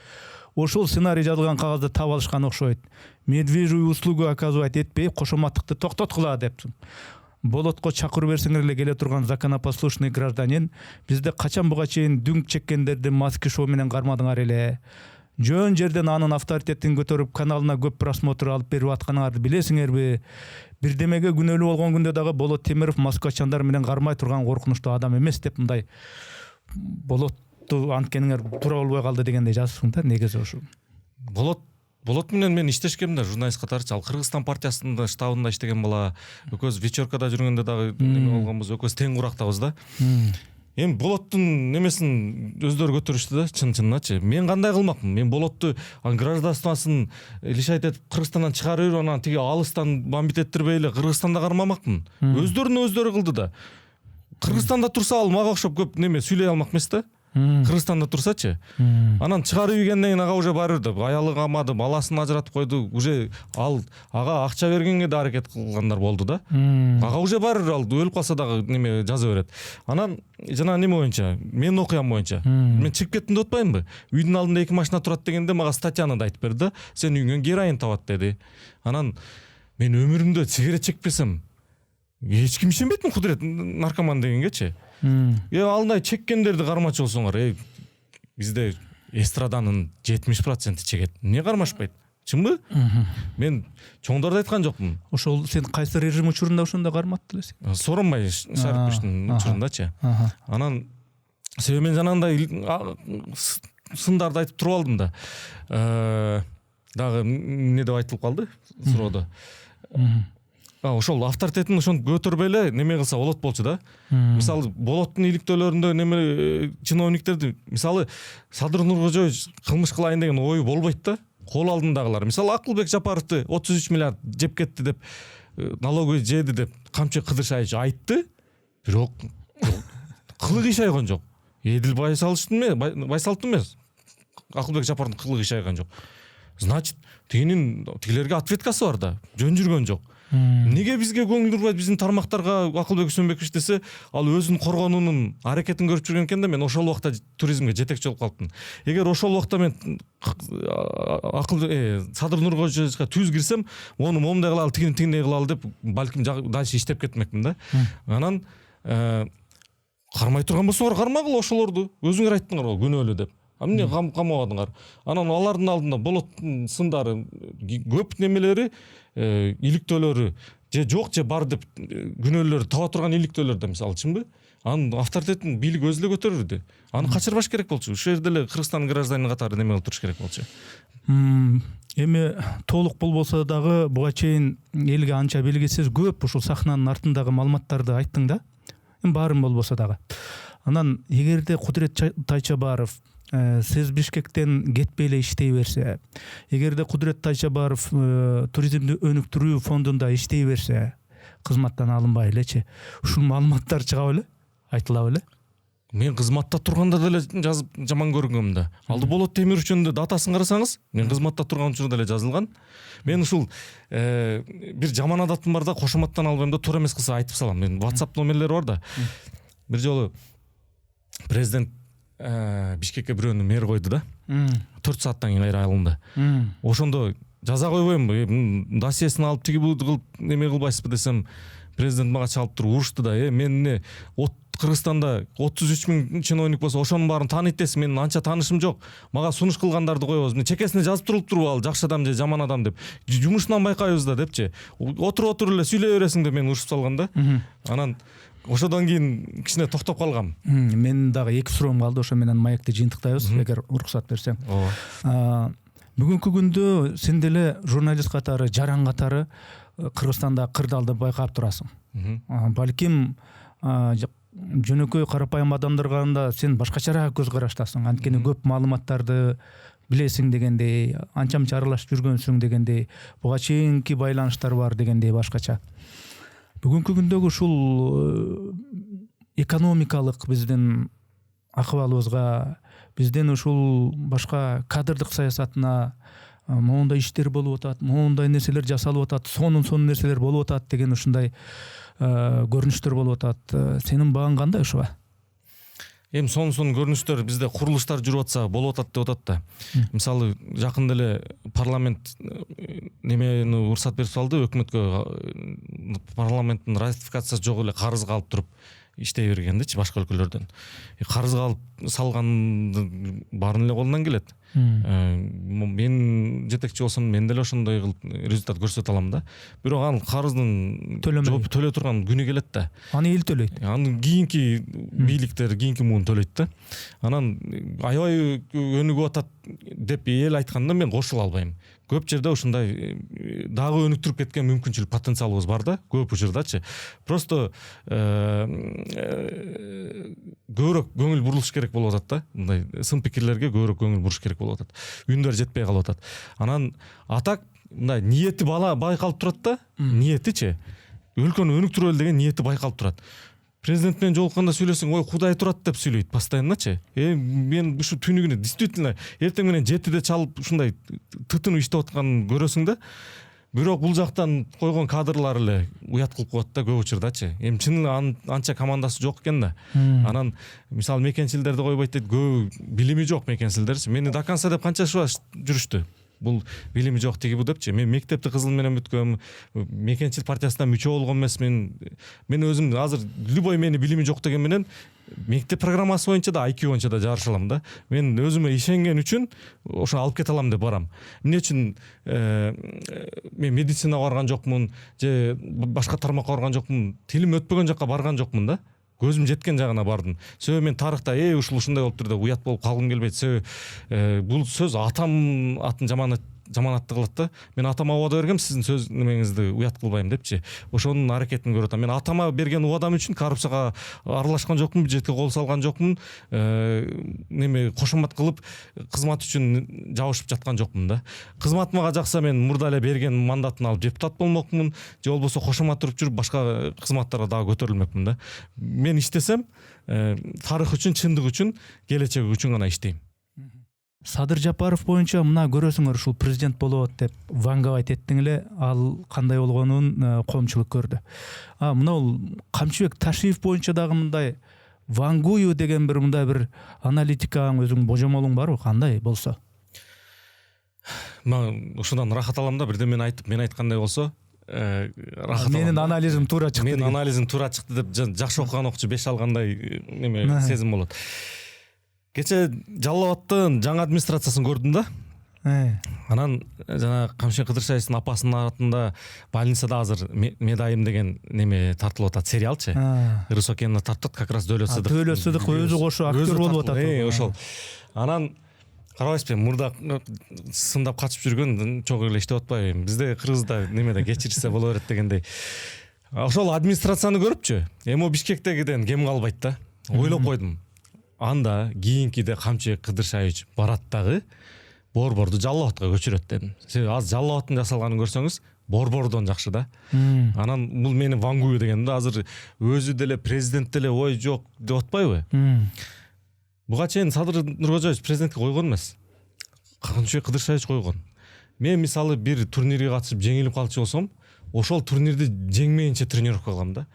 Ошол сценарий жазылган кагазды таап алышкан окшойт. Медвежью услугу оказывать этпей, кошоматтыкты токтоткула деп. Болотко чакыруу берсеңер эле келе турган законопослушный гражданин, бизде качан буга чейин дүң чеккендерди маски шоу менен кармадыңар эле. Жөн жерден анын авторитетин көтөрүп каналына көп просмотр алып берип атканыңарды билесиңерби? Бирдемеге күнөөлүү болгон күндө дагы Болот Темиров москвачандар менен кармай турган коркунучтуу адам эмес деп мындай болотту анткениңер туура болбой калды дегендей жазыпсың да. Негизи ошо. Болот менен мен иштешкем да, журналист катарчы. Ал Кыргызстан партиясынын штабында иштеген бала. Экөөбүз вечеркада жүргөндө дагы неме болгонбуз, экөөбүз тең курактабыз да. Эми Болоттун немесин өздөрү көтөрүштү да, чын-чынначы. Мен кандай кылмакмын? Мен Болотту гражданствосын лишайт этип Кыргызстандан чыгарып, анан тиги алыстан бомбит эттирбей эле Кыргызстанда кармамакмын. Өздөрүнө-өздөрү кылды да. Кыргызстанда турса ал мага окшоп көп неме сүйлөй алмак эмес да. Кыргызстанда турсачы. Анан чыгарып ийгенден кийин ага уже баары бир аялы камады, баласын ажыратып койду. Уже ал ага акча бергенге да аракет кылгандар болду да. Ага уже баары ал өлүп калса дагы неме жаза берет. Анан жана неме боюнча, менин окуям боюнча, мен чыгып кеттим деп атпаймынбы? Үйдүн алдында 2 машина турат дегенде мага статьяны да айтып берди да. Сен үйүңөн героин табат деди. Анан мен өмүрүмдө сигарет чекпесем эч ким ишенбейтин Кудурет наркоман дегенгечи. Алдай чеккендерди кармачы болсоңор, бизде эстраданын 70% чегет. Эмне кармашпайт? Чынбы? Мен чоңдорду айткан жокмун. Ошол сен кайсы режим учурунда ошондо карматтың элесиң? Сооронбай Шариповичтин учурундачы. Анан себеби мен жанагындай сындарды айтып туруп алдым да. Дагы эмне деп айтылып калды суроодо. Ошол авторитетин ошентип көтөрбөй эле неме кылса болот болчу да. Мисалы Болоттун иликтөөлөрүндө неме чиновниктерди, мисалы Садыр Нуркожоевич кылмыш кылайын деген ою болбойт да. Кол алдындагылар. Мисалы Акылбек Жапаровду 33 миллиард жеп кетти деп, налоговый жеди деп Камчы Кыдыршаевич айтты. Бирок кылыгы ишайган жок. Эдил Байсаловдун эмес. Акылбек Жапаровдун кылыгы ишайган жок. Значит, тигилерге ответкасы бар да. Жөн жүргөн жок. Неге бизге көңүл бурбайт, биздин тармактарга Акылбек Үсөнбекович десе, ал өзүн коргонуунун аракетин көрүп жүргөн экен да, мен ошол убакта туризмге жетекчи болуп калдым. Эгер ошол убакта мен Садыр Нуркожоевичке түз кирсем, ону момундай кылалы, тигиндей кылалы деп, балким дальше иштеп кетмекмин да. Анан кармай турган болсоңор кармагыла ошолорду. Өзүңөр айттыңар го күнөөлүү деп. Эмне камабадыңар? Анан алардын алдында Болоттун сындары көп немелери, иликтөөлөрү же жок же бар деп күнөөлөрү таба турган иликтөөлөр да, мисалы, чынбы? Анын авторитетин бийлик өзү эле көтөрүрдү. Аны качырбаш керек болчу. Ошол жерде эле Кыргызстан гражданин катары неме кылып туруш керек болчу. Эми толук болбосо дагы буга чейин элге анча белгисиз көп ушул сахнанын артындагы маалыматтарды айттың да. Баарын болбосо дагы. Анан эгерде Кудурет Тайчабаров сиз Бишкектен кетпей эле иштей берсе, эгерде Кудурет Тайчабаров туризмди өнүктүрүү фондунда иштей берсе, кызматтан алынбай элечи, ушул маалыматтар чыга беле? Айтыла беле? мен кызматта турганда деле жазып жаман көргөм да. Алды Болот Темирчендин датасын карасаңыз, мен кызматта турган учурда деле жазылган. Мен ушул бир жаман адатым бар да, кошоматтан албайм да, туура эмес кылса айтып салам. Мен WhatsApp номерлери бар да. Бир жолу президент Бишкекке бирөөнү мэр койду да. 4 сааттан кийин кайра алынды. Ошондо жаза койбойм, досьесин алып тиги бул кылып неме кылбайсызбы десем, президент мага чалып туруп урушту да. Мен эмне Кыргызстанда 33 000 чиновник болсо ошонун баарын тааныйт десин, менин анча таанышым жок. Мага сунуш кылгандарды койбоз. Мен чекесине жазып турулуптурбу ал жакшы адам же жаман адам деп. Жумушунан байкайбыз да депчи. Отуруп эле сүйлөй бересиң деп мен урушуп салган да. Анан ошодон кийин кичине токтоп калгам. Мен дагы 2 суроом калды, ошо менен маекти жыйынтыктайбыз, эгер уруксат берсең. Бүгүнкү күндө сен деле журналист катары, жаран катары Кыргызстанда кырдаалды байкап турасың. Балким жөнөкөй карапайым адамдар караганда сен башкачараак көз караштасың. Анткени көп маалыматтарды билесиң дегендей, анча-мынча аралашып жүргөнсүң дегендей, буга чейинки байланыштар бар дегендей башкача. Бүгүнкү күндөгү ушул экономикалык биздин акыбалыбызга, биздин ушул башка кадрдык саясатына моундай иштер болуп атат, моундай нерселер жасалып атат, сонун нерселер болуп атат деген ушундай көрүнүштөр болуп атат. Сенин багың кандай ушуга? Эми сонун көрүнүштөр бизде курулуштар жүрүп атса болуп атат деп атат да. Мисалы жакын деле парламент немени уруксат берип салды, өкмөткө парламенттин ратификациясы жок эле карызга алып туруп иштей бергендичи башка өлкөлөрдөн. Карызга алып салган баарын эле колунан келет. Мен жетекчи болсом мен деле ошондой кылып результат көрсөтө алам да. Бирок анын карыздын жооп төлөй турган күнү келет да. Аны эл төлөйт. Анын кийинки бийликтер кийинки муун төлөйт да. Анан аябай өнүгүп атат деп эл айтканда мен кошула албайм. Көп жерде ушундай дагы өнүктүрүп кеткен мүмкүнчүлүк, потенциалыбыз бар да, көп учурдачы. Просто көбүрөөк көңүл бурулуш керек болуп атат да. Мындай сын пикирлерге көбүрөөк көңүл буруш керек болуп атат. Үндөр жетпей калып атат. Анан атак мындай ниети байкалып турат да, ниетичи. Өлкөнү өнүктүрөлү деген ниети байкалып турат. Президент менен жолукканда сүйлөсөң, ой Кудай турат деп сүйлөйт постоянночы. Мен ушу түнүгүнө действительно эртең менен 7-де чалып ушундай тытынып иштеп атканын көрөсүң да. Бирок бул жактан койгон кадрлар эле уят кылып коет да көп учурдачы. Эми чын анча командасы жок экен да. Анан мисалы мекенчилдерди койбойт дейт, көп билими жок мекенчилдерчи. Мени до конца деп канча жүрүштү. Бул билими жок тиги бу депчи. Мен мектепти кызыл менен бүткөм, мекенчил партиясына мүчө болгон эмесмин. Мен өзүм азыр любой мени билими жок деген менен мектеп программасы боюнча да, IQ боюнча да жарыша алам да. Мен өзүмө ишенген үчүн ошо алып кете алам деп барам. Эмне үчүн мен медицинага барган жокмун, же башка тармакка барган жокмун, тилим өтпөгөн жакка барган жокмун да. Көзүм жеткен жагына бардым. Сөбү мен тарыхта ушундай болуптур деп уят болуп калгым келбейт. Сөбү бул сөз атам атын жаманатты кылат да. Мен атама убада бергем, сиздин сөз немеңизди уят кылбайм депчи. Ошонун аракетин көрүп атам. Мен атама берген убадам үчүн коррупцияга аралашкан жокмун, бюджетке кол салган жокмун, неме кошомат кылып кызмат үчүн жабышып жаткан жокмун да. Кызмат мага жакса мен мурда эле берген мандатын алып депутат болмокмун, же болбосо кошомат туруп жүрүп башка кызматтарга дагы көтөрүлмөкмүн да. Мен иштесем, тарых үчүн, чындык үчүн, келечек үчүн гана иштейм. Садыр Жапаров боюнча мына көрөсүңөр ушул президент болот деп ванговать эттиң эле, ал кандай болгонун коомчулук көрдү. Мына Камчыбек Ташиев боюнча дагы мындай вангую деген мындай бир аналитикаң, өзүң божомолуң барбы, кандай болсо? Мен ушудан рахат алам да, бирден мен айтып, мен айткандай болсо, рахат алам. Менин анализим туура чыкты. Менин анализим туура чыкты деп жакшы окуган окчу 5 алгандай неме сезим болот. Кече Жалал Абадтын жаңы администрациясын көрдүм да. Анан жана Камшин Кыдыршаевдин апасынын артында больницада азыр Медайым деген неме тартылып атат, сериалчы. Рысокенна тартат, как раз Дөөлөт Сыдыков. Дөөлөт Сыдыков өзү кошо актер болуп атат. Ошол. Анан карабайсызбы, мурда сындап качып жүргөн чогуу эле иштеп атпайбы? Бизде Кыргызда немеде кечирсе боло берет дегендей. Ошол администрацияны көрүпчү, эми Бишкектегиден кем калбайт да. Ойлоп койдум. Анда кийинкиде Камчыбек Кыдыршаевич барат дагы борборду Жалал Абадка көчүрөт дедим. Сиз азыр Жалал Абадтын жасалганын көрсөңүз, борбордон жакшы да. Анан бул мени Вангую деген да азыр өзү деле президент деле ой жок деп атпайбы? Буга чейин Садыр Нуркожоевич президентке койгон эмес. Камчыбек Кыдыршаевич койгон. Мен мисалы бир турнирге катышып жеңилип калчу болсом, ошол турнирди жеңмейинче тренировка кылам да.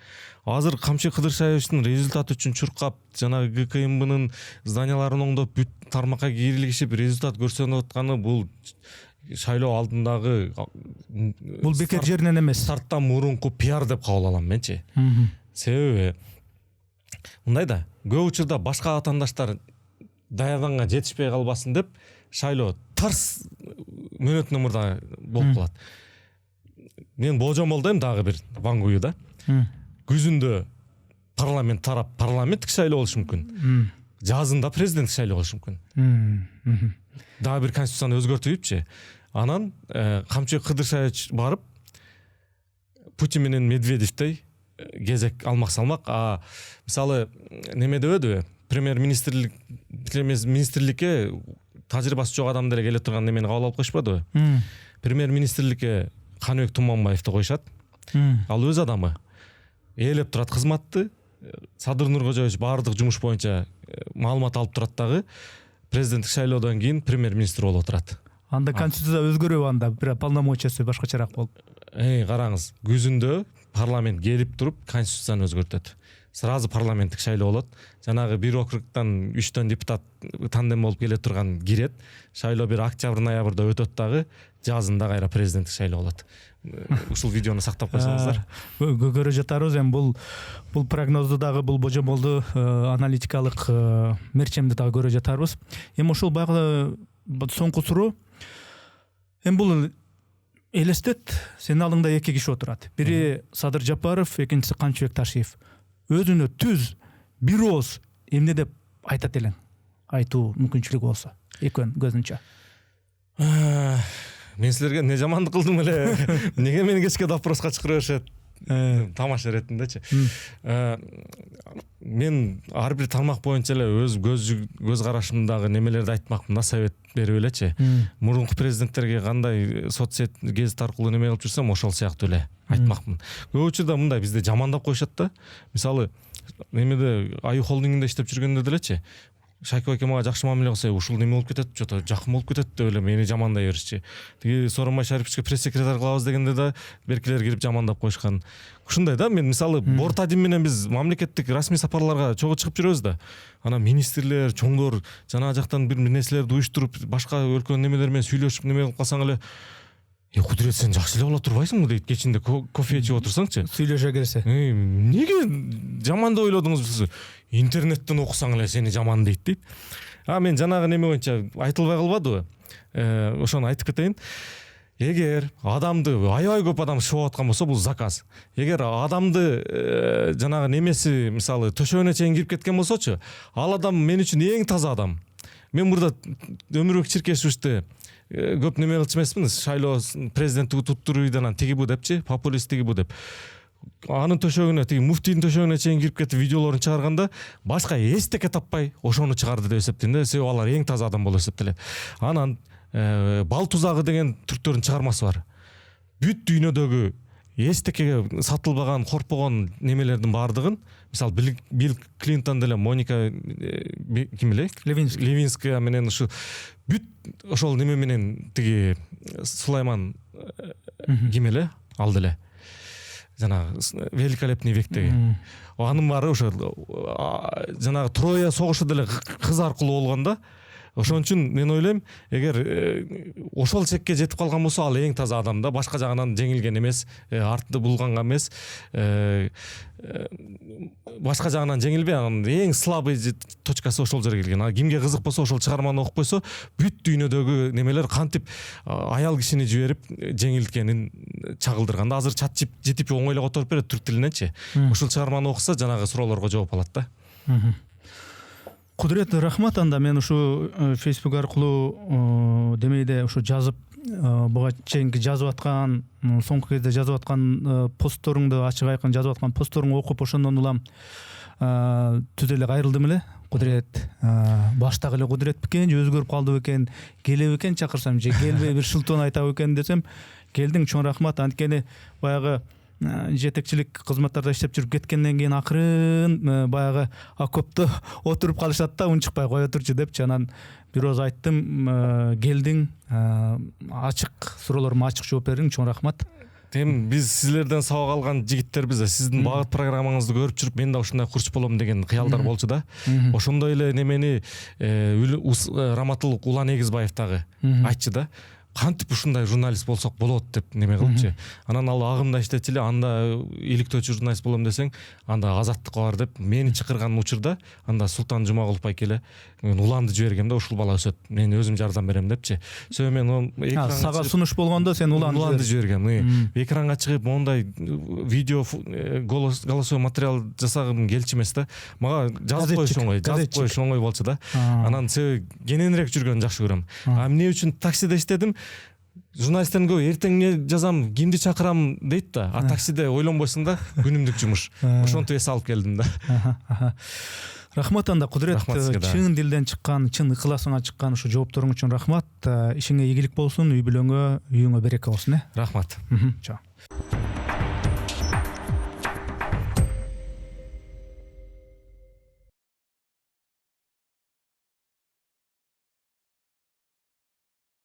Азыр Камчыбек Кыдыршаевичтин результаты үчүн чуркап, жана ГКМБнын зданияларын оңдоп, бүт тармакка кийлигишип результат көрсөнүп атканы бул шайлоо алдындагы Бул бекер жеринен эмес. Старттан мурунку пиар деп кабыл алам менчи. Себеби мындай да, көп учурда башка атаандаштар даярданга жетишпей калбасын деп шайлоо тарс мөөнөттүн мурда болуп калат. Мен болжомолдойм дагы бир Вангую да. Күзүндө парламент тарап парламенттик шайлоо болушу мүмкүн. Жазында президенттик шайлоо болушу мүмкүн. Дагы бир конституцияны өзгөртүпчү. Анан Камчыбек Кыдыршаевич барып Путин менен Медведевдей кезек алмак салмак. Мисалы неме дебедиби? Премьер-министрликке тажрыйбасы жок адам деле келе турган немени кабыл алып коюшпадыбы? Премьер-министрликке Каныбек Туманбаевди коюшат. Ал өз адамы. Ээлеп турат кызматты. Садыр Нуркожоевич баардык жумуш боюнча маалымат алып турат дагы. Президенттик шайлоодон кийин премьер-министр болуп отурат. Анда конституция өзгөрөбү анда, бир полномочиясы башкачараак болуп. Караңыз, күзүндө парламент келип туруп конституцияны өзгөртөт. Сразу парламенттик шайлоо болот. Жанагы бир округтан 3төн депутат тандем болуп келе турган кирет. Шайлоо бир октябрь-ноябрда өтөт дагы, жазында кайра президенттик шайлоо болот. Ушул видеону сактап койсоңуздар. Көрө жатарбыз, эми бул прогнозду дагы, бул божомолду аналитикалык мерчемди дагы көрө жатарбыз. Эми ушул баягы соңку суроо. Эми бул элестет, сенин алдыңда эки киши отурат. Бири Садыр Жапаров, экинчиси Камчыбек Ташиев. Өзүнө түз бир ооз эмне деп айтат элең? Айтуу мүмкүнчүлүгү болсо, экөөнүн көзүнчө. Мен силерге эмне жамандык кылдым эле? Неге мени кечке допроска чакыра беришет? Тамаша иретиндечи. Мен ар бир тармак боюнча эле өз көз карашымдагы немелерди айтмакмын да, совет берип элечи. Мурунку президенттерге кандай соцсет гезит аркылуу неме кылып жүрсөм, ошол сыяктуу эле айтмакмын. Көп учурда мындай бизде жамандап коюшат да. Мисалы, немеде Аю холдингинде иштеп жүргөндө делечи, Шайков эке мага жакшы мамиле кылса, ушул неме болуп кетет, жото жакын болуп кетет деп эле мени жамандай беришчи. Тиги Сооронбай Шариповичке пресс-секретарь кылабыз дегенде да беркилер кирип жамандап коюшкан. Ушундай да, мен мисалы борт адим менен биз мамлекеттик расмий сапарларга чогуу чыгып жүрөбүз да. Анан министрлер, чоңдор жана жактан бир нерселерди уюштуруп, башка өлкөнүн немелери менен сүйлөшүп неме кылып калсаң эле, Кудурет, сен жакшы эле боло турбайсыңбы дейт, кечинде кофе ичип отурсаңчы. Сүйлөшө келсе. Неге жаман деп ойлодуңуз? Интернеттен окусаң эле сени жаман дейт. Мен жанагы неме боюнча айтылбай калбадыбы? Ошону айтып кетейин. Эгер адамды, аябай көп адам шоп аткан болсо, бул заказ. Эгер адамды жанагы немеси, мисалы, төшөгүнө чейин кирип кеткен болсочу, ал адам мен үчүн эң таза адам. Мен мурда Өмүрбек Чиркешевичти көп неме кылчу эмесмин, шайлоо президенттиги туттуруйдан тиги бу депчи, популист тиги бу деп. Анын төшөгүнө, тиги муфтийдин төшөгүнө чейин кирип кетип видеолорун чыгарганда, башка эчтеке таппай ошону чыгарды деп эсептейм да, себеби алар эң таза адам болуп эсептелет. Анан бал тузагы деген түрктөрдүн чыгармасы бар. Бүт дүйнөдөгү эчтекеге сатылбаган, коркпогон немелердин баардыгын, мисалы Билл Клинтон деле, Моника ким эле? Левинская менен ушу бүт ошол неме менен тиги Сулайман ким эле? Ал деле. Жанагы великолепный вектеги. Анын баары ошо жанагы Троя согушу деле кыз аркылуу болгондо. Ошон үчүн мен ойлойм, эгер ошол чекке жетип калган болсо, ал эң таза адам да, башка жагынан жеңилген эмес, артты булганга эмес, башка жагынан жеңилбей, анын эң слабый точкасы ошол жерге келген. Кимге кызык болсо, ошол чыгарманы окуп койсо, бүт дүйнөдөгү немелер кантип аял кишини жиберип жеңилткенин чагылдырган да. Азыр чат жетип оңойлой которуп берет түрк тилиненчи. Ушул чыгарманы окуса, жанагы суроолорго жооп алат да. Кудурет, рахмат. Анда мен ушу Facebook аркылуу демейде ушу жазып, буга чейинки жазып аткан, соңку кезде жазып аткан постторуңду, ачык айкын жазып аткан постторуңду окуп, ошондон улам түз эле кайрылдым эле. Кудурет баштагы эле Кудурет бекен же өзгөрүп калды бекен, келе бекен чакырсам же келбей бир шылтоон айтабы экен десем, келдиң, чоң рахмат. Анткени баягы жетекчилик кызматтарда иштеп жүрүп кеткенден кийин акырын баягы окопто отуруп калышат да, унчукпай кое турчу депчи. Анан бир оз айттым, келдиң, ачык суроолорума ачык жооп бердиң, чоң рахмат. Тем биз силерден сабак алган жигиттербиз да. Сиздин багыт программаңызды көрүп жүрүп мен да ушундай курч болом деген кыялдар болчу да. Ошондой эле немени Раматыл Улан Эгизбаев дагы айтчу да. Кантип ушундай журналист болсок болот деп неме кылчу. Анан ал агымда иштечиле, анда иликтөөчү журналист болом десең, анда Азаттыкка бар деп мени чакырган учурда, анда Султан Жумагулов байкеле мен Уланды жибергем да, ушул бала өсөт, мен өзүм жардам берем депчи. Сөйө мен сага сунуш болгондо сен Уланды жибергем. Экранга чыгып мондай видео голосовой материал жасагым келчү эмес да. Мага жазып коюш оңой болчу да. Анан себеби кененирээк жүргөн жакшы көрөм. А эмне үчүн таксиде иштедим? Журналисттердин көбү эртең эмне жазам, кимди чакырам дейт да. А таксиде ойлонбойсуң да, күнүмдүк жумуш. Ошонтип эс алып келдим да. Рахмат анда Кудурет, чын дилден чыккан, чын ыкласыңа чыккан ушу жоопторуң үчүн рахмат. Ишиңе ийгилик болсун, үй бүлөңө, үйүңө береке болсун. Рахмат. Чоң.